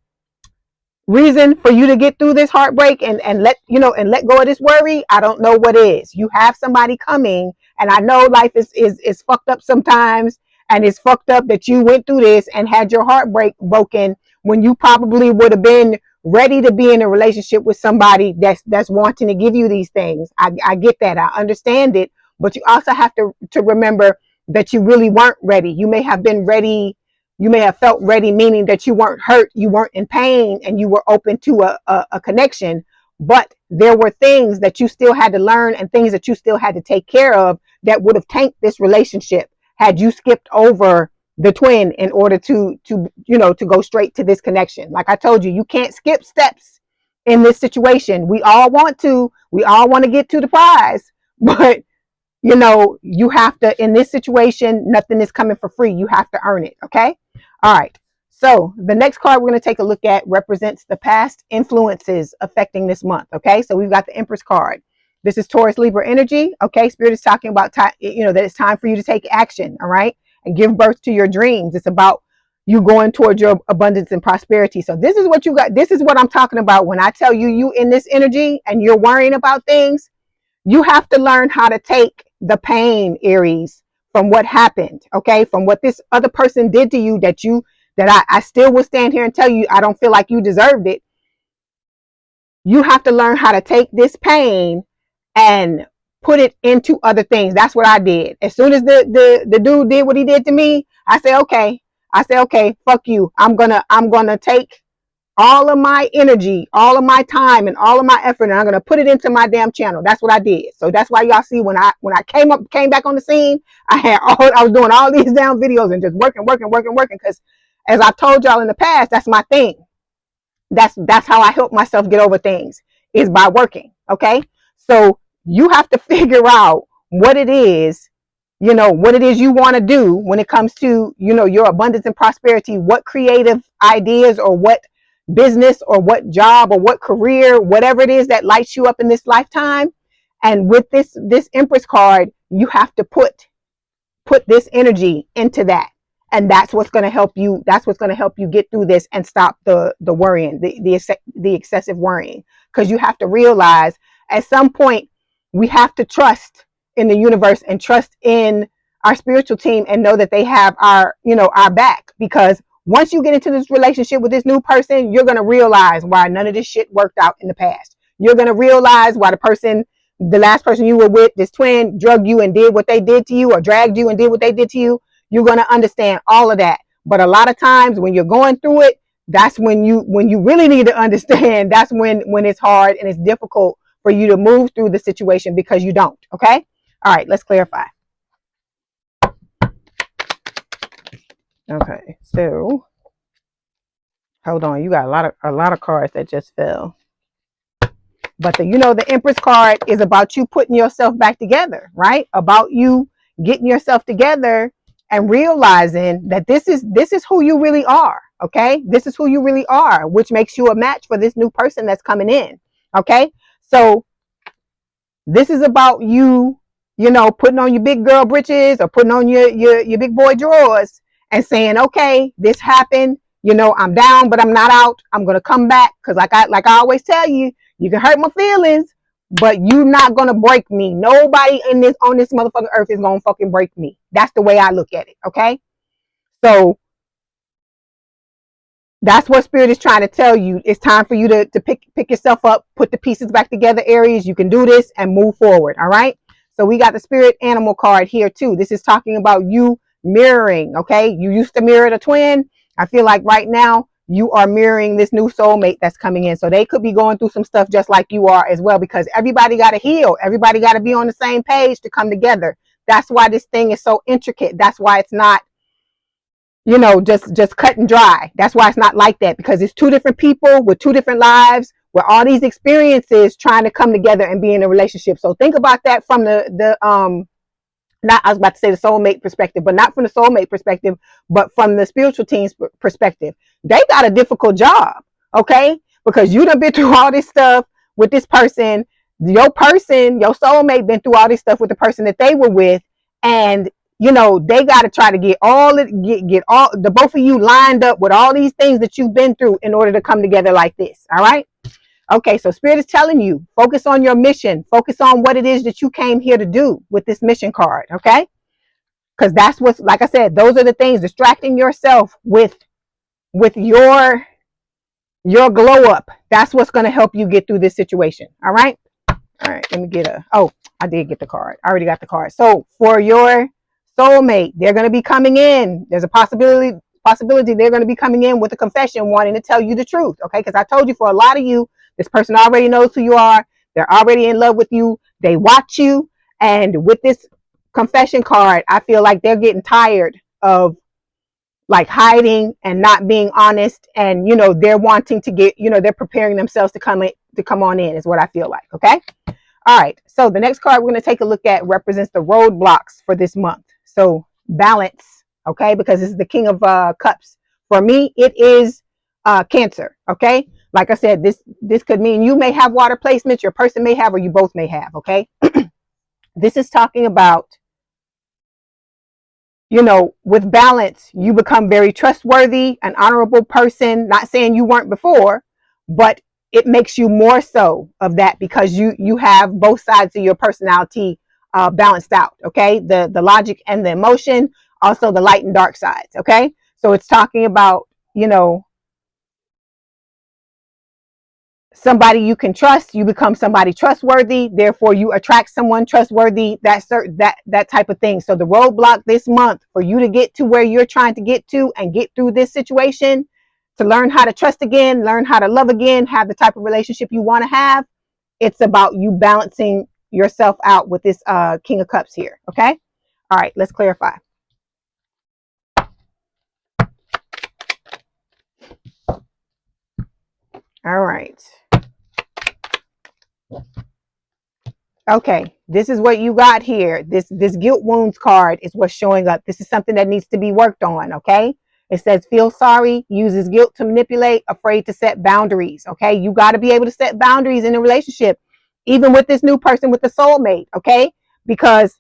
reason for you to get through this heartbreak and let go of this worry, I don't know what is. You have somebody coming, and I know life is fucked up sometimes, and it's fucked up that you went through this and had your heart broken when you probably would have been ready to be in a relationship with somebody that's wanting to give you these things. I get that. I understand it. But you also have to remember that you really weren't ready. You may have been ready. You may have felt ready, meaning that you weren't hurt, you weren't in pain, and you were open to a connection. But there were things that you still had to learn and things that you still had to take care of that would have tanked this relationship had you skipped over the twin in order to go straight to this connection. Like I told you, you can't skip steps in this situation. We all want to get to the prize, but you have to, in this situation, nothing is coming for free. You have to earn it. Okay. All right. So the next card we're going to take a look at represents the past influences affecting this month. Okay. So we've got the Empress card. This is Taurus Libra energy. Okay. Spirit is talking about time, that it's time for you to take action. All right. And give birth to your dreams. It's about you going towards your abundance and prosperity. So this is what you got. This is what I'm talking about when I tell you in this energy and you're worrying about things. You have to learn how to take the pain, Aries, from what happened, okay? From what this other person did to you that I still will stand here and tell you I don't feel like you deserved it. You have to learn how to take this pain and put it into other things. That's what I did. As soon as the dude did what he did to me, I said, okay, fuck you. I'm gonna take all of my energy, all of my time, and all of my effort, and I'm gonna put it into my damn channel. That's what I did. So that's why y'all see when I came back on the scene, I was doing all these damn videos and just working. Because as I told y'all in the past, that's my thing. That's how I help myself get over things, is by working. Okay, so you have to figure out what it is you want to do when it comes to your abundance and prosperity. What creative ideas or what business or what job or what career, whatever it is that lights you up in this lifetime. And with this Empress card, you have to put this energy into that. And that's what's going to help you. That's what's going to help you get through this and stop the worrying, the excessive worrying. Because you have to realize at some point we have to trust in the universe and trust in our spiritual team and know that they have our back. Because once you get into this relationship with this new person, you're going to realize why none of this shit worked out in the past. You're going to realize why the last person you were with, this twin, drugged you and did what they did to you, or dragged you and did what they did to you. You're going to understand all of that. But a lot of times when you're going through it, that's when you really need to understand. That's when it's hard and it's difficult for you to move through the situation because you don't. Okay. All right. Let's clarify. Okay. So hold on. You got a lot of cards that just fell. But the Empress card is about you putting yourself back together, right? About you getting yourself together and realizing that this is who you really are. Okay. This is who you really are, which makes you a match for this new person that's coming in. Okay. So this is about you, putting on your big girl britches or putting on your big boy drawers and saying, okay, this happened. I'm down, but I'm not out. I'm going to come back. Cause like I always tell you, you can hurt my feelings, but you're not going to break me. Nobody on this motherfucking earth is going to fucking break me. That's the way I look at it. Okay. So that's what Spirit is trying to tell you. It's time for you to pick yourself up, put the pieces back together, Aries. You can do this and move forward. All right. So we got the Spirit Animal card here too. This is talking about you mirroring. Okay. You used to mirror the twin. I feel like right now you are mirroring this new soulmate that's coming in. So they could be going through some stuff just like you are as well, because everybody got to heal. Everybody got to be on the same page to come together. That's why this thing is so intricate. That's why it's not, just cut and dry. That's why it's not like that, because it's two different people with two different lives, with all these experiences trying to come together and be in a relationship. So think about that from I was about to say the soulmate perspective, but not from the soulmate perspective, but from the spiritual team's perspective. They got a difficult job, okay? Because you done been through all this stuff with this person. Your soulmate been through all this stuff with the person that they were with, and they got to try to get all the both of you lined up with all these things that you've been through in order to come together like this. All right. Okay. So Spirit is telling you, focus on your mission, focus on what it is that you came here to do with this mission card. Okay. Because that's what's, like I said, those are the things, distracting yourself with your glow up. That's what's going to help you get through this situation. All right. All right. Let me get I did get the card. I already got the card. So for your soulmate, they're going to be coming in. There's a possibility they're going to be coming in with a confession, wanting to tell you the truth. Okay. Because I told you, for a lot of you, this person already knows who you are. They're already in love with you. They watch you. And with this confession card, I feel like they're getting tired of like hiding and not being honest, and they're wanting to get, they're preparing themselves to come on in, is what I feel like. Okay. All right. So the next card we're going to take a look at represents the roadblocks for this month. So balance. Okay. Because this is the King of Cups. For me, it is Cancer. Okay. Like I said, this could mean you may have water placements, your person may have, or you both may have. Okay. This is talking about, with balance, you become very trustworthy, an honorable person. Not saying you weren't before, but it makes you more so of that, because you have both sides of your personality balanced out. Okay. The logic and the emotion, also the light and dark sides. Okay. So it's talking about, somebody you can trust. You become somebody trustworthy, therefore you attract someone trustworthy, that type of thing. So the roadblock this month for you to get to where you're trying to get to and get through this situation, to learn how to trust again, learn how to love again, have the type of relationship you want to have, it's about you balancing yourself out with this King of Cups here. Okay. All right, let's clarify. All right. Okay, this is what you got here. This guilt wounds card is what's showing up. This is something that needs to be worked on. Okay. It says feel sorry, uses guilt to manipulate, afraid to set boundaries. Okay. You got to be able to set boundaries in a relationship, even with this new person, with the soulmate. Okay. Because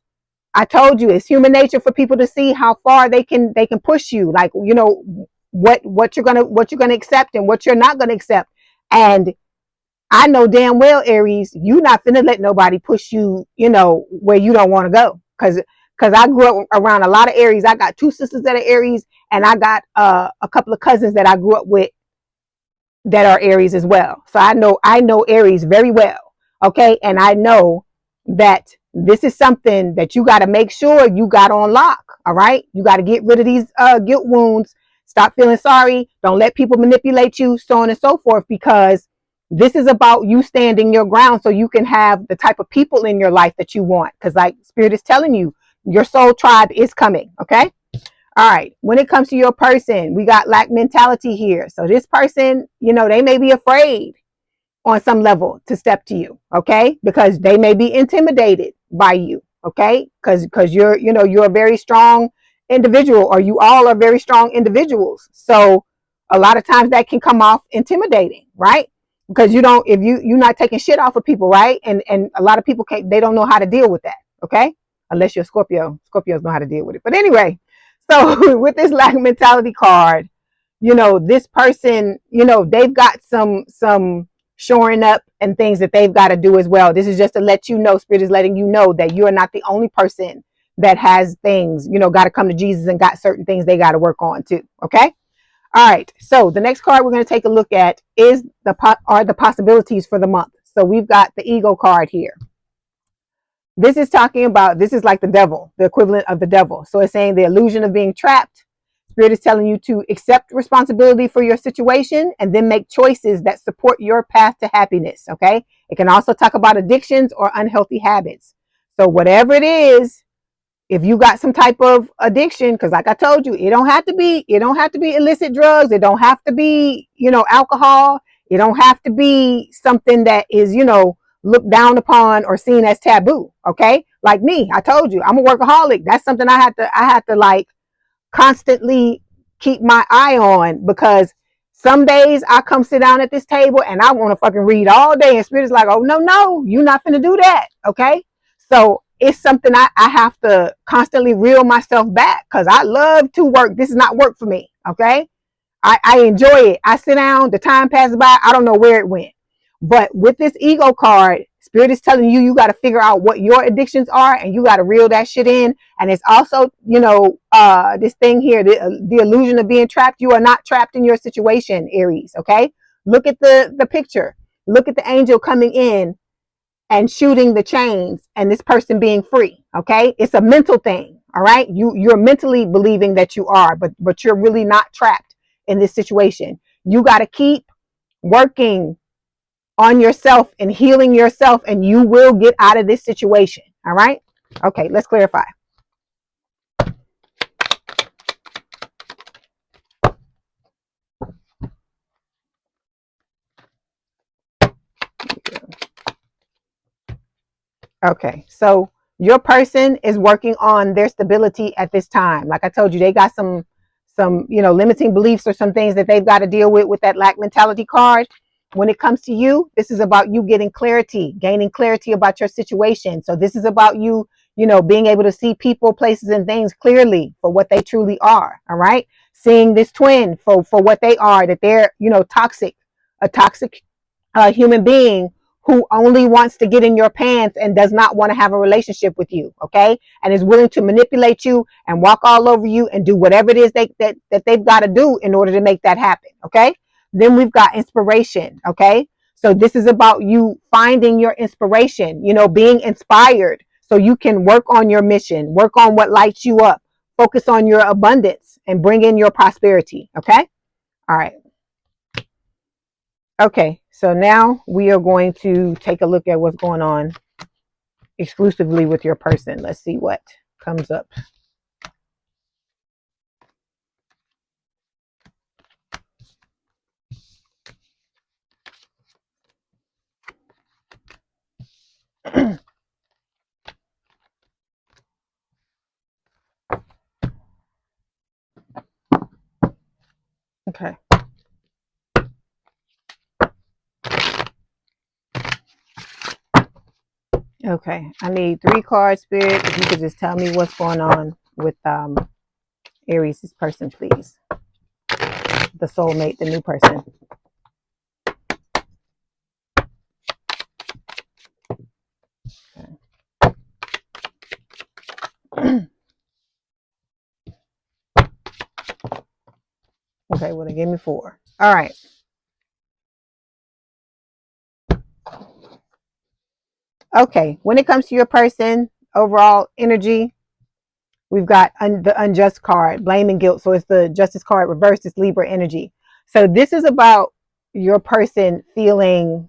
I told you, it's human nature for people to see how far they can push you. Like, what you're gonna accept and what you're not gonna accept. And I know damn well, Aries, you not finna let nobody push you, where you don't want to go. Cause I grew up around a lot of Aries. I got 2 sisters that are Aries, and I got a couple of cousins that I grew up with that are Aries as well. So I know Aries very well. Okay. And I know that this is something that you got to make sure you got on lock. All right. You got to get rid of these guilt wounds. Stop feeling sorry. Don't let people manipulate you, so on and so forth, because this is about you standing your ground so you can have the type of people in your life that you want. Because like Spirit is telling you, your soul tribe is coming. Okay. All right. When it comes to your person, we got lack mentality here. So this person, they may be afraid on some level to step to you. Okay. Because they may be intimidated by you. Okay. Because you're a very strong individual, or you all are very strong individuals. So a lot of times that can come off intimidating, right? Because you're not taking shit off of people, right? And a lot of people they don't know how to deal with that. Okay. Unless you're Scorpio. Scorpios know how to deal with it. But anyway, so with this lack mentality card, this person, they've got some shoring up and things that they've got to do as well. This is just to let you know, Spirit is letting you know that you're not the only person that has things, got to come to Jesus and got certain things they got to work on too. Okay. All right. So the next card we're going to take a look at is the possibilities for the month. So we've got the ego card here. This is talking about, this is like the devil, the equivalent of the devil. So it's saying the illusion of being trapped. Spirit is telling you to accept responsibility for your situation and then make choices that support your path to happiness. Okay. It can also talk about addictions or unhealthy habits. So whatever it is, if you got some type of addiction, because like I told you, it don't have to be illicit drugs. It don't have to be, alcohol. It don't have to be something that is, looked down upon or seen as taboo. Okay. Like me, I told you, I'm a workaholic. That's something I had to like constantly keep my eye on, because some days I come sit down at this table and I want to fucking read all day, and Spirit is like, oh no, you're not gonna do that. Okay. So it's something I have to constantly reel myself back, because I love to work. This is not work for me. Okay. I enjoy it. I sit down, the time passes by, I don't know where it went. But with this ego card, Spirit is telling you, you got to figure out what your addictions are, and you got to reel that shit in. And it's also, you know, this thing here, the illusion of being trapped. You are not trapped in your situation, Aries. Okay. Look at the picture. Look at the angel coming in and shooting the chains and this person being free. Okay. It's a mental thing. All right. You're mentally believing that you are, but you're really not trapped in this situation. You got to keep working on yourself and healing yourself, and you will get out of this situation. All right. Okay. Let's clarify. Okay, so your person is working on their stability at this time. Like I told you, they got some you know, limiting beliefs or some things that they've got to deal with that lack mentality card. When it comes to you, this is about you getting clarity, gaining clarity about your situation. So this is about you, you know, being able to see people, places, and things clearly for what they truly are. All right, seeing this twin for what they are, that they're, you know, toxic, a toxic human being who only wants to get in your pants and does not want to have a relationship with you, okay? And is willing to manipulate you and walk all over you and do whatever it is that they've got to do in order to make that happen, okay? Then we've got inspiration, okay? So this is about you finding your inspiration, you know, being inspired so you can work on your mission, work on what lights you up, focus on your abundance and bring in your prosperity, okay? All right. Okay, so now we are going to take a look at what's going on exclusively with your person. Let's see what comes up. Okay. Okay, I need 3 cards, Spirit. If you could just tell me what's going on with Aries' person, please. The soulmate, the new person. Okay. Okay, well, they gave me 4. All right. Okay, when it comes to your person, overall energy, we've got the unjust card, blame and guilt. So it's the justice card reversed. It's Libra energy. So this is about your person feeling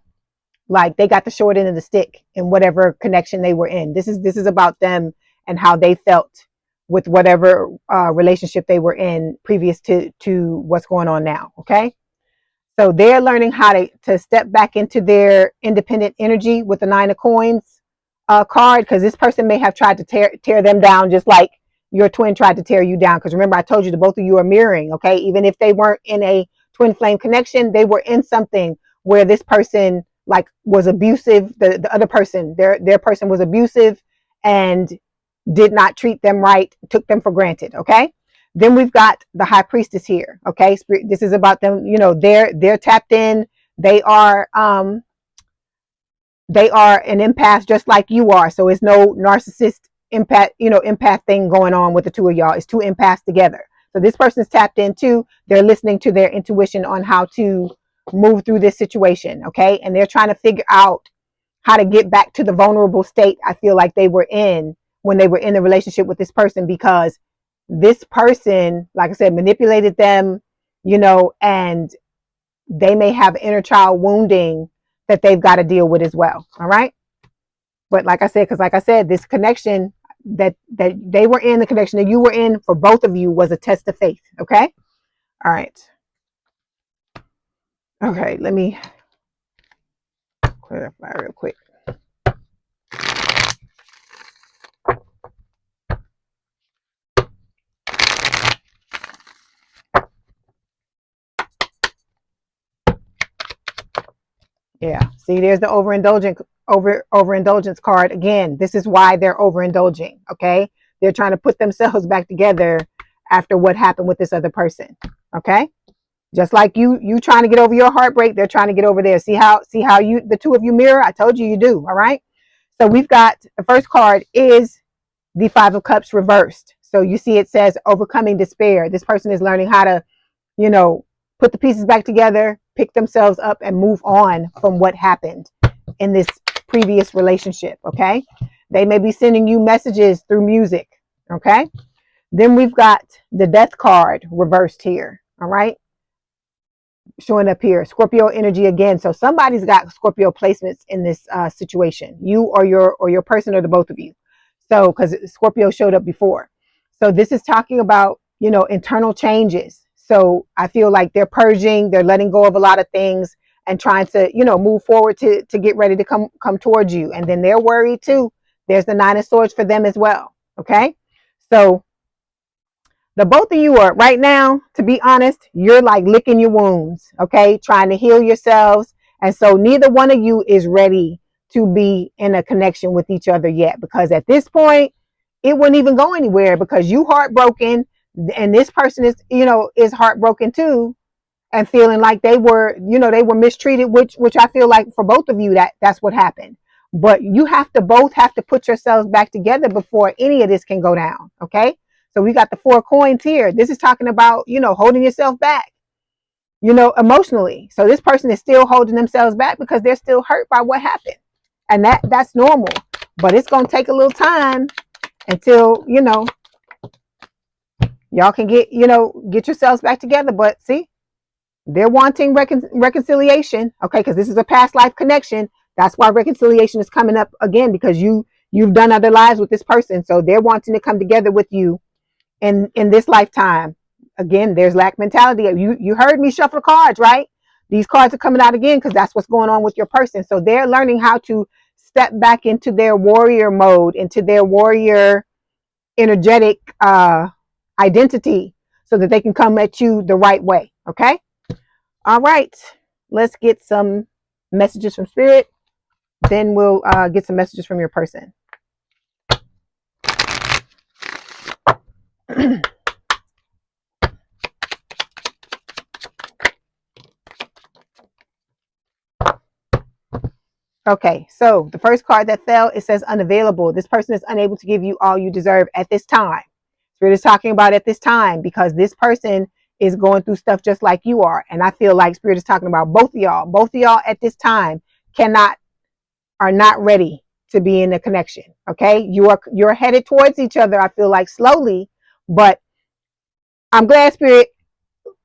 like they got the short end of the stick in whatever connection they were in. This is about them and how they felt with whatever relationship they were in previous to what's going on now. Okay. So they're learning how to step back into their independent energy with the 9 of coins card, because this person may have tried to tear them down just like your twin tried to tear you down. Because remember, I told you the both of you are mirroring. Okay. Even if they weren't in a twin flame connection, they were in something where this person like was abusive. The other person, their person was abusive and did not treat them right, took them for granted. Okay. Then we've got the high priestess here. Okay. This is about them. You know, they're tapped in. They are an empath just like you are. So it's no narcissist empath thing going on with the two of y'all. It's 2 empaths together. So this person's tapped in too. They're listening to their intuition on how to move through this situation. Okay. And they're trying to figure out how to get back to the vulnerable state I feel like they were in when they were in a relationship with this person, because this person, like I said, manipulated them, you know, and they may have inner child wounding that they've got to deal with as well. All right. But like I said, this connection that they were in, the connection that you were in for both of you was a test of faith. Okay. All right. Okay. Let me clarify real quick. Yeah. See, there's the overindulgence card again. This is why they're overindulging. Okay. They're trying to put themselves back together after what happened with this other person. Okay. Just like you trying to get over your heartbreak, they're trying to get over there. See how you, the two of you mirror? I told you you do. All right. So we've got the first card is the Five of Cups reversed. So you see it says overcoming despair. This person is learning how to, you know, put the pieces back together, pick themselves up, and move on from what happened in this previous relationship. Okay. They may be sending you messages through music. Okay. Then we've got the Death card reversed here. All right. Showing up here, Scorpio energy again. So somebody's got Scorpio placements in this situation, you or your person, or the both of you. So because Scorpio showed up before. So this is talking about, you know, internal changes. So I feel like they're purging, they're letting go of a lot of things and trying to, you know, move forward to get ready to come towards you. And then they're worried too. There's the Nine of Swords for them as well. Okay. So the both of you are right now, to be honest, you're like licking your wounds, okay, trying to heal yourselves. And so neither one of you is ready to be in a connection with each other yet, because at this point, it wouldn't even go anywhere because you heartbroken and this person is, you know, is heartbroken too, and feeling like they were, you know, they were mistreated, which I feel like for both of you that's what happened. But you both have to put yourselves back together before any of this can go down, okay? So we got the Four of Coins here. This is talking about, you know, holding yourself back, you know, emotionally. So this person is still holding themselves back because they're still hurt by what happened. And that's normal. But it's going to take a little time until, you know, y'all can get yourselves back together. But see, they're wanting reconciliation, okay, because this is a past life connection. That's why reconciliation is coming up again, because you've done other lives with this person. So they're wanting to come together with you in this lifetime. Again, there's lack mentality. You heard me shuffle cards, right? These cards are coming out again because that's what's going on with your person. So they're learning how to step back into their warrior mode, into their warrior energetic identity, so that they can come at you the right way. Okay. All right. Let's get some messages from Spirit. Then we'll get some messages from your person. Okay, so the first card that fell, it says unavailable. This person is unable to give you all you deserve at this time. Spirit is talking about at this time because this person is going through stuff just like you are. And I feel like Spirit is talking about both of y'all. Both of y'all at this time are not ready to be in a connection. Okay, you're headed towards each other, I feel like slowly, but I'm glad Spirit,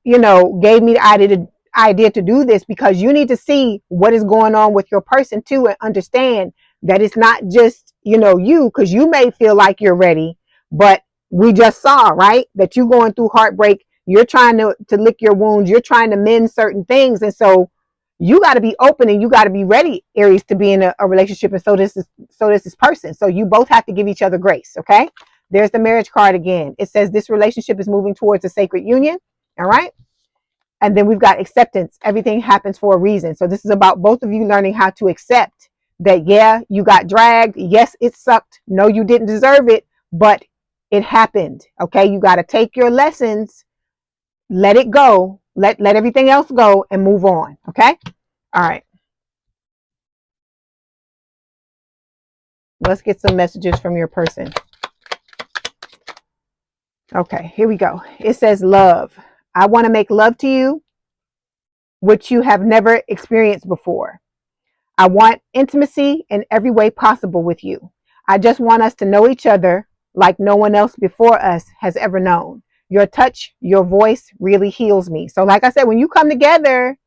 you know, gave me the idea to do this, because you need to see what is going on with your person too, and understand that it's not just, you know, you, because you may feel like you're ready, but we just saw, right, that you're going through heartbreak. You're trying to lick your wounds. You're trying to mend certain things. And so you got to be open and you got to be ready, Aries, to be in a relationship. And so this is person. So you both have to give each other grace. Okay. There's the marriage card again. It says this relationship is moving towards a sacred union. All right. And then we've got acceptance. Everything happens for a reason. So this is about both of you learning how to accept that, yeah, you got dragged. Yes, it sucked. No, you didn't deserve it, but it happened. Okay. You got to take your lessons, let it go, let everything else go, and move on. Okay. All right. Let's get some messages from your person. Okay, here we go. It says love. I want to make love to you, which you have never experienced before. I want intimacy in every way possible with you. I just want us to know each other like no one else before us has ever known. Your touch, your voice really heals me. So like I said, when you come together,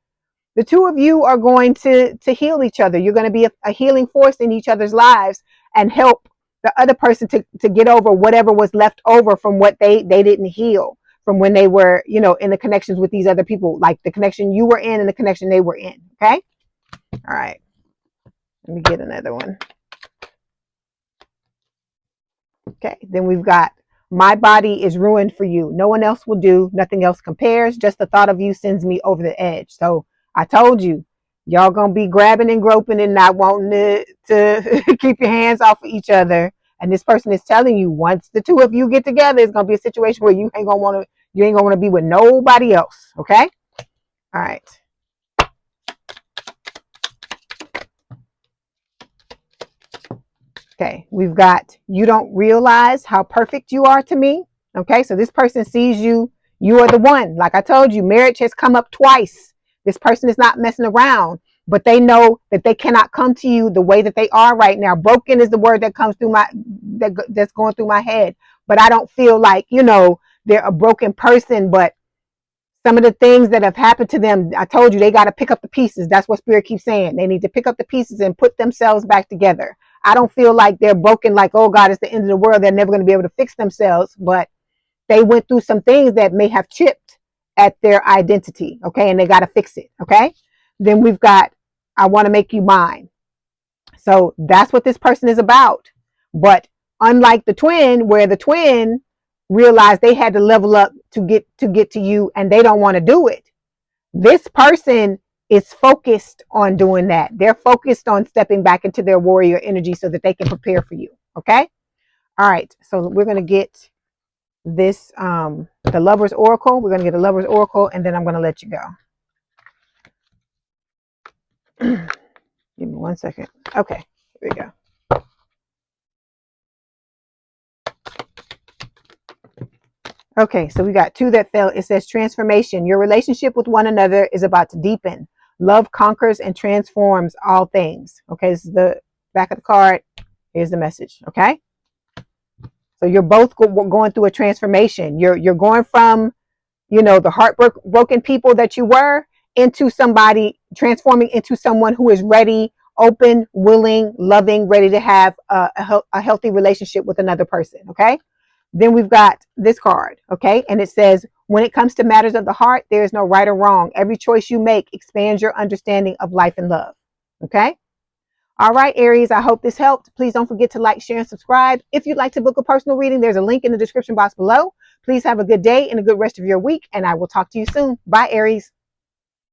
the two of you are going to heal each other. You're going to be a healing force in each other's lives and help the other person to get over whatever was left over from what they didn't heal from when they were, you know, in the connections with these other people, like the connection you were in and the connection they were in. Okay. All right. Let me get another one. Okay. Then we've got, my body is ruined for you. No one else will do. Nothing else compares. Just the thought of you sends me over the edge. So I told you, y'all gonna be grabbing and groping and not wanting to keep your hands off of each other. And this person is telling you, once the two of you get together, it's gonna be a situation where you ain't gonna want to be with nobody else. Okay. All right. Okay, we've got, you don't realize how perfect you are to me. Okay, so this person sees you, you are the one. Like I told you, marriage has come up twice. This person is not messing around, but they know that they cannot come to you the way that they are right now. Broken is the word that comes through that's going through my head. But I don't feel like, they're a broken person, but some of the things that have happened to them, I told you, they got to pick up the pieces. That's what Spirit keeps saying. They need to pick up the pieces and put themselves back together. I don't feel like they're broken, like, oh God, it's the end of the world. They're never going to be able to fix themselves. But they went through some things that may have chipped at their identity. Okay. And they got to fix it. Okay. Then we've got, I want to make you mine. So that's what this person is about. But unlike the twin, where the twin realized they had to level up to get to you, and they don't want to do it, this person is focused on doing that. They're focused on stepping back into their warrior energy so that they can prepare for you. Okay. All right. So we're going to get this, the Lover's Oracle. We're going to get a Lover's Oracle, and then I'm going to let you go. Give me 1 second. Okay. Here we go. Okay, so we got two that fell. It says transformation. Your relationship with one another is about to deepen. Love conquers and transforms all things. Okay, this is the back of the card. Here's the message. Okay, so you're both going through a transformation. You're going from, the heartbroken people that you were into somebody, transforming into someone who is ready, open, willing, loving, ready to have a healthy relationship with another person. Okay. Then we've got this card, okay? And it says, when it comes to matters of the heart, there is no right or wrong. Every choice you make expands your understanding of life and love, okay? All right, Aries, I hope this helped. Please don't forget to like, share, and subscribe. If you'd like to book a personal reading, there's a link in the description box below. Please have a good day and a good rest of your week, and I will talk to you soon. Bye, Aries.